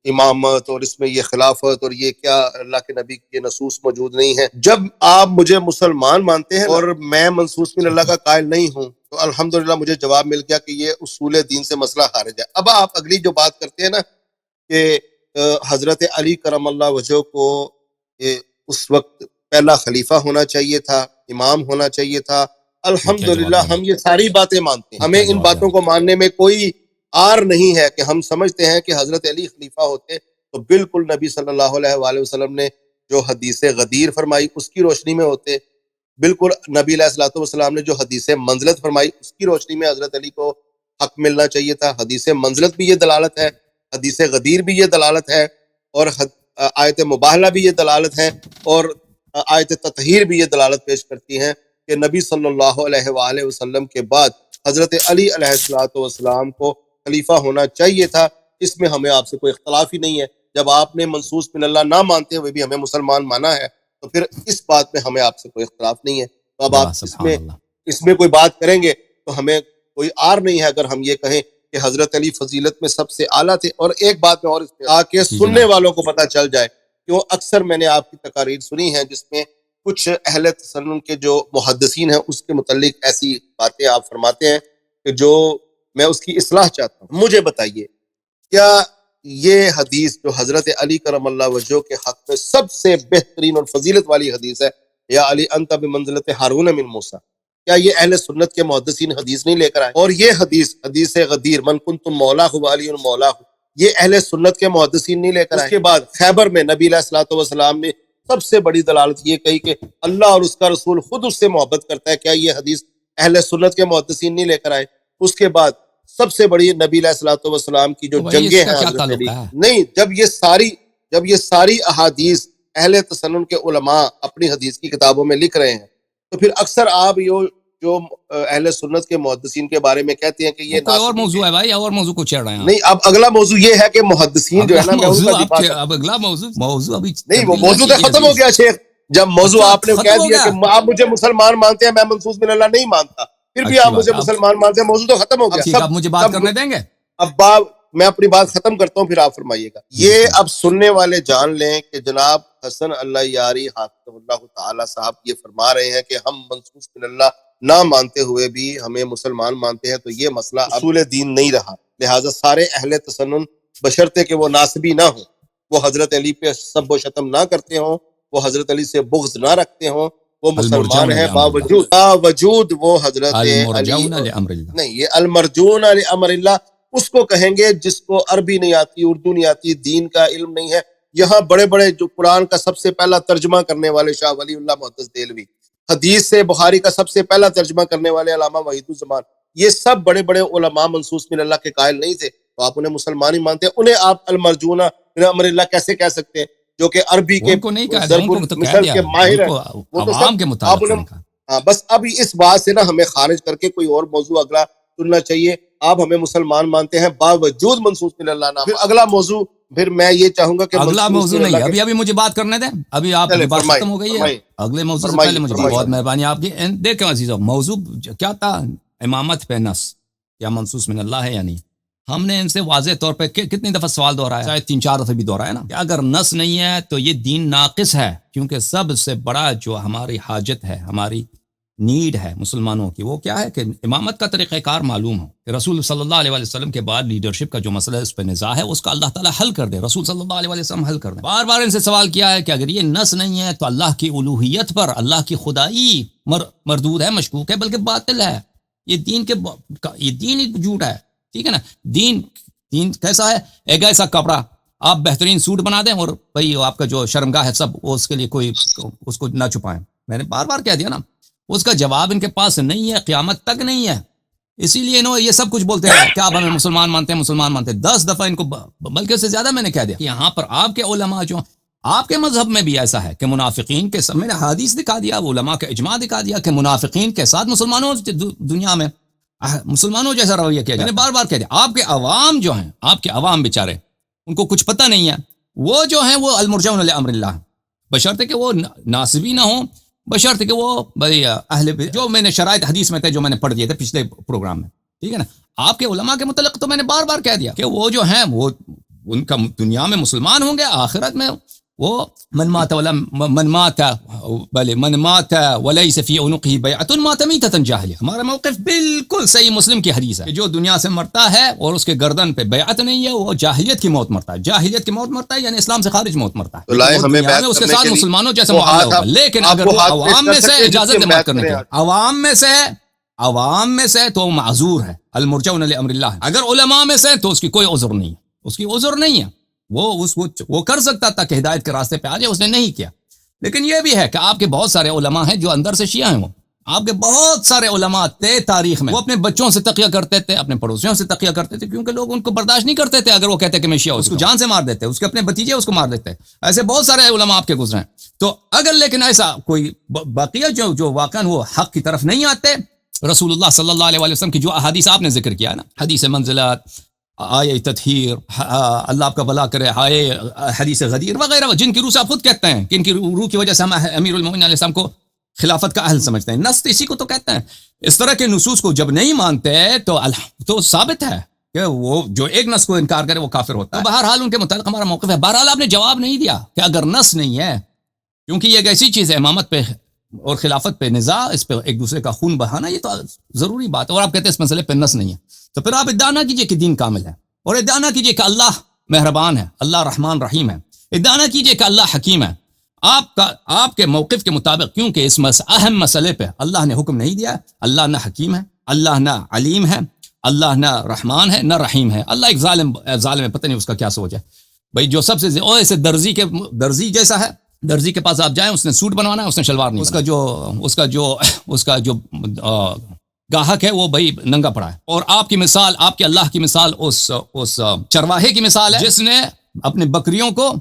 Speaker 2: امامت اور اس میں یہ خلافت اور یہ کیا اللہ کے نبی کی یہ نصوص موجود نہیں ہے. جب آپ مجھے مسلمان مانتے ہیں اور میں منصوص من اللہ کا قائل نہیں ہوں تو الحمدللہ مجھے جواب مل گیا کہ یہ اصول دین سے مسئلہ خارج ہے. اب آپ اگلی جو بات کرتے ہیں نا کہ حضرت علی کرم اللہ وجہہ کو اس وقت پہلا خلیفہ ہونا چاہیے تھا، امام ہونا چاہیے تھا. الحمدللہ ہم یہ ساری باتیں مانتے ہیں، ہمیں ان باتوں کو ماننے میں کوئی آر نہیں ہے کہ ہم سمجھتے ہیں کہ حضرت علی خلیفہ ہوتے تو بالکل نبی صلی اللہ علیہ وآلہ وسلم نے جو حدیث غدیر فرمائی اس کی روشنی میں ہوتے، بالکل نبی علیہ الصلوۃ والسلام نے جو حدیث منزلت فرمائی اس کی روشنی میں حضرت علی کو حق ملنا چاہیے تھا. حدیث منزلت بھی یہ دلالت ہے، حدیث غدیر بھی یہ دلالت ہے، اور آیت مباہلہ بھی یہ دلالت ہے، اور آیت تطہیر بھی یہ دلالت پیش کرتی ہیں کہ نبی صلی اللہ علیہ وآلہ وسلم کے بعد حضرت علی علیہ الصلوۃ والسلام کو خلیفہ ہونا چاہیے تھا. اس میں ہمیں آپ سے کوئی اختلاف ہی نہیں ہے. جب آپ نے منصوص من اللہ نہ مانتے ہوئے بھی ہمیں مسلمان مانا ہے تو پھر اس بات میں ہمیں آپ سے کوئی اختلاف نہیں ہے. تو اب آپ اس میں کوئی بات کریں گے تو ہمیں کوئی آر نہیں ہے اگر ہم یہ کہیں کہ حضرت علی فضیلت میں سب سے اعلیٰ تھے. اور ایک بات میں اور اس پہ آ کے سننے والوں کو پتہ چل جائے کہ اکثر میں نے آپ کی تقاریر سنی ہیں جس میں کچھ اہل تسنن کے جو محدثین ہیں اس کے متعلق ایسی باتیں آپ فرماتے ہیں کہ جو میں اس کی اصلاح چاہتا ہوں. مجھے بتائیے کیا یہ حدیث جو حضرت علی کرم اللہ وجہہ کے حق میں سب سے بہترین اور فضیلت والی حدیث ہے، یا علی انت بمنزلت ہارون من موسیٰ، کیا یہ اہل سنت کے محدثین حدیث نہیں لے کر آئے؟ اور یہ حدیث غدیر من کنتم مولاہ وعلی مولاہ، یہ اہل سنت کے محدثین نہیں لے کر آئے؟ اس کے بعد خیبر میں نبی علیہ الصلوۃ والسلام نے سب سے بڑی دلالت یہ کہی کہ اللہ اور اس کا رسول خود اس سے محبت کرتا ہے، کیا یہ حدیث اہل سنت کے محدثین نہیں لے کر آئے؟ اس کے بعد سب سے بڑی نبی علیہ الصلوۃ والسلام کی جو جنگیں ہیں حضرت علی، نہیں، جب یہ ساری احادیث اہل تسنن کے علماء اپنی حدیث کی کتابوں میں لکھ رہے ہیں تو پھر اکثر آپ جو اہل سنت کے محدثین کے بارے میں کہتے ہیں کہ یہ
Speaker 1: اور موضوع ہے بھائی، اور موضوع کو چھیڑ رہے ہیں.
Speaker 2: نہیں، اب اگلا موضوع یہ ہے کہ محدثین جو ہے نا،
Speaker 1: اب اگلا موضوع ابھی
Speaker 2: نہیں، وہ موضوع تو ختم ہو گیا شیخ. جب موضوع آپ نے کہہ دیا کہ آپ مجھے مسلمان مانتے ہیں، میں منصوص من اللہ نہیں مانتا، پھر بھی آپ مجھے مسلمان مانتے ہیں، موضوع تو ختم ہو گیا.
Speaker 1: اب مجھے بات کرنے دیں گے؟
Speaker 2: اب میں اپنی بات ختم کرتا ہوں، پھر آپ فرمائیے گا. یہ اب سننے والے جان لیں کہ جناب حسن اللہ یاری حافظ اللہ تعالی صاحب یہ فرما رہے ہیں کہ ہم منصوص من اللہ نہ مانتے ہوئے بھی ہمیں مسلمان مانتے ہیں، تو یہ مسئلہ اصول دین نہیں رہا. لہٰذا سارے اہل تسنن بشرطے کہ وہ ناسبی نہ ہوں، وہ حضرت علی پہ سب و شتم نہ کرتے ہوں، وہ حضرت علی سے بغض نہ رکھتے ہوں، وہ مسلمان ہیں باوجود وہ حضرت علی نہیں، یہ المرجون لامر اللہ اس کو کہیں گے جس کو عربی نہیں آتی، اردو نہیں آتی، دین کا علم نہیں ہے. یہاں بڑے بڑے جو قرآن کا سب سے پہلا ترجمہ کرنے والے شاہ ولی اللہ محدث دہلوی، حدیث سے بخاری کا سب سے پہلا ترجمہ کرنے والے علامہ وحید الزمان، یہ سب بڑے بڑے علماء منصوص من اللہ کے قائل نہیں تھے، تو آپ انہیں مسلمان ہی مانتے ہیں. انہیں آپ المرجون من امر اللہ کیسے کہہ سکتے ہیں جو کہ عربی کے مثل کے ماہر ہیں؟ وہ تو آپ انہیں بس اب اس بات سے نا ہمیں خارج کر کے کوئی اور موضوع اگلا چننا چاہیے. آپ ہمیں مسلمان مانتے ہیں باوجود منصوص من اللہ نہ. پھر اگلا موضوع، پھر میں یہ چاہوں گا کہ
Speaker 1: اگلا موضوع نہیں، ابھی مجھے بات کرنے دیں، ابھی آپ کی بات ختم ہو گئی ہے. اگلے موضوع سے پہلے مجھے بہت مہربانی آپ کی. دیکھیں عزیزو، موضوع کیا تھا؟ امامت پہ نص یا منصوص من اللہ ہے یا نہیں. ہم نے ان سے واضح طور پہ کتنی دفعہ سوال دہرایا، شاید 3-4 دفعہ بھی دہرایا نا، کہ اگر نص نہیں ہے تو یہ دین ناقص ہے. کیونکہ سب سے بڑا جو ہماری حاجت ہے، ہماری نیڈ ہے مسلمانوں کی، وہ کیا ہے کہ امامت کا طریقہ کار معلوم ہو. کہ رسول صلی اللہ علیہ وسلم کے بعد لیڈرشپ کا جو مسئلہ ہے، اس پہ نزاع ہے، اس کا اللہ تعالیٰ حل کر دے، رسول صلی اللہ علیہ وسلم حل کر دے. بار بار ان سے سوال کیا ہے کہ اگر یہ نص نہیں ہے تو اللہ کی الوہیت پر، اللہ کی خدائی مردود ہے، مشکوک ہے، بلکہ باطل ہے. یہ دین ہی جھوٹ ہے. ٹھیک ہے نا؟ دین کیسا ہے؟ ایک ایسا کپڑا آپ بہترین سوٹ بنا دیں اور بھائی آپ کا جو شرمگاہ ہے سب، اس کے لیے کوئی اس کو نہ چھپائیں. میں نے بار بار کہہ دیا نا، اس کا جواب ان کے پاس نہیں ہے، قیامت تک نہیں ہے. اسی لیے یہ سب کچھ بولتے ہیں کہ آپ ہمیں مسلمان مانتے ہیں، مسلمان مانتے ہیں. 10 دفعہ ان کو، بلکہ اس سے زیادہ میں نے کہہ دیا کہ یہاں پر آپ کے علماء جو آپ کے مذہب میں بھی ایسا ہے کہ منافقین کے ساتھ، میں نے حدیث دکھا دیا، وہ علماء کا اجماع دکھا دیا کہ منافقین کے ساتھ مسلمانوں دنیا میں مسلمانوں جیسا رویہ کیا جائے. میں نے بار بار کہہ دیا، آپ کے عوام جو ہیں، آپ کے عوام بیچارے، ان کو کچھ پتہ نہیں ہے. وہ جو ہیں وہ المرجون لامر اللہ، بشرطے کہ وہ ناصبی نہ ہوں، بشرطے کہ وہ بھائی اہل، جو میں نے شرائط حدیث میں تھے، جو میں نے پڑھ دیے تھے پچھلے پروگرام میں. ٹھیک ہے نا؟ آپ کے علماء کے متعلق تو میں نے بار بار کہہ دیا کہ وہ جو ہیں وہ ان کا دنیا میں مسلمان ہوں گے، آخرت میں وہ من مات وليس في عنقه بیعۃ مات میتۃ جاہلیہ. ہمارا موقف بالکل صحیح مسلم کی حدیث ہے کہ جو دنیا سے مرتا ہے اور اس کے گردن پہ بیعت نہیں ہے وہ جاہلیت کی موت مرتا ہے. جاہلیت کی موت مرتا ہے یعنی اسلام سے خارج موت مرتا ہے.
Speaker 2: ہمیں
Speaker 1: دنیا میں اس کے ساتھ مسلمانوں جیسے معاملہ ہوگا. لیکن اگر وہ عوام میں سے اجازت ہے بات کرنے کی، عوام میں سے تو معذور ہے، المرجون لامر اللہ. اگر علماء میں سے تو اس کی کوئی عذر نہیں ہے، اس کی عذر نہیں ہے. وہ کر سکتا تھا کہ ہدایت کے راستے پہ آ جائے، اس نے نہیں کیا. لیکن یہ بھی ہے کہ آپ کے بہت سارے علماء ہیں جو اندر سے شیعہ ہیں. وہ آپ کے بہت سارے علماء تھے تاریخ میں، وہ اپنے بچوں سے تقیہ کرتے تھے، اپنے پڑوسیوں سے تقیہ کرتے تھے، کیونکہ لوگ ان کو برداشت نہیں کرتے تھے. اگر وہ کہتے کہ میں شیعہ، اس کو جان سے مار دیتے، اس کے اپنے بھتیجے اس کو مار دیتے. ایسے بہت سارے علماء آپ کے گزرے ہیں. تو اگر لیکن ایسا کوئی بقیہ جو واقعا وہ حق کی طرف نہیں آتے، رسول اللہ صلی اللہ علیہ وسلم کی جو احادیث آپ نے ذکر کیا ہے نا، حدیث منزلات، آئے تطہیر، اللہ آپ کا بھلا کرے، آئے حدیث غدیر وغیرہ، جن کی روح سے آپ خود کہتے ہیں کہ ان کی روح کی وجہ سے ہم امیر المومنین علیہ السلام کو خلافت کا اہل سمجھتے ہیں. نص اسی کو تو کہتے ہیں. اس طرح کے نصوص کو جب نہیں مانتے تو ثابت ہے کہ وہ جو ایک نص کو انکار کرے وہ کافر ہوتا ہے. بہرحال ان کے متعلق ہمارا موقف ہے. بہرحال آپ نے جواب نہیں دیا کہ اگر نص نہیں ہے، کیونکہ یہ ایک ایسی چیز ہے، امامت پہ اور خلافت پہ نزاع، اس پہ ایک دوسرے کا خون بہانا، یہ تو ضروری بات ہے. اور آپ کہتے ہیں اس مسئلے پہ نص نہیں ہے، تو پھر آپ ادعا نہ کیجئے کہ دین کامل ہے، اور ادعا نہ کیجئے کہ اللہ مہربان ہے، اللہ رحمان رحیم ہے. ادعا نہ کیجئے کہ اللہ حکیم ہے. آپ کے موقف کے مطابق، کیونکہ اس اہم مسئلے پہ اللہ نے حکم نہیں دیا. اللہ نہ حکیم ہے، اللہ نہ علیم ہے، اللہ نہ رحمان ہے، نہ رحیم ہے. اللہ ایک ظالم ہے، پتہ نہیں اس کا کیا سوچ ہے بھائی. جو سب سے ایسے درزی جیسا ہے، درزی کے پاس آپ جائیں، اس نے سوٹ بنوانا ہے، اس نے شلوار نہیں، اس کا جو گاہک ہے وہ بھائی ننگا پڑا ہے. اور آپ کی مثال، آپ کے اللہ کی مثال اس چرواہے کی مثال ہے جس نے اپنے بکریوں کو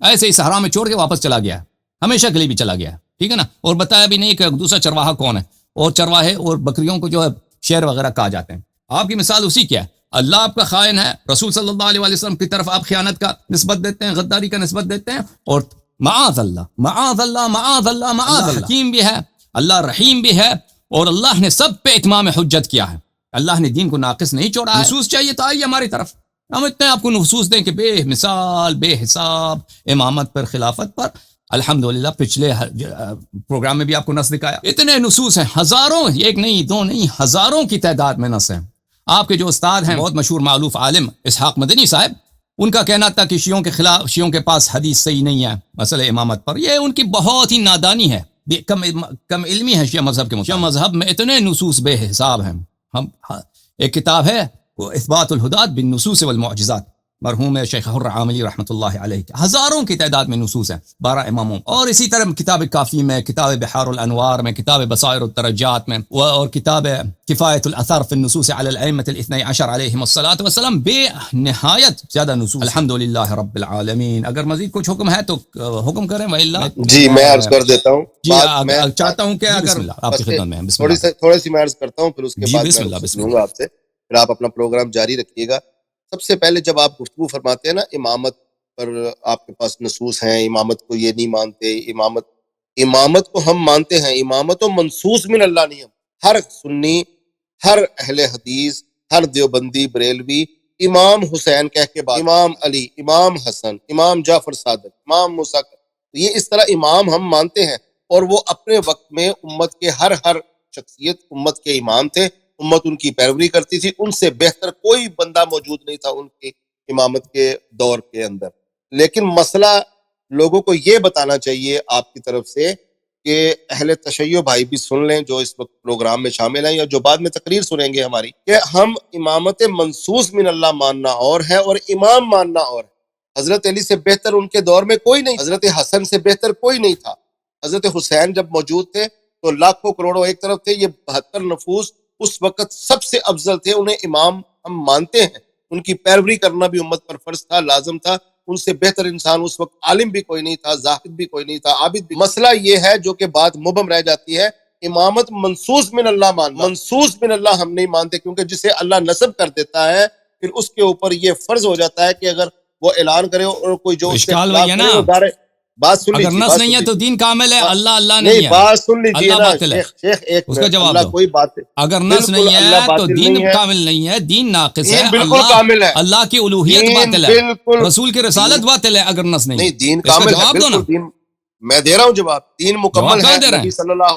Speaker 1: ایسے ہی صحرا میں چھوڑ کے واپس چلا گیا ہے، ہمیشہ کے لیے بھی چلا گیا ہے، ٹھیک ہے نا. اور بتایا بھی نہیں کہ دوسرا چرواہا کون ہے. اور چرواہے اور بکریوں کو جو ہے شیر وغیرہ کہا جاتے ہیں. آپ کی مثال اسی کیا ہے. اللہ آپ کا خائن ہے، رسول صلی اللہ علیہ وسلم کی طرف آپ خیانت کا نسبت دیتے ہیں، غداری کا نسبت دیتے ہیں. اور معاذ اللہ معاذ اللہ معاذ اللہ معاذ اللہ، حکیم بھی ہے، اللہ رحیم بھی ہے، اور اللہ نے سب پہ اتمام حجت کیا ہے. اللہ نے دین کو ناقص نہیں چھوڑا ہے. نصوص چاہیے تو آئیے ہماری طرف، ہم اتنے آپ کو نصوص دیں کہ بے مثال بے حساب امامت پر، خلافت پر. الحمدللہ پچھلے پروگرام میں بھی آپ کو نص دکھایا. اتنے نصوص ہیں، ہزاروں، ایک نہیں دو نہیں، ہزاروں کی تعداد میں نص ہیں. آپ کے جو استاد ہیں بہت مشہور معروف عالم اسحاق مدنی صاحب، ان کا کہنا تھا کہ شیعوں کے خلاف، شیعوں کے پاس حدیث صحیح نہیں ہے مسئلہ امامت پر. یہ ان کی بہت ہی نادانی ہے، کم علمی ہے شیعہ مذہب کے مطابق. شیعہ مذہب میں اتنے نصوص بے حساب ہیں. ایک کتاب ہے وہ اثبات الہدات بالنصوص والمعجزات، مرحوم شیخ حر عاملی رحمۃ اللہ علیہ کے ہزاروں کی تعداد میں نصوص ہیں 12 اماموں. اور اسی طرح کتاب کافی میں، کتاب بحار الانوار میں، کتاب بصائر الدرجات میں، اور کتاب کفایت الاثر فی النصوص علی الائمۃ الاثنی عشر علیہم الصلاۃ والسلام، بے نہایت زیادہ نصوص. الحمدللہ رب العالمین. اگر مزید کچھ حکم ہے تو حکم کریں، والا
Speaker 2: جی میں عرض کر دیتا ہوں.
Speaker 1: جی میں چاہتا ہوں کہ اگر آپ کی خدمت میں ہیں،
Speaker 2: تھوڑی سی میں عرض کرتا ہوں، پھر اس کے بعد
Speaker 1: بسم
Speaker 2: میں
Speaker 1: اللہ
Speaker 2: سنوں گا آپ سے، پھر آپ اپنا پروگرام جاری رکھیے گا. سب سے پہلے جب آپ گفتگو فرماتے ہیں نا امامت پر، آپ کے پاس نصوص ہیں، امامت کو یہ نہیں مانتے، امامت کو ہم مانتے ہیں. امامت و منصوص من اللہ نہیں. ہر سنی، ہر اہل حدیث، ہر دیوبندی، بریلوی امام حسین کہہ کے بعد امام علی، امام حسن، امام جعفر صادق، امام موسیٰ، یہ اس طرح امام ہم مانتے ہیں. اور وہ اپنے وقت میں امت کے ہر شخصیت امت کے امام تھے، امت ان کی پیروی کرتی تھی. ان سے بہتر کوئی بندہ موجود نہیں تھا ان کی امامت کے دور کے اندر. لیکن مسئلہ لوگوں کو یہ بتانا چاہیے آپ کی طرف سے کہ اہل تشیع بھائی بھی سن لیں جو اس وقت پروگرام میں شامل ہیں یا جو بعد میں تقریر سنیں گے ہماری، کہ ہم امامت منصوص من اللہ ماننا اور ہے اور امام ماننا اور ہے. حضرت علی سے بہتر ان کے دور میں کوئی نہیں، حضرت حسن سے بہتر کوئی نہیں تھا. حضرت حسین جب موجود تھے تو لاکھوں کروڑوں ایک طرف تھے، یہ 72 نفوس اس وقت سب سے افضل تھے. انہیں امام ہم مانتے ہیں، ان کی پیروی کرنا بھی امت پر فرض تھا، لازم تھا. ان سے بہتر انسان اس وقت عالم بھی کوئی نہیں تھا، زاہد بھی کوئی نہیں تھا، عابد بھی. مسئلہ یہ ہے جو کہ بات مبہم رہ جاتی ہے، امامت منصوص من اللہ ماننا. منصوص من اللہ ہم نہیں مانتے، کیونکہ جسے اللہ نصب کر دیتا ہے پھر اس کے اوپر یہ فرض ہو جاتا ہے کہ اگر وہ اعلان کرے اور کوئی جو
Speaker 1: اشکال وہی ہے نا،
Speaker 2: بات سن
Speaker 1: اگر
Speaker 2: لیجیے،
Speaker 1: نص
Speaker 2: بات
Speaker 1: نہیں ہے
Speaker 2: سن
Speaker 1: تو
Speaker 2: لیجیے،
Speaker 1: دین کامل ہے، اللہ اللہ نہیں
Speaker 2: نہیں
Speaker 1: ہے،
Speaker 2: بات سن لیجیے
Speaker 1: اللہ
Speaker 2: نا
Speaker 1: باطل ہے،
Speaker 2: شیخ ایک
Speaker 1: اس کا
Speaker 2: منٹ،
Speaker 1: جواب
Speaker 2: اللہ
Speaker 1: دو۔
Speaker 2: کوئی بات
Speaker 1: اگر نص
Speaker 2: بالکل
Speaker 1: نہیں
Speaker 2: اللہ
Speaker 1: ہے تو
Speaker 2: باطل
Speaker 1: دین
Speaker 2: نہیں ہے،
Speaker 1: کامل نہیں ہے، دین ناقص ہے،
Speaker 2: دین بالکل
Speaker 1: اللہ
Speaker 2: کامل ہے،
Speaker 1: اللہ کی الوہیت
Speaker 2: دین
Speaker 1: باطل ہے،
Speaker 2: بالکل،
Speaker 1: رسول کی رسالت
Speaker 2: دین
Speaker 1: باطل ہے اگر نص نہیں
Speaker 2: نہیں،
Speaker 1: ہے،
Speaker 2: دین
Speaker 1: اس کا
Speaker 2: کامل ہے،
Speaker 1: جواب دو نا۔
Speaker 2: بالکل دین، میں دے رہا ہوں جواب، دین
Speaker 1: جواب
Speaker 2: مکمل
Speaker 1: کہاں
Speaker 2: ہے،
Speaker 1: دے رہے
Speaker 2: نبی
Speaker 1: ہیں؟
Speaker 2: صلی اللہ،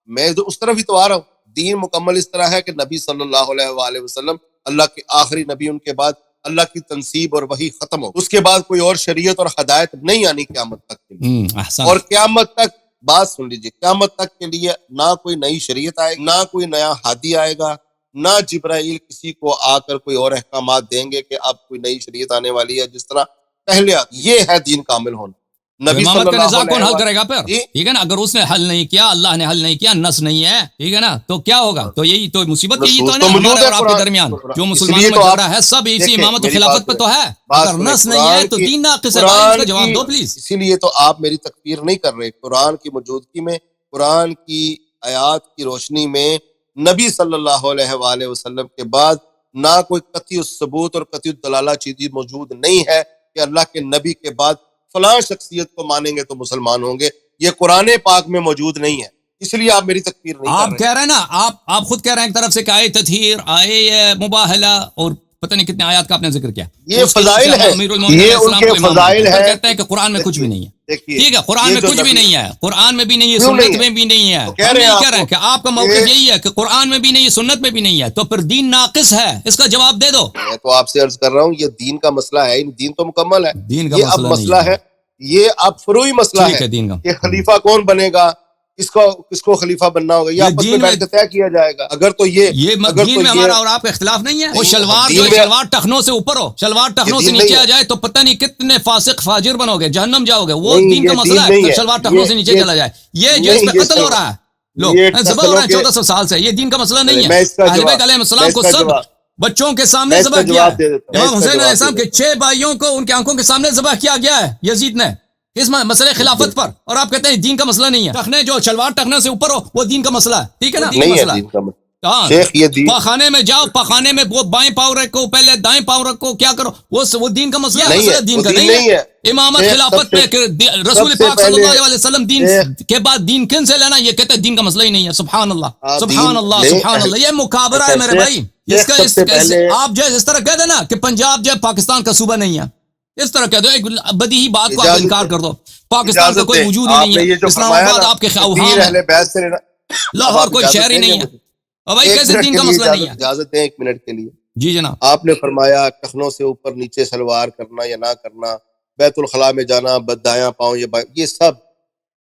Speaker 2: میں اس طرف ہی تو آ رہا ہوں، دین مکمل اس طرح ہے کہ نبی صلی اللہ علیہ وآلہ وسلم اللہ کے آخری نبی، ان کے بعد اللہ کی تنصیب اور وحی ختم ہو، اس کے بعد کوئی اور شریعت اور ہدایت نہیں آنی قیامت تک کے لیے،
Speaker 1: احسن۔
Speaker 2: اور قیامت تک، بات سن لیجیے، قیامت تک کے لیے نہ کوئی نئی شریعت آئے گی، نہ کوئی نیا ہادی آئے گا، نہ جبرائیل کسی کو آ کر کوئی اور احکامات دیں گے کہ اب کوئی نئی شریعت آنے والی ہے جس طرح پہلے آتی، یہ ہے دین کامل ہونا،
Speaker 1: تو
Speaker 2: نبی صلی
Speaker 1: امامت کا
Speaker 2: اللہ
Speaker 1: نزاع کون
Speaker 2: علیہ
Speaker 1: حل
Speaker 2: وآلہ،
Speaker 1: کرے گا پھر؟
Speaker 2: جی
Speaker 1: ٹھیک ہے نا، اگر اس نے حل نہیں کیا، اللہ نے حل نہیں کیا، نص نہیں ہے، ٹھیک ہے نا، تو کیا ہوگا؟ تو یہی تو مصیبت یہی تو
Speaker 2: نصوص
Speaker 1: ہے
Speaker 2: تو
Speaker 1: نا
Speaker 2: موجود
Speaker 1: ہمارے
Speaker 2: ہے
Speaker 1: اور آپ کے
Speaker 2: قرآن،
Speaker 1: درمیان، جو
Speaker 2: اسی
Speaker 1: مسلمانوں
Speaker 2: لیے
Speaker 1: میں
Speaker 2: تو
Speaker 1: چل
Speaker 2: آپ
Speaker 1: رہا ہے سب اسی
Speaker 2: دیکھیں،
Speaker 1: امامت و
Speaker 2: میری
Speaker 1: خلافت
Speaker 2: بات
Speaker 1: پہ تو ہے۔
Speaker 2: بات
Speaker 1: اگر
Speaker 2: سنیں،
Speaker 1: نص نہیں ہے
Speaker 2: قرآن
Speaker 1: تو
Speaker 2: کی،
Speaker 1: دین ناقص ہے بھائی، اس کا جواب دو پلیز۔
Speaker 2: اسی لیے تو آپ میری تکفیر نہیں کر رہے، قرآن کی موجودگی میں، قرآن کی آیات کی روشنی میں نبی صلی اللہ علیہ وآلہ وسلم کے بعد نہ کوئی قطعی الثبوت اور قطعی الدلالہ چیز موجود نہیں ہے کہ اللہ کے نبی کے بعد فلاں شخصیت کو مانیں گے تو مسلمان ہوں گے، یہ قرآن پاک میں موجود نہیں ہے، اس لیے آپ میری تکفیر نہیں کر
Speaker 1: آپ
Speaker 2: رہے۔
Speaker 1: کہہ رہے ہیں نا، آپ خود کہہ رہے ہیں ایک طرف سے کہ آئے تطہیر، آئے مباہلہ، اور پتہ نہیں کتنے آیات کا آپ نے ذکر کیا،
Speaker 2: یہ
Speaker 1: اس کے
Speaker 2: فضائل ہے،
Speaker 1: امیر المومنین
Speaker 2: یہ
Speaker 1: علیہ
Speaker 2: ان
Speaker 1: السلام
Speaker 2: کے
Speaker 1: کو امام
Speaker 2: فضائل
Speaker 1: مانتے ہیں، پھر
Speaker 2: ہے۔
Speaker 1: کہتے ہیں کہ قرآن میں کچھ بھی نہیں ہے۔
Speaker 2: دیکھیے
Speaker 1: ٹھیک ہے، قرآن
Speaker 2: یہ
Speaker 1: میں
Speaker 2: جو
Speaker 1: کچھ بھی
Speaker 2: نبی،
Speaker 1: نہیں ہے، قرآن میں بھی نہیں ہے،
Speaker 2: کیوں نہیں
Speaker 1: سنت
Speaker 2: ہے؟
Speaker 1: میں بھی نہیں ہے،
Speaker 2: تو کہہ
Speaker 1: ہم
Speaker 2: رہے ہیں
Speaker 1: یہی
Speaker 2: آپ
Speaker 1: کہہ رہے ہیں
Speaker 2: کو
Speaker 1: کہ آپ کا موقف یہی ہے کہ قرآن میں بھی نہیں ہے، سنت میں بھی نہیں ہے، تو پھر دین ناقص ہے، اس کا جواب دے دو۔
Speaker 2: میں تو آپ سے عرض کر رہا ہوں، یہ دین کا مسئلہ ہے، دین تو مکمل ہے،
Speaker 1: دین کا
Speaker 2: یہ اب
Speaker 1: مسئلہ نہیں
Speaker 2: مسئلہ
Speaker 1: ہے
Speaker 2: ہے،
Speaker 1: بھائی،
Speaker 2: یہ اب فروعی مسئلہ
Speaker 1: ٹھیک
Speaker 2: ہے
Speaker 1: ہے دین کا،
Speaker 2: کہ خلیفہ کون بنے گا، کس کو خلیفہ بننا ہوگا، یہ
Speaker 1: یہ
Speaker 2: آپس میں
Speaker 1: دین
Speaker 2: بیٹھ کے طے کیا جائے گا، اگر تو یہ
Speaker 1: دین میں ہمارا اور آپ کا اختلاف نہیں ہے، وہ شلوار جو
Speaker 2: دین
Speaker 1: ہے
Speaker 2: میں
Speaker 1: شلوار ٹخنوں سے اوپر ہو، شلوار ٹخنوں سے
Speaker 2: دین
Speaker 1: نیچے
Speaker 2: نہیں
Speaker 1: آ
Speaker 2: ہے،
Speaker 1: جائے تو پتہ نہیں کتنے فاسق فاجر بنو گے، جہنم جاؤ گے، وہ
Speaker 2: نہیں
Speaker 1: دین کا
Speaker 2: یہ
Speaker 1: مسئلہ
Speaker 2: دین
Speaker 1: ہے
Speaker 2: نہیں
Speaker 1: کہ
Speaker 2: ہے،
Speaker 1: شلوار ٹخنوں سے نیچے چلا جائے، یہ جو اس
Speaker 2: نہیں
Speaker 1: پہ قتل ہو رہا ہے، لوگ
Speaker 2: یہ
Speaker 1: ذبح ہو رہے
Speaker 2: ٹخنوں
Speaker 1: ہیں
Speaker 2: کے،
Speaker 1: 1400 سال سے، یہ دین کا مسئلہ نہیں ہے۔
Speaker 2: میں اس کا
Speaker 1: اہل بیت
Speaker 2: جواب،
Speaker 1: علیہ
Speaker 2: میں
Speaker 1: السلام
Speaker 2: اس
Speaker 1: کو
Speaker 2: کا
Speaker 1: سب
Speaker 2: جواب،
Speaker 1: بچوں کے سامنے
Speaker 2: میں اس کا
Speaker 1: ذبح کیا
Speaker 2: جواب
Speaker 1: ہے،
Speaker 2: دے دیتا ہوں، میں
Speaker 1: امام
Speaker 2: اس کا
Speaker 1: حسین علیہ
Speaker 2: جواب دے
Speaker 1: السلام کے
Speaker 2: دیتا
Speaker 1: 6 بھائیوں کو ان کی آنکھوں کے سامنے ذبح کیا گیا ہے یزید نے، اس مسئلے خلافت پر، اور آپ کہتے ہیں دین کا مسئلہ نہیں ہے، ٹخنے جو شلوار ٹخنے سے اوپر ہو وہ دین کا مسئلہ ہے، ٹھیک ہے نا،
Speaker 2: ہوں،
Speaker 1: دین
Speaker 2: نہیں ہے
Speaker 1: مسئلہ
Speaker 2: دین کا مسئلہ،
Speaker 1: ہاں،
Speaker 2: شیخ یہ دین،
Speaker 1: پاخانے میں جاؤ، پاخانے میں وہ بائیں پاؤں رکھو، پہلے دائیں پاؤں رکھو، کیا کرو، وہ دین کا مسئلہ ہے،
Speaker 2: نہیں
Speaker 1: مسئلہ
Speaker 2: ہے،
Speaker 1: دین
Speaker 2: وہ
Speaker 1: کا
Speaker 2: دین
Speaker 1: نہیں ہے۔
Speaker 2: ہے،
Speaker 1: امامت
Speaker 2: شیخ
Speaker 1: خلافت میں کہ رسول
Speaker 2: سب سے
Speaker 1: پاک صلی
Speaker 2: پہلے،
Speaker 1: اللہ علیہ وسلم دین
Speaker 2: شیخ
Speaker 1: کے بعد دین کن سے لینا، یہ کہتے ہیں دین کا مسئلہ ہی نہیں ہے، سبحان اللہ
Speaker 2: آپ
Speaker 1: سبحان
Speaker 2: دین
Speaker 1: اللہ
Speaker 2: لیں،
Speaker 1: سبحان اللہ، یہ مکابرہ ہے
Speaker 2: اچھا
Speaker 1: میرے بھائی، اس کا
Speaker 2: سب سے پہلے،
Speaker 1: آپ جو ہے اس طرح کہہ دیں نا کہ پنجاب جو ہے پاکستان کا صوبہ نہیں ہے، اس طرح کہہ دو، ایک بدیہی بات کو آپ انکار کر دو، پاکستان کا
Speaker 2: اجازت
Speaker 1: کوئی
Speaker 2: دیں،
Speaker 1: وجود ہی
Speaker 2: آپ
Speaker 1: نہیں
Speaker 2: نے
Speaker 1: ہے،
Speaker 2: یہ جو
Speaker 1: اسلام
Speaker 2: فرمایا
Speaker 1: آباد
Speaker 2: نا
Speaker 1: آپ کے
Speaker 2: کہ دین
Speaker 1: اوہام ہے،
Speaker 2: اہل بیت سے لینا، اب
Speaker 1: لاہور
Speaker 2: آپ
Speaker 1: کوئی
Speaker 2: اجازت
Speaker 1: شہر ہی
Speaker 2: دیں گے
Speaker 1: نہیں ہے،
Speaker 2: مجھے
Speaker 1: اور بھائی
Speaker 2: ایک
Speaker 1: کیسے
Speaker 2: منٹ
Speaker 1: دین
Speaker 2: کے
Speaker 1: کا
Speaker 2: لیے،
Speaker 1: مسئلہ نہیں ہے؟
Speaker 2: اجازت دیں ایک منٹ کے لیے،
Speaker 1: جی جناب،
Speaker 2: آپ نے فرمایا ٹخنوں سے اوپر نیچے سلوار کرنا یا نہ کرنا، بیت الخلاء میں جانا، دایاں پاؤں، یہ سب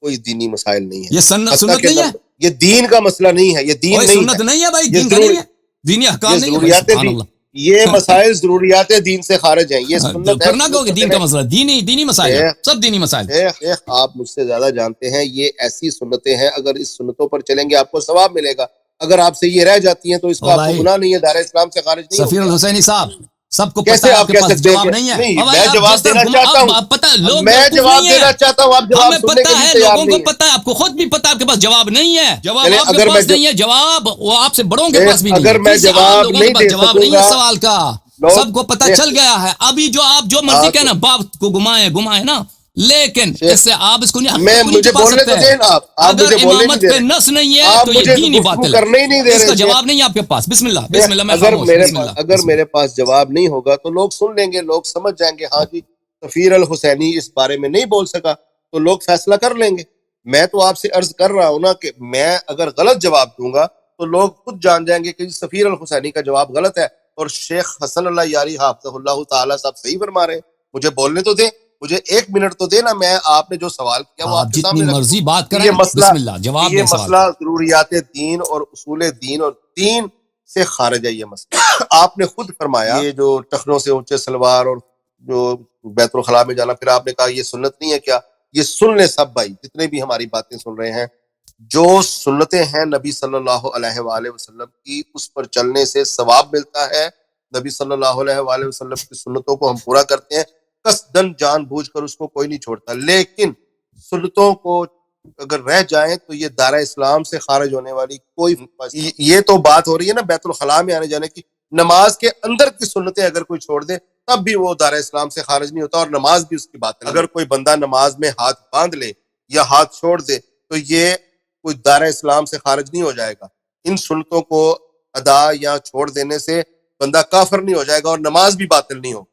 Speaker 2: کوئی دینی مسائل نہیں ہے،
Speaker 1: یہ
Speaker 2: حتیٰ
Speaker 1: سنت
Speaker 2: کہ
Speaker 1: نہیں ہے،
Speaker 2: یہ دین کا مسئلہ نہیں ہے، یہ دین
Speaker 1: اور
Speaker 2: نہیں
Speaker 1: سنت
Speaker 2: ہے،
Speaker 1: نہیں ہے بھائی،
Speaker 2: یہ
Speaker 1: دین کا
Speaker 2: ضرور،
Speaker 1: نہیں ہے، دینی
Speaker 2: یہ
Speaker 1: احکام نہیں ہے بھائی،
Speaker 2: ضروریات
Speaker 1: سبحان
Speaker 2: دین،
Speaker 1: اللہ۔
Speaker 2: یہ مسائل ضروریات دین سے خارج ہیں، یہ سنت ہے،
Speaker 1: پھر نہ کہو
Speaker 2: سنت
Speaker 1: کہ
Speaker 2: کو
Speaker 1: دین کا
Speaker 2: چلیں۔
Speaker 1: مسئلہ دینی مسائل ہے، سب دینی مسائل۔
Speaker 2: شیخ آپ مجھ سے زیادہ جانتے ہیں، یہ ایسی سنتیں ہیں، اگر اس سنتوں پر چلیں گے آپ کو ثواب ملے گا، اگر آپ سے یہ رہ جاتی ہیں تو اس
Speaker 1: او
Speaker 2: کا آپ کو
Speaker 1: بھائی
Speaker 2: گناہ نہیں ہے، دائرہ اسلام سے خارج نہیں ہوں
Speaker 1: سفیر
Speaker 2: گے آپ۔
Speaker 1: الحسینی صاحب، سب کو پتہ
Speaker 2: کیسے
Speaker 1: ہے آپ
Speaker 2: آپ
Speaker 1: کے
Speaker 2: کہہ
Speaker 1: پاس
Speaker 2: سکتے ہیں
Speaker 1: جواب
Speaker 2: کہ
Speaker 1: نہیں ہے،
Speaker 2: نہیں،
Speaker 1: او بھائی
Speaker 2: میں
Speaker 1: آپ
Speaker 2: جواب
Speaker 1: جس طرح
Speaker 2: دینا چاہتا ہوں،
Speaker 1: پتہ ہے لوگ
Speaker 2: میں
Speaker 1: بیوقوف
Speaker 2: جواب
Speaker 1: نہیں
Speaker 2: دینا
Speaker 1: ہے،
Speaker 2: چاہتا ہوں، آپ جواب
Speaker 1: ہمیں
Speaker 2: سننے کے
Speaker 1: پتہ
Speaker 2: لیے
Speaker 1: ہے،
Speaker 2: تیار
Speaker 1: لوگوں کو
Speaker 2: نہیں ہیں۔
Speaker 1: پتہ ہے، آپ کو خود بھی پتہ ہے، آپ کے پاس جواب نہیں ہے، جواب
Speaker 2: چلیں،
Speaker 1: آپ کے
Speaker 2: اگر میں
Speaker 1: پاس نہیں ہے، جواب وہ آپ سے بڑوں کے
Speaker 2: شیخ،
Speaker 1: پاس بھی نہیں ہے،
Speaker 2: اگر میں
Speaker 1: کسی عام
Speaker 2: جواب
Speaker 1: لوگوں کے
Speaker 2: نہیں
Speaker 1: پاس
Speaker 2: دے
Speaker 1: جواب
Speaker 2: سکوں
Speaker 1: نہیں ہے
Speaker 2: گا،
Speaker 1: سوال کا،
Speaker 2: لوگ
Speaker 1: سب کو پتہ
Speaker 2: شیخ،
Speaker 1: چل گیا ہے، ابھی جو آپ جو مرضی کہنا باپ کو گھمائے نا، لیکن
Speaker 2: شیخ،
Speaker 1: اس سے آپ اس کو
Speaker 2: میں
Speaker 1: نہیں
Speaker 2: مجھے
Speaker 1: چھپا
Speaker 2: بولنے
Speaker 1: سکتے
Speaker 2: تو
Speaker 1: ہیں،
Speaker 2: دیں نا، آپ
Speaker 1: اگر
Speaker 2: مجھے بولنے نہیں
Speaker 1: امامت
Speaker 2: دے
Speaker 1: پہ
Speaker 2: رہے،
Speaker 1: نص نہیں ہے
Speaker 2: آپ
Speaker 1: تو یہ
Speaker 2: مجھے
Speaker 1: دین ہی
Speaker 2: گفتگو
Speaker 1: باطل
Speaker 2: کرنے ہی نہیں
Speaker 1: ہے،
Speaker 2: دے
Speaker 1: اس کا
Speaker 2: رہے
Speaker 1: جواب نہیں ہے آپ کے پاس، بسم اللہ
Speaker 2: شیخ،
Speaker 1: بسم اللہ، میں
Speaker 2: اگر
Speaker 1: خاموش، بسم اللہ بسم اللہ۔
Speaker 2: میرے پاس جواب نہیں ہوگا تو لوگ سن لیں گے، لوگ سمجھ جائیں گے، ہاں جی سفیر الحسینی اس بارے میں نہیں بول سکا، تو لوگ فیصلہ کر لیں گے۔ میں تو آپ سے عرض کر رہا ہوں نا کہ میں اگر غلط جواب دوں گا تو لوگ خود جان جائیں گے کہ سفیر الحسینی کا جواب غلط ہے، اور شیخ حسن اللہ یاری حافظہ اللہ تعالیٰ صاحب صحیح فرما رہے ہیں، مجھے بولنے تو دیں، مجھے ایک منٹ تو دینا، میں آپ نے جو سوال کیا وہ
Speaker 1: آپ
Speaker 2: آپ کے
Speaker 1: جتنی
Speaker 2: سامنے رکھ دوں
Speaker 1: مرضی بات
Speaker 2: کہ
Speaker 1: کریں، بسم اللہ جواب
Speaker 2: یہ
Speaker 1: دیں سوال
Speaker 2: مسئلہ
Speaker 1: کا۔
Speaker 2: ضروریات دین اور اصول دین اور دین سے خارج ہے، یہ مسئلہ آپ نے خود فرمایا، یہ جو ٹخنوں سے اونچے سلوار اور جو بیت الخلاء میں جانا، پھر آپ نے کہا یہ سنت نہیں ہے کیا؟ یہ سن لیں سب بھائی، جتنے بھی ہماری باتیں سن رہے ہیں، جو سنتیں ہیں نبی صلی اللہ علیہ وآلہ وسلم کی، اس پر چلنے سے ثواب ملتا ہے، نبی صلی اللہ علیہ وآلہ وسلم کی سنتوں کو ہم پورا کرتے ہیں، قصدن جان بوجھ کر اس کو کوئی نہیں چھوڑتا، لیکن سنتوں کو اگر رہ جائیں تو یہ دائرہ اسلام سے خارج ہونے والی کوئی، یہ تو بات ہو رہی ہے نا بیت الخلاء میں آنے جانے کی، نماز کے اندر کی سنتیں اگر کوئی چھوڑ دے تب بھی وہ دار اسلام سے خارج نہیں ہوتا، اور نماز بھی اس کی باطل ہے۔ اگر کوئی بندہ نماز میں ہاتھ باندھ لے یا ہاتھ چھوڑ دے تو یہ کوئی دار اسلام سے خارج نہیں ہو جائے گا۔ ان سنتوں کو ادا یا چھوڑ دینے سے بندہ کافر نہیں ہو جائے گا، اور نماز بھی باطل نہیں ہوگی۔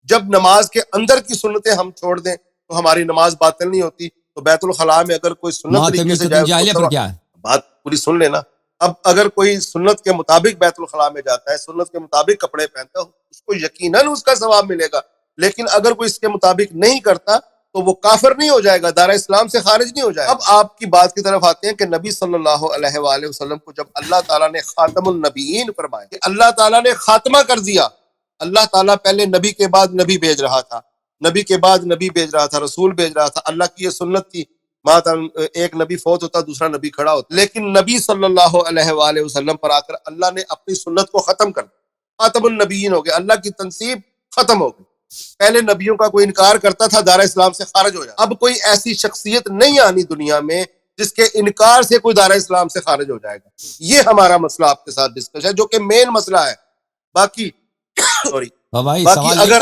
Speaker 2: جب نماز کے اندر کی سنتیں ہم چھوڑ دیں تو ہماری نماز باطل نہیں ہوتی۔ تو بیت الخلاء میں اگر کوئی سنت طریقے سے جائے،
Speaker 1: جاہلیہ پر کیا ہے؟
Speaker 2: بات پوری سن لینا۔ اب اگر کوئی سنت کے مطابق بیت الخلاء میں جاتا ہے، سنت کے مطابق کپڑے پہنتا ہے، اس کو یقیناً اس کا ثواب ملے گا، لیکن اگر کوئی اس کے مطابق نہیں کرتا تو وہ کافر نہیں ہو جائے گا، دار اسلام سے خارج نہیں ہو جائے گا۔ اب آپ کی بات کی طرف آتے ہیں کہ نبی صلی اللہ علیہ وآلہ وسلم کو جب اللہ تعالیٰ نے خاتم النبیین فرمایا کہ اللہ تعالیٰ نے خاتمہ کر دیا، اللہ تعالیٰ پہلے نبی کے بعد نبی بھیج رہا تھا، نبی کے بعد نبی بھیج رہا تھا، رسول بھیج رہا تھا، اللہ کی یہ سنت تھی، ایک نبی فوت ہوتا دوسرا نبی کھڑا ہوتا، لیکن نبی صلی اللہ علیہ وآلہ وسلم پر آ کر اللہ نے اپنی سنت کو ختم کر دیا، خاتم النبیین ہو گیا، اللہ کی تنصیب ختم ہو گئی۔ پہلے نبیوں کا کوئی انکار کرتا تھا دار اسلام سے خارج ہو جاتا۔ اب کوئی ایسی شخصیت نہیں آنی دنیا میں جس کے انکار سے کوئی دار اسلام سے خارج ہو جائے گا۔ یہ ہمارا مسئلہ آپ کے ساتھ ڈسکس ہے، جو کہ مین مسئلہ ہے۔ باقی سوری
Speaker 1: بھائی
Speaker 2: باقی
Speaker 1: سوال
Speaker 2: اگر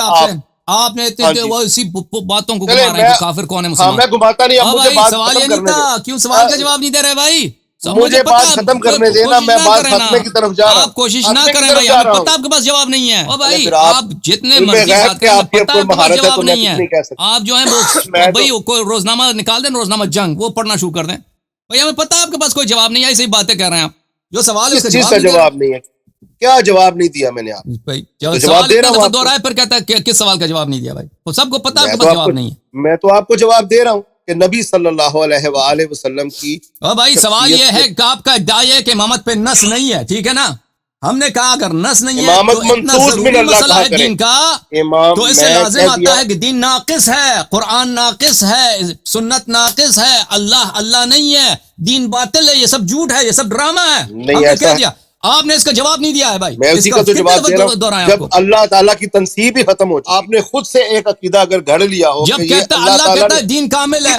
Speaker 1: آپ نے
Speaker 2: ہاں جی،
Speaker 1: وہ اسی باتوں کو
Speaker 2: چلے
Speaker 1: گھما رہے ہیں کہ کافر کون ہے
Speaker 2: ہاں
Speaker 1: مسلمان۔
Speaker 2: میں گھماتا نہیں، اب مجھے
Speaker 1: بھائی
Speaker 2: بات
Speaker 1: سوال
Speaker 2: ختم
Speaker 1: یہ نہیں
Speaker 2: کرنے
Speaker 1: تھا،
Speaker 2: دیں،
Speaker 1: کیوں سوال کا جواب نہیں دے رہے بھائی؟
Speaker 2: مجھے بات ختم کرنے دینا، میں بات ختمے کی طرف جا رہا ہوں،
Speaker 1: آپ کوشش نہ
Speaker 2: ختمے کی
Speaker 1: کریں
Speaker 2: طرف
Speaker 1: بھائی،
Speaker 2: جا
Speaker 1: ہمیں
Speaker 2: رہا
Speaker 1: پتہ
Speaker 2: ہوں۔
Speaker 1: آپ کے پاس جواب نہیں ہے۔ او بھائی
Speaker 2: پھر
Speaker 1: آپ جتنے
Speaker 2: علم
Speaker 1: مرضی
Speaker 2: غیب
Speaker 1: بات
Speaker 2: کے
Speaker 1: کریں، ہمیں
Speaker 2: آپ کی
Speaker 1: پتہ آپ کے پاس
Speaker 2: مہارت ہے
Speaker 1: جواب
Speaker 2: تو میں
Speaker 1: نہیں
Speaker 2: کچھ
Speaker 1: ہے۔
Speaker 2: نہیں کہہ سکتا۔
Speaker 1: آپ جو ہیں
Speaker 2: میں
Speaker 1: وہ بھائی کوئی روزنامہ نکال دیں، روزنامہ جنگ وہ پڑھنا شروع کر دیں بھائی، ہمیں پتہ آپ کے پاس کوئی جواب نہیں ہے، ایسی باتیں کر رہے ہیں آپ، جو سوال ہے اس
Speaker 2: کس
Speaker 1: کا
Speaker 2: چیز
Speaker 1: جواب
Speaker 2: کا
Speaker 1: نہیں دے رہے
Speaker 2: جواب نہیں ہے؟ کیا جواب نہیں دیا میں نے آپ
Speaker 1: بھائی۔
Speaker 2: تو
Speaker 1: سوال
Speaker 2: جواب دے
Speaker 1: اتنا
Speaker 2: رہا ہوں
Speaker 1: دفعہ
Speaker 2: آپ کو۔
Speaker 1: دوہرایا پھر کہتا ہے کہ کس سوال کا جواب نہیں دیا بھائی، وہ سب کو پتہ آپ
Speaker 2: میں
Speaker 1: کے
Speaker 2: تو
Speaker 1: پاس
Speaker 2: آپ
Speaker 1: جواب
Speaker 2: کو
Speaker 1: نہیں ہے۔
Speaker 2: میں تو آپ کو جواب دے رہا ہوں کہ نبی صلی اللہ علیہ وآلہ وسلم کی
Speaker 1: اور بھائی سوال
Speaker 2: شخصیت
Speaker 1: یہ
Speaker 2: میں
Speaker 1: ہے کہ آپ کا ادعا ہے کہ امامت پہ نس نہیں ہے، ٹھیک ہے نا؟ ہم نے کہا اگر نس نہیں ہے
Speaker 2: امامت
Speaker 1: تو اتنا
Speaker 2: منصوص من
Speaker 1: ضروری
Speaker 2: اللہ
Speaker 1: مسئلہ
Speaker 2: کہا
Speaker 1: ہے
Speaker 2: کریں۔
Speaker 1: دین کا،
Speaker 2: امام
Speaker 1: تو اس سے
Speaker 2: میں
Speaker 1: لازم
Speaker 2: کہہ دیا،
Speaker 1: آتا ہے کہ دین ناقص ہے، قرآن ناقص ہے، سنت ناقص ہے، اللہ نہیں ہے، دین باطل ہے، یہ سب جھوٹ ہے، یہ سب ڈرامہ ہے،
Speaker 2: نہیں
Speaker 1: ہم نے
Speaker 2: ایسا
Speaker 1: کہہ
Speaker 2: ہے،
Speaker 1: دیا۔ آپ نے اس کا جواب نہیں دیا ہے بھائی،
Speaker 2: میں
Speaker 1: اس
Speaker 2: اسی
Speaker 1: کا
Speaker 2: کا تو
Speaker 1: کتنے
Speaker 2: جواب دے رہا
Speaker 1: دفعہ دہرایا
Speaker 2: ہوں۔
Speaker 1: آپ
Speaker 2: جب
Speaker 1: کو؟
Speaker 2: اللہ تعالیٰ کی تنصیب ہی ختم ہو چکی، آپ نے خود سے ایک عقیدہ اگر گھڑ لیا ہو کہ
Speaker 1: جب
Speaker 2: یہ
Speaker 1: کہتا
Speaker 2: اللہ
Speaker 1: اللہ
Speaker 2: تعالیٰ
Speaker 1: کہتا
Speaker 2: نے
Speaker 1: ہے دین کامل ہے،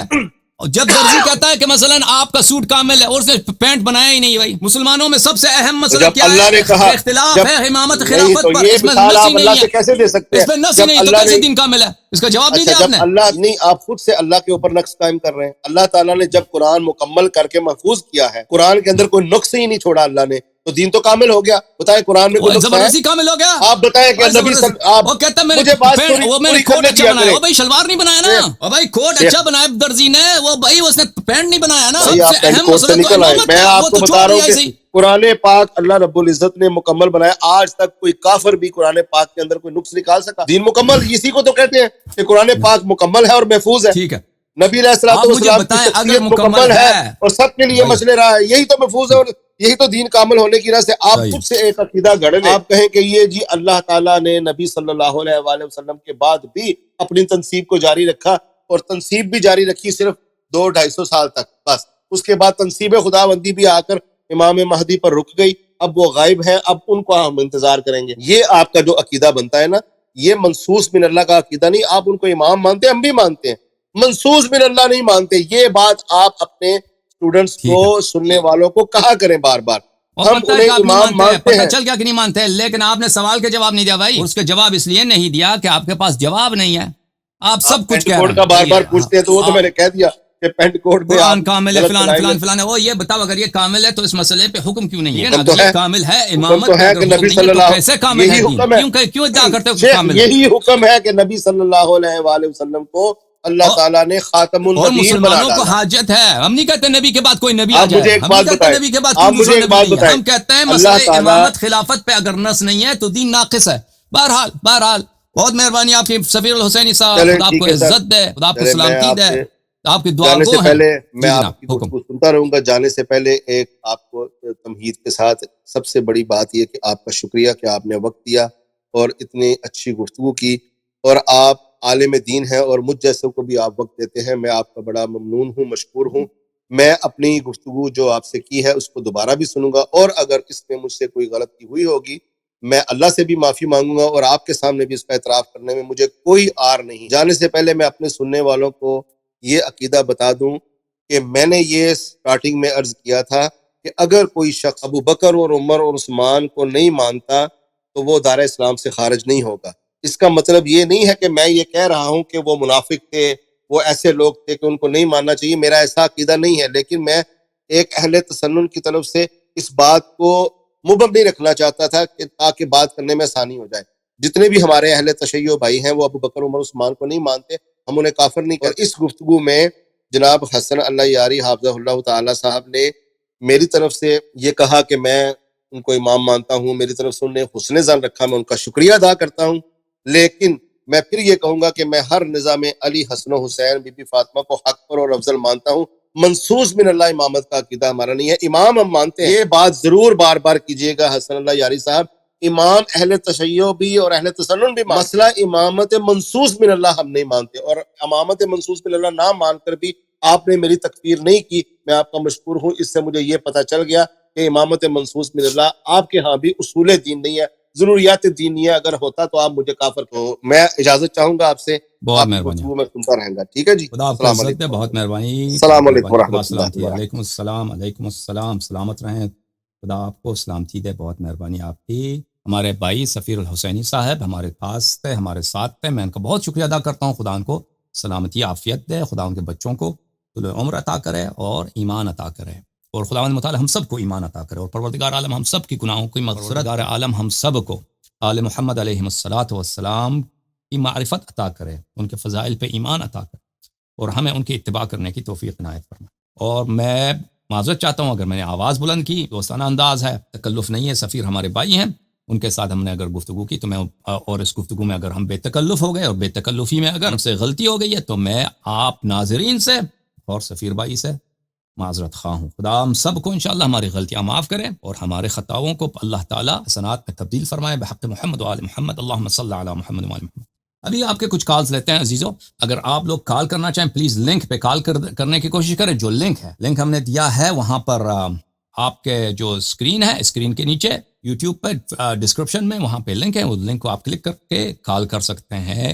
Speaker 1: اور جب درزی کہتا ہے کہ مثلا آپ کا سوٹ کامل ہے اور اس نے پینٹ بنایا ہی نہیں بھائی، مسلمانوں میں سب سے اہم
Speaker 2: تو
Speaker 1: مسئلہ
Speaker 2: جب
Speaker 1: کیا
Speaker 2: اللہ
Speaker 1: ہے؟
Speaker 2: نے کہا،
Speaker 1: اختلاف
Speaker 2: جب
Speaker 1: ہے امامت
Speaker 2: نہیں
Speaker 1: خلافت
Speaker 2: تو
Speaker 1: پر،
Speaker 2: یہ
Speaker 1: اس میں
Speaker 2: مثال
Speaker 1: نس ہی
Speaker 2: آپ اللہ
Speaker 1: نہیں
Speaker 2: سے
Speaker 1: ہے،
Speaker 2: کیسے دے سکتے
Speaker 1: اس میں
Speaker 2: ہیں
Speaker 1: نس ہی
Speaker 2: جب
Speaker 1: نہیں، تو
Speaker 2: اللہ
Speaker 1: کیسے
Speaker 2: نے،
Speaker 1: دین کامل ہے؟ اس کا جواب نہیں
Speaker 2: اچھا
Speaker 1: دیا آپ
Speaker 2: جب
Speaker 1: نے۔
Speaker 2: اللہ نہیں، آپ خود سے اللہ کے اوپر نقص قائم کر رہے ہیں۔ اللہ تعالیٰ نے جب قرآن مکمل کر کے محفوظ کیا ہے، قرآن کے اندر کوئی نقص ہی نہیں چھوڑا اللہ نے، تو دین تو کامل ہو گیا۔ بتائیں قرآن میں
Speaker 1: وہ
Speaker 2: کوئی نقص ہے؟
Speaker 1: زبردستی کامل ہو گیا،
Speaker 2: آپ بتائیں کہ
Speaker 1: وہ
Speaker 2: نبی
Speaker 1: زبردستی،
Speaker 2: آپ
Speaker 1: وہ کہتا میں نے
Speaker 2: مجھے بات
Speaker 1: پینٹ، وہ میں نے
Speaker 2: پوری
Speaker 1: کوٹ
Speaker 2: کرنے
Speaker 1: اچھا
Speaker 2: دیا
Speaker 1: بنایا،
Speaker 2: کریں۔
Speaker 1: وہ بھائی شلوار نہیں بنایا نا، وہ بھائی کوٹ
Speaker 2: شیخ
Speaker 1: اچھا بنایا درزی نے، وہ بھائی اس نے پینٹ نہیں بنایا نا۔
Speaker 2: بھائی
Speaker 1: سب
Speaker 2: آپ
Speaker 1: سے
Speaker 2: پینٹ
Speaker 1: اہم
Speaker 2: کوٹ سے
Speaker 1: مسئلہ تو
Speaker 2: نکل آئے،
Speaker 1: امامت
Speaker 2: میں
Speaker 1: کا، وہ
Speaker 2: آپ
Speaker 1: تو
Speaker 2: کو
Speaker 1: چھوڑ
Speaker 2: بتا رہا
Speaker 1: دیا
Speaker 2: ہوں
Speaker 1: ایسے
Speaker 2: کہ
Speaker 1: ہی۔
Speaker 2: قرآن پاک اللہ رب العزت نے مکمل بنایا، آج تک کوئی کافر بھی قرآن پاک کے اندر کوئی نقص نکال سکا؟ دین مکمل اسی کو تو کہتے ہیں کہ قرآن پاک مکمل ہے اور محفوظ ہے۔
Speaker 1: ٹھیک ہے،
Speaker 2: نبی علیہ الصلوۃ
Speaker 1: آپ مجھے
Speaker 2: والسلام کی
Speaker 1: بتائیں اگر
Speaker 2: شخصیت
Speaker 1: مکمل
Speaker 2: مکمل ہے
Speaker 1: ہے
Speaker 2: اور سب کے لیے
Speaker 1: بھائی،
Speaker 2: مسئلے رہا ہے، یہی تو محفوظ ہے اور یہی تو دین کامل ہونے کی وجہ سے آپ
Speaker 1: صحیح،
Speaker 2: خود سے ایک عقیدہ گھڑ لیں، آپ کہیں کہ یہ جی اللہ تعالیٰ نے نبی صلی اللہ علیہ وآلہ وسلم کے بعد بھی اپنی تنصیب کو جاری رکھا، اور تنصیب بھی جاری رکھی صرف 200-250 سال تک بس، اس کے بعد تنصیب خداوندی بھی آ کر امام مہدی پر رک گئی، اب وہ غائب ہیں، اب ان کو ہم انتظار کریں گے۔ یہ آپ کا جو عقیدہ بنتا ہے نا، یہ منصوص من اللہ کا عقیدہ نہیں۔ آپ ان کو امام مانتے ہیں، ہم بھی مانتے ہیں، منصوص من اللہ نہیں مانتے۔ یہ بات آپ اپنے اسٹوڈنٹس
Speaker 1: ٹھیک ہے،
Speaker 2: کو، سننے والوں کو کہا کریں بار بار،
Speaker 1: اور
Speaker 2: ہم
Speaker 1: پتہ ہے کہ
Speaker 2: انہیں
Speaker 1: آپ نہیں
Speaker 2: امام
Speaker 1: مانتے ہیں،
Speaker 2: مانتے
Speaker 1: پتہ
Speaker 2: ہیں۔
Speaker 1: چل گیا کہ نہیں مانتے ہیں، لیکن آپ نے سوال کے جواب نہیں دیا بھائی، اس کے جواب اس لیے نہیں دیا کہ آپ کے پاس جواب نہیں ہے، آپ سب
Speaker 2: آپ
Speaker 1: کچھ
Speaker 2: پینٹ
Speaker 1: کہہ
Speaker 2: کوڈ
Speaker 1: رہے
Speaker 2: کا
Speaker 1: ہیں
Speaker 2: بار
Speaker 1: بھائی،
Speaker 2: بار پوچھتے ہیں، تو وہ تو میں نے کہہ دیا کہ پینٹ کوڈ میں آپ
Speaker 1: قرآن کامل ہے،
Speaker 2: غلط
Speaker 1: فلان
Speaker 2: بنائیں گے۔
Speaker 1: فلان فلان ہے، وہ یہ بتاؤ اگر یہ کامل ہے تو اس مسئلے پہ حکم کیوں نہیں ہے؟
Speaker 2: حکم
Speaker 1: اگر
Speaker 2: تو
Speaker 1: یہ
Speaker 2: ہے،
Speaker 1: کامل ہے،
Speaker 2: حکم
Speaker 1: امامت
Speaker 2: تو
Speaker 1: پہ
Speaker 2: ہے
Speaker 1: اگر
Speaker 2: کہ
Speaker 1: حکم
Speaker 2: نبی
Speaker 1: نہیں
Speaker 2: صلی
Speaker 1: ہے تو
Speaker 2: اللہ،
Speaker 1: کیسے کامل ہے
Speaker 2: یہی
Speaker 1: دین؟
Speaker 2: حکم ہے
Speaker 1: کیوں ادعا کرتے ہو کہ
Speaker 2: شیخ،
Speaker 1: کامل ہے؟
Speaker 2: یہی حکم ہے کہ نبی صلی اللہ علیہ وآلہ وسلم کو اللہ تعالیٰ نے خاتم
Speaker 1: اور
Speaker 2: النبیین بنا
Speaker 1: مسلمانوں کو
Speaker 2: ڈالا۔
Speaker 1: حاجت ہے، ہم نہیں کہتے نبی کے بعد کوئی نبی آ
Speaker 2: آپ
Speaker 1: جائے،
Speaker 2: مجھے ایک
Speaker 1: ہم نہیں
Speaker 2: بات
Speaker 1: کہتے
Speaker 2: بتائیں،
Speaker 1: نبی کے بعد
Speaker 2: آپ
Speaker 1: کوئی
Speaker 2: مجھے
Speaker 1: دوسرا
Speaker 2: ایک
Speaker 1: نبی
Speaker 2: بات
Speaker 1: نہیں ہے،
Speaker 2: بتائیں،
Speaker 1: ہم کہتے ہیں مسئلہ
Speaker 2: اللہ تعالیٰ،
Speaker 1: امامت خلافت پہ اگر نص نہیں ہے تو دین ناقص ہے۔ بہرحال بہت مہربانی آپ کی سفیر الحسینی صاحب،
Speaker 2: چلیں
Speaker 1: خدا آپ کو
Speaker 2: ٹھیک ہے سر،
Speaker 1: عزت دے، خدا آپ کو
Speaker 2: چلے میں
Speaker 1: سلامتی
Speaker 2: آپ
Speaker 1: دے،
Speaker 2: سے
Speaker 1: آپ کی دعا
Speaker 2: جانے
Speaker 1: گو
Speaker 2: سے
Speaker 1: ہیں۔
Speaker 2: پہلے، میں
Speaker 1: جی
Speaker 2: آپ
Speaker 1: جناب،
Speaker 2: کی
Speaker 1: حکم۔
Speaker 2: گفتگو سنتا رہوں گا، جانے سے پہلے ایک آپ کو تمہید کے ساتھ سب سے بڑی بات یہ کہ آپ کا شکریہ کہ آپ نے وقت دیا اور اتنی اچھی گفتگو کی، اور آپ عالم دین ہیں اور مجھ جیسے کو بھی آپ وقت دیتے ہیں، میں آپ کا بڑا ممنون ہوں، مشکور ہوں۔ میں اپنی گفتگو جو آپ سے کی ہے اس کو دوبارہ بھی سنوں گا، اور اگر اس میں مجھ سے کوئی غلطی ہوئی ہوگی میں اللہ سے بھی معافی مانگوں گا، اور آپ کے سامنے بھی اس کا اعتراف کرنے میں مجھے کوئی آر نہیں۔ جانے سے پہلے میں اپنے سننے والوں کو یہ عقیدہ بتا دوں کہ میں نے یہ سٹارٹنگ میں عرض کیا تھا کہ اگر کوئی شخص ابو بکر اور عمر اور عثمان کو نہیں مانتا تو وہ دار اسلام سے خارج نہیں ہوگا۔ اس کا مطلب یہ نہیں ہے کہ میں یہ کہہ رہا ہوں کہ وہ منافق تھے، وہ ایسے لوگ تھے کہ ان کو نہیں ماننا چاہیے، میرا ایسا عقیدہ نہیں ہے، لیکن میں ایک اہل تسنن کی طرف سے اس بات کو مبہم نہیں رکھنا چاہتا تھا کہ تاکہ بات کرنے میں آسانی ہو جائے۔ جتنے بھی ہمارے اہل تشیع بھائی ہیں وہ ابو بکر عمر عثمان کو نہیں مانتے، ہم انہیں کافر نہیں کرتے۔ اس گفتگو میں جناب حسن اللہ یاری حافظہ اللہ تعالی صاحب نے میری طرف سے یہ کہا کہ میں ان کو امام مانتا ہوں، میری طرف سے انہوں نے حسن ظن رکھا، میں ان کا شکریہ ادا کرتا ہوں، لیکن میں پھر یہ کہوں گا کہ میں ہر نظام علی حسن و حسین بی بی فاطمہ کو حق پر اور افضل مانتا ہوں۔ منصوص من اللہ امامت کا عقیدہ ہمارا نہیں ہے، امام ہم مانتے ہیں، یہ بات ضرور بار بار کیجیے گا حسن اللہ یاری صاحب، امام اہل تشیع بھی اور اہل تسنن بھی مسئلہ امامت منصوص من اللہ ہم نہیں مانتے، اور امامت منصوص من اللہ نہ مان کر بھی آپ نے میری تکفیر نہیں کی، میں آپ کا مشکور ہوں۔ اس سے مجھے یہ پتہ چل گیا کہ امامت منصوص من اللہ آپ کے ہاں بھی اصول دین نہیں ہے، ضروریات دینیہ اگر ہوتا تو آپ مجھے کافر کو میں اجازت چاہوں گا آپ سے،
Speaker 1: بہت
Speaker 2: آپ کی
Speaker 1: مہربانی،
Speaker 2: گفتگو میں سنتا رہوں گا، ٹھیک ہے جی؟
Speaker 1: خدا آپ کو
Speaker 2: السلام
Speaker 1: عزت دے،
Speaker 2: علیکم،
Speaker 1: بہت مہربانی،
Speaker 2: السلام
Speaker 1: بہت
Speaker 2: علیکم
Speaker 1: مہربانی، خدا
Speaker 2: ورحمۃ اللہ
Speaker 1: سلامتی دے،
Speaker 2: وبرکاتہ۔
Speaker 1: علیکم السلام، علیکم السلام، سلامت رہیں، خدا آپ کو سلامتی دے، بہت مہربانی آپ کی۔ ہمارے بھائی سفیر الحسینی صاحب ہمارے پاس تھے، ہمارے ساتھ تھے، میں ان کا بہت شکریہ ادا کرتا ہوں، خدا ان کو سلامتی عافیت دے، خدا ان کے بچوں کو طول عمر عطا کرے اور ایمان عطا کرے، اور خداوند متعال ہم سب کو ایمان عطا کرے، اور پروردگار عالم ہم سب کی گناہوں کی مغفرت، پروردگار عالم ہم سب کو آل محمد علیہ الصلوۃ والسلام کی معرفت عطا کرے، ان کے فضائل پہ ایمان عطا کرے، اور ہمیں ان کی اتباع کرنے کی توفیق عنایت فرمائے۔ اور میں معذرت چاہتا ہوں اگر میں نے آواز بلند کی، دوستانہ انداز ہے، تکلف نہیں ہے، سفیر ہمارے بھائی ہیں، ان کے ساتھ ہم نے اگر گفتگو کی تو میں، اور اس گفتگو میں اگر ہم بے تکلف ہو گئے اور بے تکلفی میں اگر ہم سے غلطی ہو گئی ہے تو میں آپ ناظرین سے اور سفیر بھائی سے معذرت خواہ ہوں۔ خدا ہم سب کو انشاءاللہ ہماری غلطیاں معاف کریں اور ہمارے خطاؤں کو اللہ تعالیٰ حسنات میں تبدیل فرمائے، بحق محمد و آل محمد، اللہم صلی علی محمد و آل محمد۔ ابھی آپ کے کچھ کالز لیتے ہیں عزیزوں، اگر آپ لوگ کال کرنا چاہیں پلیز لنک پہ کال کرنے کی کوشش کریں، جو لنک ہم نے دیا ہے وہاں پر آپ کے جو اسکرین ہے، اسکرین کے نیچے یوٹیوب پہ ڈسکرپشن میں وہاں پہ لنک ہے، وہ لنک کو آپ کلک کر کے کال کر سکتے ہیں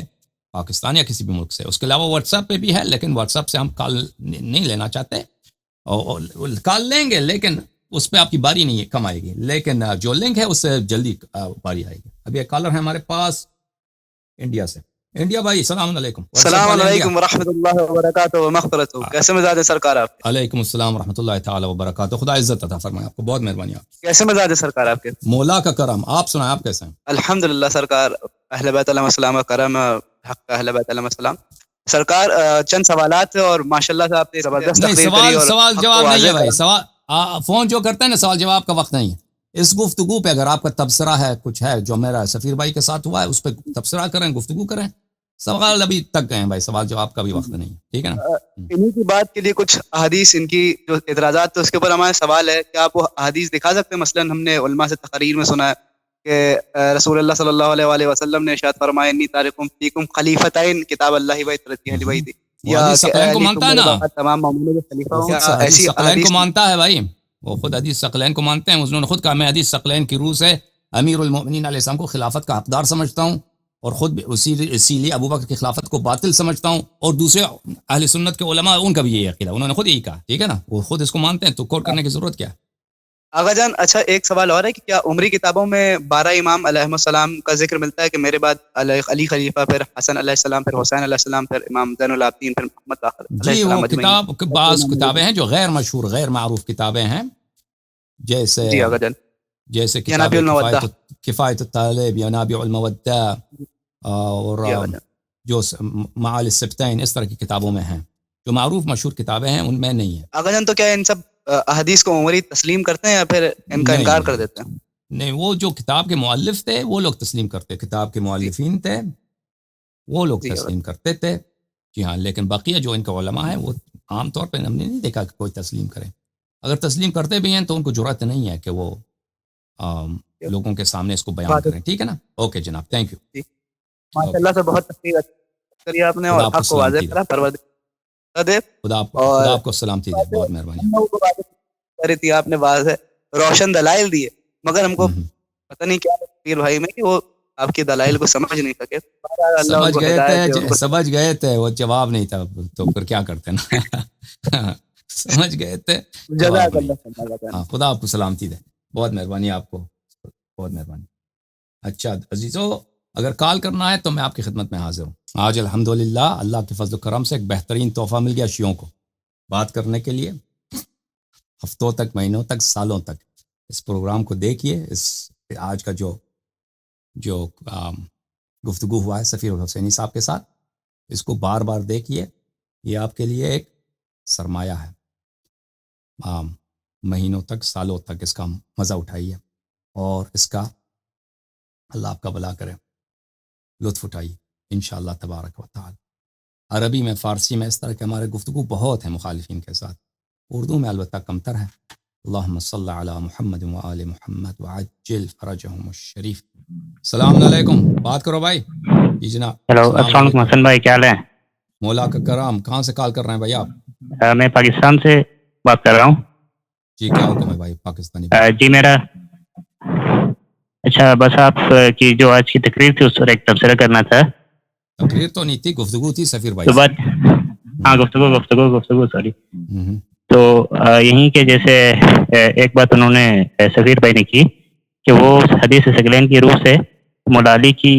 Speaker 1: پاکستان یا کسی بھی ملک سے۔ اس کے علاوہ واٹس ایپ پہ بھی ہے، لیکن واٹس ایپ سے ہم کال نہیں لینا چاہتے، اور کال لیں گے لیکن اس پہ آپ کی باری نہیں کم آئے گی، لیکن جو لنک ہے اس سے جلدی باری آئے گی۔ ابھی ایک کالر ہے ہمارے پاس انڈیا سے۔ انڈیا بھائی السلام علیکم۔
Speaker 3: السلام علیکم ورحمۃ اللہ وبرکاتہ و مغفرت۔ کیسے مزاج ہے سرکار آپ؟
Speaker 1: علیکم السلام ورحمۃ اللہ تعالی وبرکاتہ، خدا عزت عطا فرمائے آپ کو، بہت مہربانی آپ۔
Speaker 3: کیسے مزاج ہے سرکار آپ کے؟
Speaker 1: مولا کا کرم، آپ سنائیں آپ کیسے ہیں؟
Speaker 3: الحمدللہ سرکار، اہل بیت علیہ السلام کا کرم، حق اہل بیت علیہ السلام۔ سرکار چند سوالات اور ماشاءاللہ سے آپ نے زبردست
Speaker 1: نہیں،
Speaker 3: تقریر کری اور
Speaker 1: سوال
Speaker 3: حق
Speaker 1: جواب
Speaker 3: کو
Speaker 1: نہیں ہے
Speaker 3: واضح
Speaker 1: بھائی،
Speaker 3: کرا۔
Speaker 1: سوال فون جو کرتے ہیں نا سوال جواب کا وقت نہیں ہے اس گفتگو پہ۔ اگر آپ کا تبصرہ ہے، کچھ ہے جو میرا سفیر بھائی کے ساتھ ہوا ہے اس پہ تبصرہ کریں، گفتگو کریں، سوال ابھی تک گئے ہیں بھائی، سوال جواب کا بھی وقت نہیں ہے، ٹھیک ہے نا؟
Speaker 3: انہی کی بات کے لیے کچھ احادیث، ان کی جو اعتراضات تو اس کے اوپر ہمارا سوال ہے کہ آپ وہ احادیث دکھا سکتے ہیں؟ مثلا ہم نے علماء سے تقاریر میں سنا ہے کہ رسول اللہ صلی اللہ علیہ وآلہ وسلم نے ارشاد فرمایا انی تارکم فیکم خلیفتین کتاب اللہ و عترتی اہل بیتی،
Speaker 1: وہ
Speaker 3: یا
Speaker 1: حدیث
Speaker 3: کہ
Speaker 1: ثقلین کو
Speaker 3: اہلی
Speaker 1: مانتا ہے نا،
Speaker 3: تمام مومنوں کے خلیفہ
Speaker 1: وہ
Speaker 3: ہوں،
Speaker 1: خود
Speaker 3: کیا
Speaker 1: حدیث
Speaker 3: ایسی
Speaker 1: ثقلین کو
Speaker 3: احادیث؟
Speaker 1: مانتا ہے بھائی، وہ خود حدیث ثقلین کو مانتے ہیں، انہوں نے خود کہا میں حدیث ثقلین کی روح سے امیر المؤمنین علیہ السلام کو خلافت کا حقدار سمجھتا ہوں، اور خود بھی اسی لیے ابو بکر کی خلافت کو باطل سمجھتا ہوں، اور دوسرے اہل سنت کے علماء ان کا بھی یہی عقیدہ، انہوں نے خود یہی کہا، ٹھیک ہے نا؟ وہ خود اس کو مانتے ہیں تو کوٹ کرنے کی ضرورت کیا ہے؟
Speaker 3: آغا جان اچھا ایک سوال اور ہے کہ کیا عمری کتابوں میں 12 امام علیہ السلام کا ذکر ملتا ہے کہ میرے بعد علی خلیفہ، پھر حسن علیہ السلام، پھر حسین علیہ السلام، پھر امام زین العابدین، پھر محمد باقر علیہ
Speaker 1: جی، وہ
Speaker 3: السلام اجمعین؟
Speaker 1: کتاب بعض کتابیں ہیں جو غیر مشہور غیر معروف کتابیں ہیں، جیسے
Speaker 3: جی آغا جان، یہ
Speaker 1: کتاب
Speaker 3: نبی المودہ۔
Speaker 1: کفایت الطالب یا نابع المودہ، اور
Speaker 3: جی آغا جان،
Speaker 1: جو معال السبتین، اس طرح کی کتابوں میں ہیں، جو معروف مشہور کتابیں ہیں ان میں نہیں ہے۔
Speaker 3: آغا جان تو کیا ان سب احادیث کو عمری تسلیم کرتے ہیں یا پھر ان کا
Speaker 1: نہیں
Speaker 3: انکار کر
Speaker 1: نہیں
Speaker 3: دیتے ہیں؟
Speaker 1: نہیں، وہ جو کتاب کے مؤلف تھے وہ لوگ تسلیم کرتے، کتاب کے
Speaker 3: جی
Speaker 1: مؤلفین تھے وہ لوگ
Speaker 3: جی آغا
Speaker 1: تسلیم کرتے تھے، جی ہاں، لیکن بقیہ جو ان کے علماء ہیں وہ عام طور پہ ہم نے نہیں دیکھا کہ کوئی تسلیم کرے، اگر تسلیم کرتے بھی ہیں تو ان کو جرأت نہیں ہے کہ وہ لوگوں کے سامنے اس کو بیان
Speaker 3: بات ہے۔
Speaker 1: کریں، ٹھیک ہے نا؟ اوکے جناب، تھینک یو،
Speaker 3: جی ماشاءاللہ سے بہت تفصیل کری آپ نے
Speaker 1: خدا
Speaker 3: اور
Speaker 1: آپ کو
Speaker 3: حق کو واضح
Speaker 1: سلامتی دے،
Speaker 3: کرا، پروردگار دے۔ اور
Speaker 1: خدا آپ کو سلامتی دے، بہت مہربانی۔
Speaker 3: ہم لوگوں کو واضح کری تھی آپ نے، واضح روشن دلائل دیے، مگر ہم کو
Speaker 1: ہوں،
Speaker 3: پتہ نہیں کیا پیر بھائی میں کہ وہ آپ کی دلائل کو سمجھ نہیں سکے۔ اللہ ان
Speaker 1: سمجھ
Speaker 3: کو
Speaker 1: گئے
Speaker 3: ہدایت دے، ان
Speaker 1: تھے،
Speaker 3: کو
Speaker 1: سمجھ گئے تھے، وہ جواب نہیں تھا تو پھر کیا کرتے نا سمجھ گئے تھے، جواب
Speaker 3: جزاک
Speaker 1: نہیں۔
Speaker 3: اللہ خیر۔
Speaker 1: ہاں، خدا آپ کو سلامتی دے، بہت مہربانی آپ کو، بہت مہربانی۔ اچھا عزیزو، اگر کال کرنا ہے تو میں آپ کی خدمت میں حاضر ہوں. آج الحمدللہ اللہ کے فضل و کرم سے ایک بہترین تحفہ مل گیا شیعوں کو بات کرنے کے لیے. ہفتوں تک، مہینوں تک، سالوں تک اس پروگرام کو دیکھیے. اس آج کا جو گفتگو ہوا ہے سفیر الحسینی صاحب کے ساتھ، اس کو بار بار دیکھیے. یہ آپ کے لیے ایک سرمایہ ہے. مہینوں تک، سالوں تک اس کا مزہ اٹھائیے اور اس کا اللہ آپ کا بھلا کرے، لطف اٹھائیے انشاءاللہ تبارک و تعالی. عربی میں، فارسی میں اس طرح کے ہمارے گفتگو بہت ہیں مخالفین کے ساتھ. اردو میں البتہ کمتر ہے. اللہم صلی علی محمد و آل محمد وعجل فرجہم الشریف. السلام علیکم، بات کرو بھائی. جی جناب.
Speaker 4: ہیلو، السلام علیکم حسن بھائی، کیا حال ہے؟
Speaker 1: مولا کا کرام. کہاں سے کال کر رہے ہیں بھائی آپ؟
Speaker 4: میں پاکستان سے بات کر رہا ہوں.
Speaker 1: جی کیا حکم ہے بھائی پاکستانی؟
Speaker 4: جی میرا اچھا، بس آپ کی جو آج کی تقریر تھی اس پر ایک تبصرہ کرنا تھا.
Speaker 1: تقریر تو نہیں تھی، گفتگو تھی سفیر بھائی
Speaker 4: تو
Speaker 1: سے.
Speaker 4: بات ہاں، گفتگو سوری.
Speaker 1: ہم،
Speaker 4: تو یہیں کہ جیسے ایک بات انہوں نے سفیر بھائی نے کی کہ وہ حدیث ثقلین کی روح سے مولا علی کی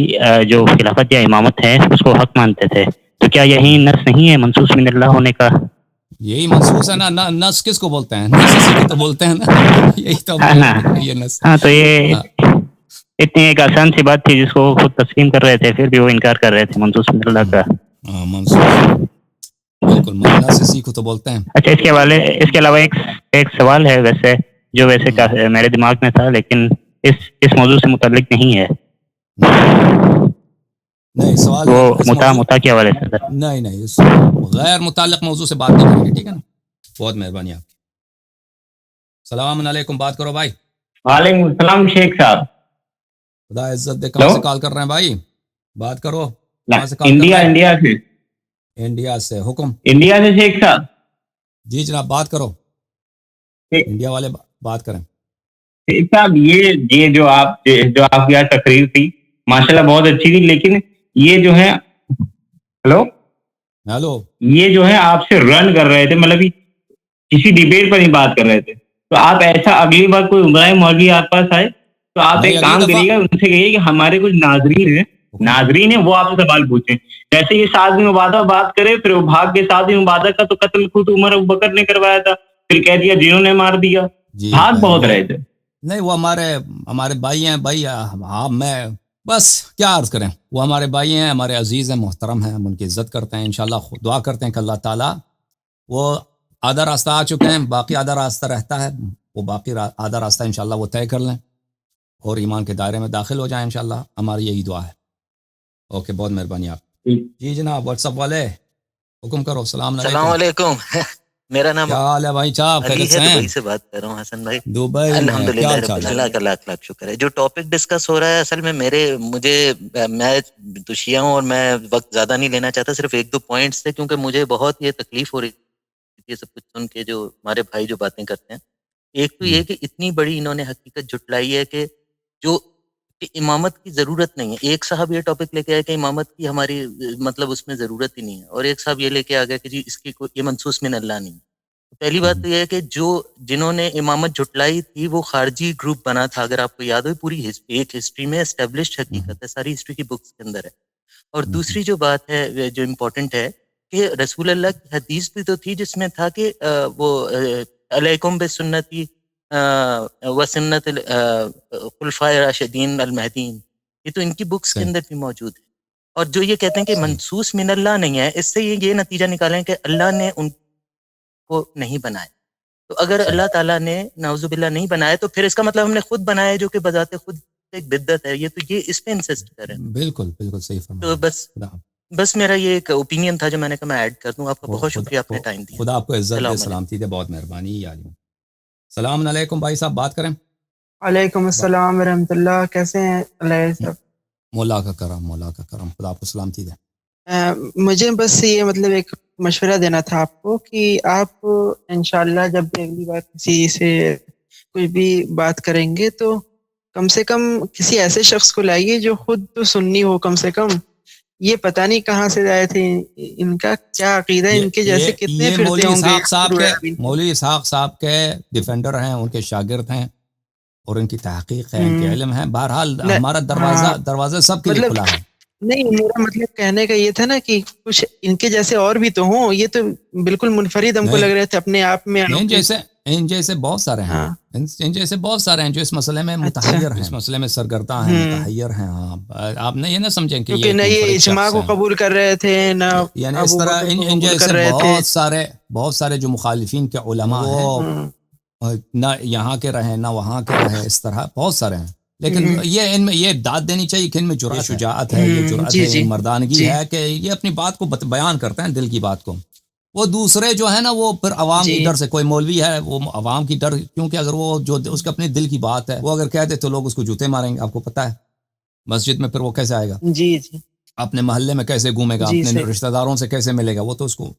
Speaker 4: جو خلافت یا امامت ہے اس کو حق مانتے تھے. تو کیا یہی نص نہیں ہے منصوص من اللہ ہونے کا؟
Speaker 1: یہی منصوص ہے نا. نس کس کو بولتے ہیں؟ نس اسی کو تو بولتے ہیں نا. یہی تو
Speaker 4: ہاں نا.
Speaker 1: یہ نس.
Speaker 4: ہاں، تو یہ
Speaker 1: ہاں،
Speaker 4: اتنی ایک آسان سی بات تھی جس کو خود تسلیم کر رہے تھے، پھر بھی وہ انکار کر رہے تھے منصوص من اللہ کا.
Speaker 1: ہاں منصوص بالکل. نس اسی کو تو بولتے ہیں.
Speaker 4: اچھا، اس کے علاوہ ایک سوال ہے ویسے، جو ویسے میرے دماغ میں تھا لیکن اس موضوع سے متعلق نہیں ہے.
Speaker 1: نہیں سوال
Speaker 4: وہ
Speaker 1: اس موضوع
Speaker 4: متا کے حوالے سے تھا.
Speaker 1: نہیں اس غیر متعلق موضوع سے بات نہیں کریں گے، ٹھیک ہے نا. بہت مہربانی آپ کی. السلام علیکم، بات کرو بھائی.
Speaker 4: وعلیکم السلام شیخ صاحب.
Speaker 1: خدا عزت دے. کہاں سے کال کر رہے ہیں بھائی؟ بات کرو. کہاں سے کال کر
Speaker 4: انڈیا
Speaker 1: رہے ہیں؟
Speaker 4: انڈیا
Speaker 1: انڈیا
Speaker 4: سے
Speaker 1: سے. حکم.
Speaker 4: انڈیا سے شیخ صاحب.
Speaker 1: جی جناب بات کرو. انڈیا والے بات کریں.
Speaker 4: شیخ صاحب، یہ جو آپ کی آج تقریر تھی ماشاءاللہ بہت اچھی تھی، لیکن یہ جو ہے
Speaker 1: ہیلو
Speaker 4: یہ جو ہے آپ سے رن کر رہے تھے، مطلب کسی ڈیبیٹ پر نہیں بات کر رہے تھے. تو آپ ایسا اگلی بار کوئی ابراہیم مولوی آپ پاس آئے تو آپ
Speaker 1: نہیں،
Speaker 4: ایک
Speaker 1: اگلی
Speaker 4: کام
Speaker 1: دفعہ
Speaker 4: کریے گا، ان سے کہیے کہ ہمارے کچھ ناظرین ہیں وہ آپ سے سوال پوچھیں. جیسے یہ سعد بن عبادہ بات کرے، پھر وہ بھاگ کے سعد بن عبادہ کا تو قتل خود عمر ابوبکر نے کروایا تھا، پھر کہہ دیا جنہوں نے مار دیا.
Speaker 1: جی
Speaker 4: بھاگ
Speaker 1: بھائی،
Speaker 4: بہت
Speaker 1: وہ
Speaker 4: رہے تھے.
Speaker 1: نہیں، وہ ہمارے بھائی ہیں بھائی. ہاں میں بس کیا عرض کریں، وہ ہمارے بھائی ہیں، ہمارے عزیز ہیں، محترم ہیں. ہم ان کی عزت کرتے ہیں. انشاءاللہ دعا کرتے ہیں کہ اللہ تعالیٰ، وہ آدھا راستہ آ چکے ہیں، باقی آدھا راستہ رہتا ہے، وہ باقی آدھا راستہ انشاءاللہ وہ طے کر لیں اور ایمان کے دائرے میں داخل ہو جائیں. انشاءاللہ ہماری یہی دعا ہے. اوکے، بہت مہربانی آپ. جی جناب، واٹس ایپ والے حکم کرو. السلام
Speaker 5: علیکم. میرا نام
Speaker 1: کیا حال ہے بھائی صاحب؟
Speaker 5: علی
Speaker 1: خیریت
Speaker 5: ہے،
Speaker 1: سے ہیں؟
Speaker 5: دبئی سے بات کر رہا ہوں حسن بھائی.
Speaker 1: دبئی میں کیا
Speaker 5: الحمدللہ
Speaker 1: حال
Speaker 5: رب
Speaker 1: چال ہے؟
Speaker 5: اللہ کا لاکھ لاکھ شکر ہے. جو ٹاپک ڈسکس ہو رہا ہے اصل میں میں تو شیعہ ہوں اور میں وقت زیادہ نہیں لینا چاہتا، صرف ایک دو پوائنٹس تھے کیونکہ مجھے بہت یہ تکلیف ہو رہی تھی یہ سب کچھ سن کے، جو ہمارے بھائی جو باتیں کرتے ہیں. ایک تو یہ کہ اتنی بڑی انہوں نے حقیقت جھٹلائی ہے کہ جو کہ امامت کی ضرورت نہیں ہے. ایک صاحب یہ ٹاپک لے کے آئے کہ امامت کی ہماری مطلب اس میں ضرورت ہی نہیں ہے، اور ایک صاحب یہ لے کے آ گیا کہ جی اس کی یہ منصوص من اللہ نہیں ہے. پہلی بات تو یہ ہے کہ جنہوں نے امامت جھٹلائی تھی وہ خارجی گروپ بنا تھا، اگر آپ کو یاد ہو. پوری ایک ہسٹری میں اسٹیبلشڈ حقیقت ہے، ساری ہسٹری کی بکس کے اندر ہے. اور دوسری جو بات ہے جو امپورٹنٹ ہے کہ رسول اللہ کی حدیث بھی تو تھی جس میں تھا کہ وہ علیکم بسنتی وسنت خلفائے راشدین المہدین، یہ تو ان کی بکس کے اندر بھی موجود ہے. اور جو یہ کہتے ہیں کہ منصوص من اللہ نہیں ہے، اس سے یہ نتیجہ نکالیں کہ اللہ نے ان کو نہیں بنائے. تو اگر اللہ تعالیٰ نے نعوذ باللہ نہیں بنائے تو پھر اس کا مطلب ہم نے خود بنایا، جو کہ بذات خود ایک بدعت ہے. یہ اس پہ انسسٹ کریں.
Speaker 1: بالکل صحیح فرمایا.
Speaker 5: تو بس میرا یہ ایک اوپینین تھا جو میں نے کہا میں ایڈ کر دوں. آپ کا بہت شکریہ، آپ نے ٹائم دیا.
Speaker 1: خدا آپ کو عزت دے، سلامتی دے. بہت مہربانی. السلام علیکم بھائی صاحب، بات کریں.
Speaker 6: وعلیکم السلام ورحمۃ اللہ. کیسے ہیں علیہ صاحب؟
Speaker 1: مولا کا کرم، خدا آپ کو سلامتی دے.
Speaker 6: مجھے بس یہ مطلب ایک مشورہ دینا تھا آپ کو کہ آپ انشاءاللہ جب بھی اگلی بار کسی سے کوئی بھی بات کریں گے تو کم سے کم کسی ایسے شخص کو لائیے جو خود تو سنی ہو. کم سے کم یہ پتہ نہیں کہاں سے آئے تھے، ان کا کیا عقیدہ ہے، ان کے جیسے کتنے
Speaker 1: یہ
Speaker 6: پھرتے ہوں گے.
Speaker 1: مولوی اسحاق صاحب کے ڈیفینڈر ہیں، ان کے شاگرد ہیں. اور ان کی تحقیق ہے، ان کے علم ہے. بہرحال ہمارا دروازہ سب کے لیے کھلا ہے.
Speaker 6: نہیں، میرا مطلب کہنے کا یہ تھا نا کہ کچھ ان کے جیسے اور بھی تو ہوں. یہ تو بالکل منفرد ہم کو لگ رہے تھے اپنے آپ میں.
Speaker 1: ان جیسے بہت سارے ہیں. ان جیسے بہت سارے ہیں جو اس مسئلے میں متحیر ہیں، اس مسئلے میں سرگرداں ہیں، متحیر ہیں. ہاں، آپ نے یہ نہ سمجھیں کہ
Speaker 6: نہ یہ اجماع کو قبول کر رہے تھے، نہ
Speaker 1: یعنی اس طرح ان جیسے بہت سارے جو مخالفین کے علماء ہیں، نہ یہاں کے رہے نہ وہاں کے رہے، اس طرح بہت سارے ہیں. لیکن یہ ان میں یہ داد دینی چاہیے کہ ان میں جرأت شجاعت ہے، یہ جرأت ہے، یہ مردانگی ہے کہ یہ اپنی بات کو بیان کرتے ہیں، دل کی بات کو. وہ دوسرے جو ہے نا وہ پھر عوام کی ڈر سے، کوئی مولوی ہے وہ عوام کی ڈر، کیونکہ اگر وہ جو اس کے اپنے دل کی بات ہے وہ اگر کہہ دے تو لوگ اس کو جوتے ماریں گے. آپ کو پتہ ہے مسجد میں پھر وہ کیسے آئے گا؟
Speaker 6: جی
Speaker 1: اپنے محلے میں کیسے گھومے گا؟ اپنے رشتہ داروں سے کیسے ملے گا؟ وہ تو اس کو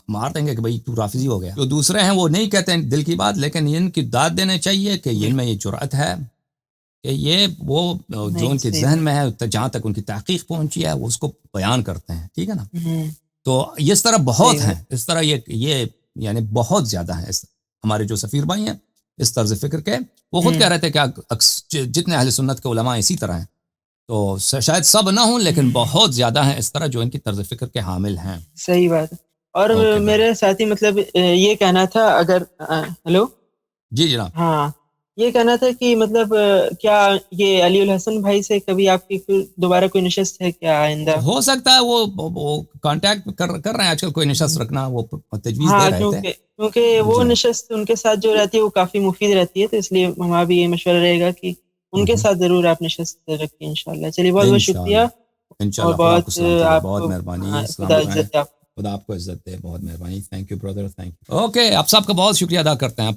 Speaker 1: مار دیں گے کہ بھائی تو رافضی ہو گیا. جو دوسرے ہیں وہ نہیں کہتے ہیں دل کی بات، لیکن ان کی داد دینے چاہیے کہ ان میں یہ جرأت ہے کہ یہ وہ جو ان کے ذہن میں ہے، جہاں تک ان کی تحقیق پہنچی ہے وہ اس کو بیان کرتے ہیں. ٹھیک ہے نا؟ تو اس طرح بہت ہیں، اس طرح یہ یعنی بہت زیادہ ہیں ہمارے جو سفیر بھائی ہیں اس طرز فکر کے. وہ خود کہہ رہے تھے کہ جتنے اہل سنت کے علماء اسی طرح ہیں. تو شاید سب نہ ہوں لیکن بہت زیادہ ہیں اس طرح جو ان کی طرز فکر کے حامل ہیں.
Speaker 6: صحیح بات ہے. اور میرے ساتھی مطلب یہ کہنا تھا، اگر ہلو
Speaker 1: جی جناب،
Speaker 6: ہاں یہ کہنا تھا کہ مطلب کیا یہ علی الحسن بھائی سے کبھی آپ کی دوبارہ کوئی نشست ہے کیا آئندہ؟
Speaker 1: ہو سکتا ہے وہ کانٹیکٹ کر رہے ہیں آج کل کوئی نشست رکھنا، وہ تجویز دے رہے تھے.
Speaker 6: کیونکہ وہ نشست ان کے ساتھ جو رہتی ہے وہ کافی مفید رہتی ہے، تو اس لیے ہمارا بھی یہ مشورہ رہے گا کہ ان کے ساتھ ضرور آپ نشست رکھیں انشاءاللہ. چلیے بہت بہت شکریہ،
Speaker 1: انشاءاللہ. بہت مہربانی، خدا آپ کو عزت دے، بہت مہربانی. Thank you Brother, thank you. Okay, آپ سب کا بہت شکریہ ادا کرتے ہیں.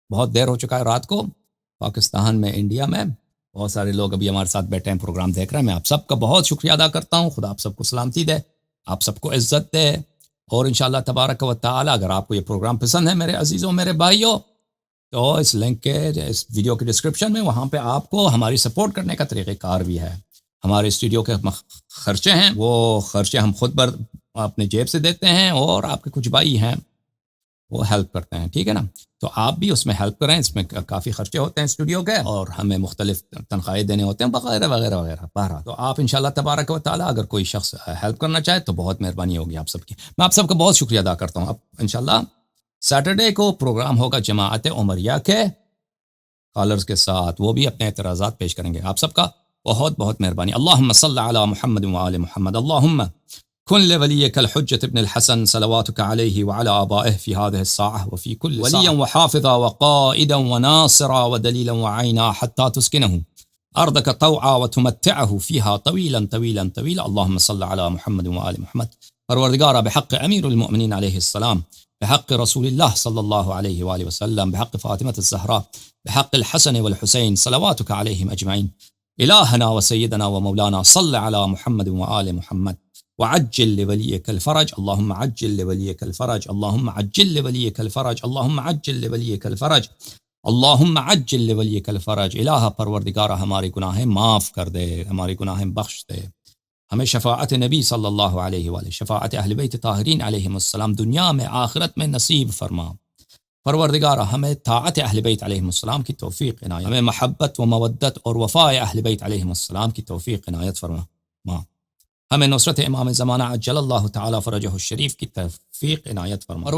Speaker 1: بہت دیر ہو چکا ہے رات کو پاکستان میں، انڈیا میں بہت سارے لوگ ابھی ہمارے ساتھ بیٹھے ہیں، پروگرام دیکھ رہے ہیں. میں آپ سب کا بہت شکریہ ادا کرتا ہوں. خدا آپ سب کو سلامتی دے، آپ سب کو عزت دے. اور انشاءاللہ تبارک و تعالی اگر آپ کو یہ پروگرام پسند ہے میرے عزیزوں، میرے بھائیوں، تو اس لنک کے، اس ویڈیو کے ڈسکرپشن میں وہاں پہ آپ کو ہماری سپورٹ کرنے کا طریقہ کار بھی ہے. ہمارے اسٹوڈیو کے خرچے ہیں، وہ خرچے ہم خود اپنے جیب سے دیتے ہیں، اور آپ کے کچھ بھائی ہیں وہ ہیلپ کرتے ہیں. ٹھیک ہے نا؟ تو آپ بھی اس میں ہیلپ کریں. اس میں کافی خرچے ہوتے ہیں اسٹوڈیو کے، اور ہمیں مختلف تنخواہیں دینے ہوتے ہیں وغیرہ وغیرہ وغیرہ. بہرحال تو آپ انشاءاللہ تبارک و تعالی اگر کوئی شخص ہیلپ کرنا چاہے تو بہت مہربانی ہوگی آپ سب کی. میں آپ سب کا بہت شکریہ ادا کرتا ہوں. اب انشاءاللہ سیٹرڈے کو پروگرام ہوگا جماعت عمریہ کے کالرز کے ساتھ، وہ بھی اپنے اعتراضات پیش کریں گے. آپ سب کا بہت بہت مہربانی. اللہم صل علی محمد وآل محمد. اللہم كن لوليك الحجة ابن الحسن صلواتك عليه وعلى آبائه في هذه الساعة وفي كل ساعة وليا وحافظا وقائدا وناصرا ودليلا وعينا حتى تسكنه أرضك طوعا وتمتعه فيها طويلا طويلا طويلا. اللهم صل على محمد وآل محمد. پروردگارا بحق أمير المؤمنين عليه السلام، بحق رسول الله صلى الله عليه وآله وسلم، بحق فاطمة الزهراء، بحق الحسن والحسين صلواتك عليهم أجمعين، إلهنا وسيدنا ومولانا صل على محمد وآل محمد وعجل لوليك الفرج. اللهم عجل لوليك الفرج، اللهم عجل لوليك الفرج، اللهم عجل لوليك الفرج، اللهم عجل لوليك الفرج. الہ پروردگارہ ہمارے گناہیں معاف کر دے، ہمارے گناہیں بخش دے، ہمیں شفاعت نبی صلی اللہ علیہ وآلہ، شفاعت اہل بیت طاہرین علیہم السلام دنیا میں آخرت میں نصیب فرما. پروردگارہ ہمیں طاعت اہل بیت علیہم السلام کی توفیق عنایت، ہمیں محبت و مودت اور وفاء اہل بیت علیہم السلام کی توفیق عنایت فرما. ہمیں نصرت امام زمانہ عجل اللہ تعالی فرجہ الشریف کی توفیق عنایت فرما.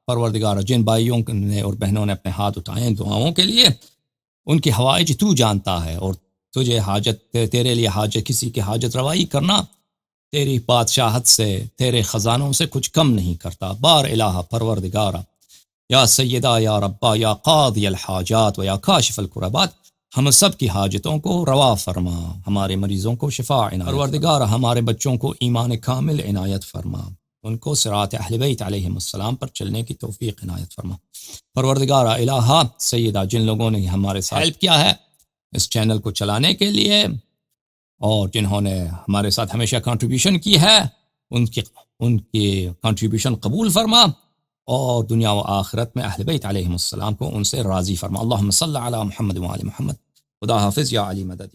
Speaker 1: پروردگارہ جن بھائیوں نے اور بہنوں نے اپنے ہاتھ اٹھائے ہیں دعاؤں کے لیے، ان کی حوائج تو جانتا ہے، اور تجھے حاجت، تیرے لیے حاجت، کسی کی حاجت روائی کرنا تیری بادشاہت سے، تیرے خزانوں سے کچھ کم نہیں کرتا. بار الہ پروردگارہ، یا سیدہ، یا ربا، یا قاضی الحاجات و یا کاشف الکربات، ہم سب کی حاجتوں کو روا فرما، ہمارے مریضوں کو شفا عنایت. پروردگار ہمارے بچوں کو ایمان کامل عنایت فرما، ان کو صراط اہل بیت علیہم السلام پر چلنے کی توفیق عنایت فرما. پروردگار الہ سیدہ، جن لوگوں نے ہمارے ساتھ ہیلپ کیا ہے اس چینل کو چلانے کے لیے، اور جنہوں نے ہمارے ساتھ ہمیشہ کنٹریبیوشن کی ہے، ان کی کنٹریبیوشن قبول فرما، اور دنیا و آخرت میں اہل بیت علیہم السلام کو ان سے راضی فرما. اللہم صل علی محمد وآل محمد. خدا حافظ یا علی مدد.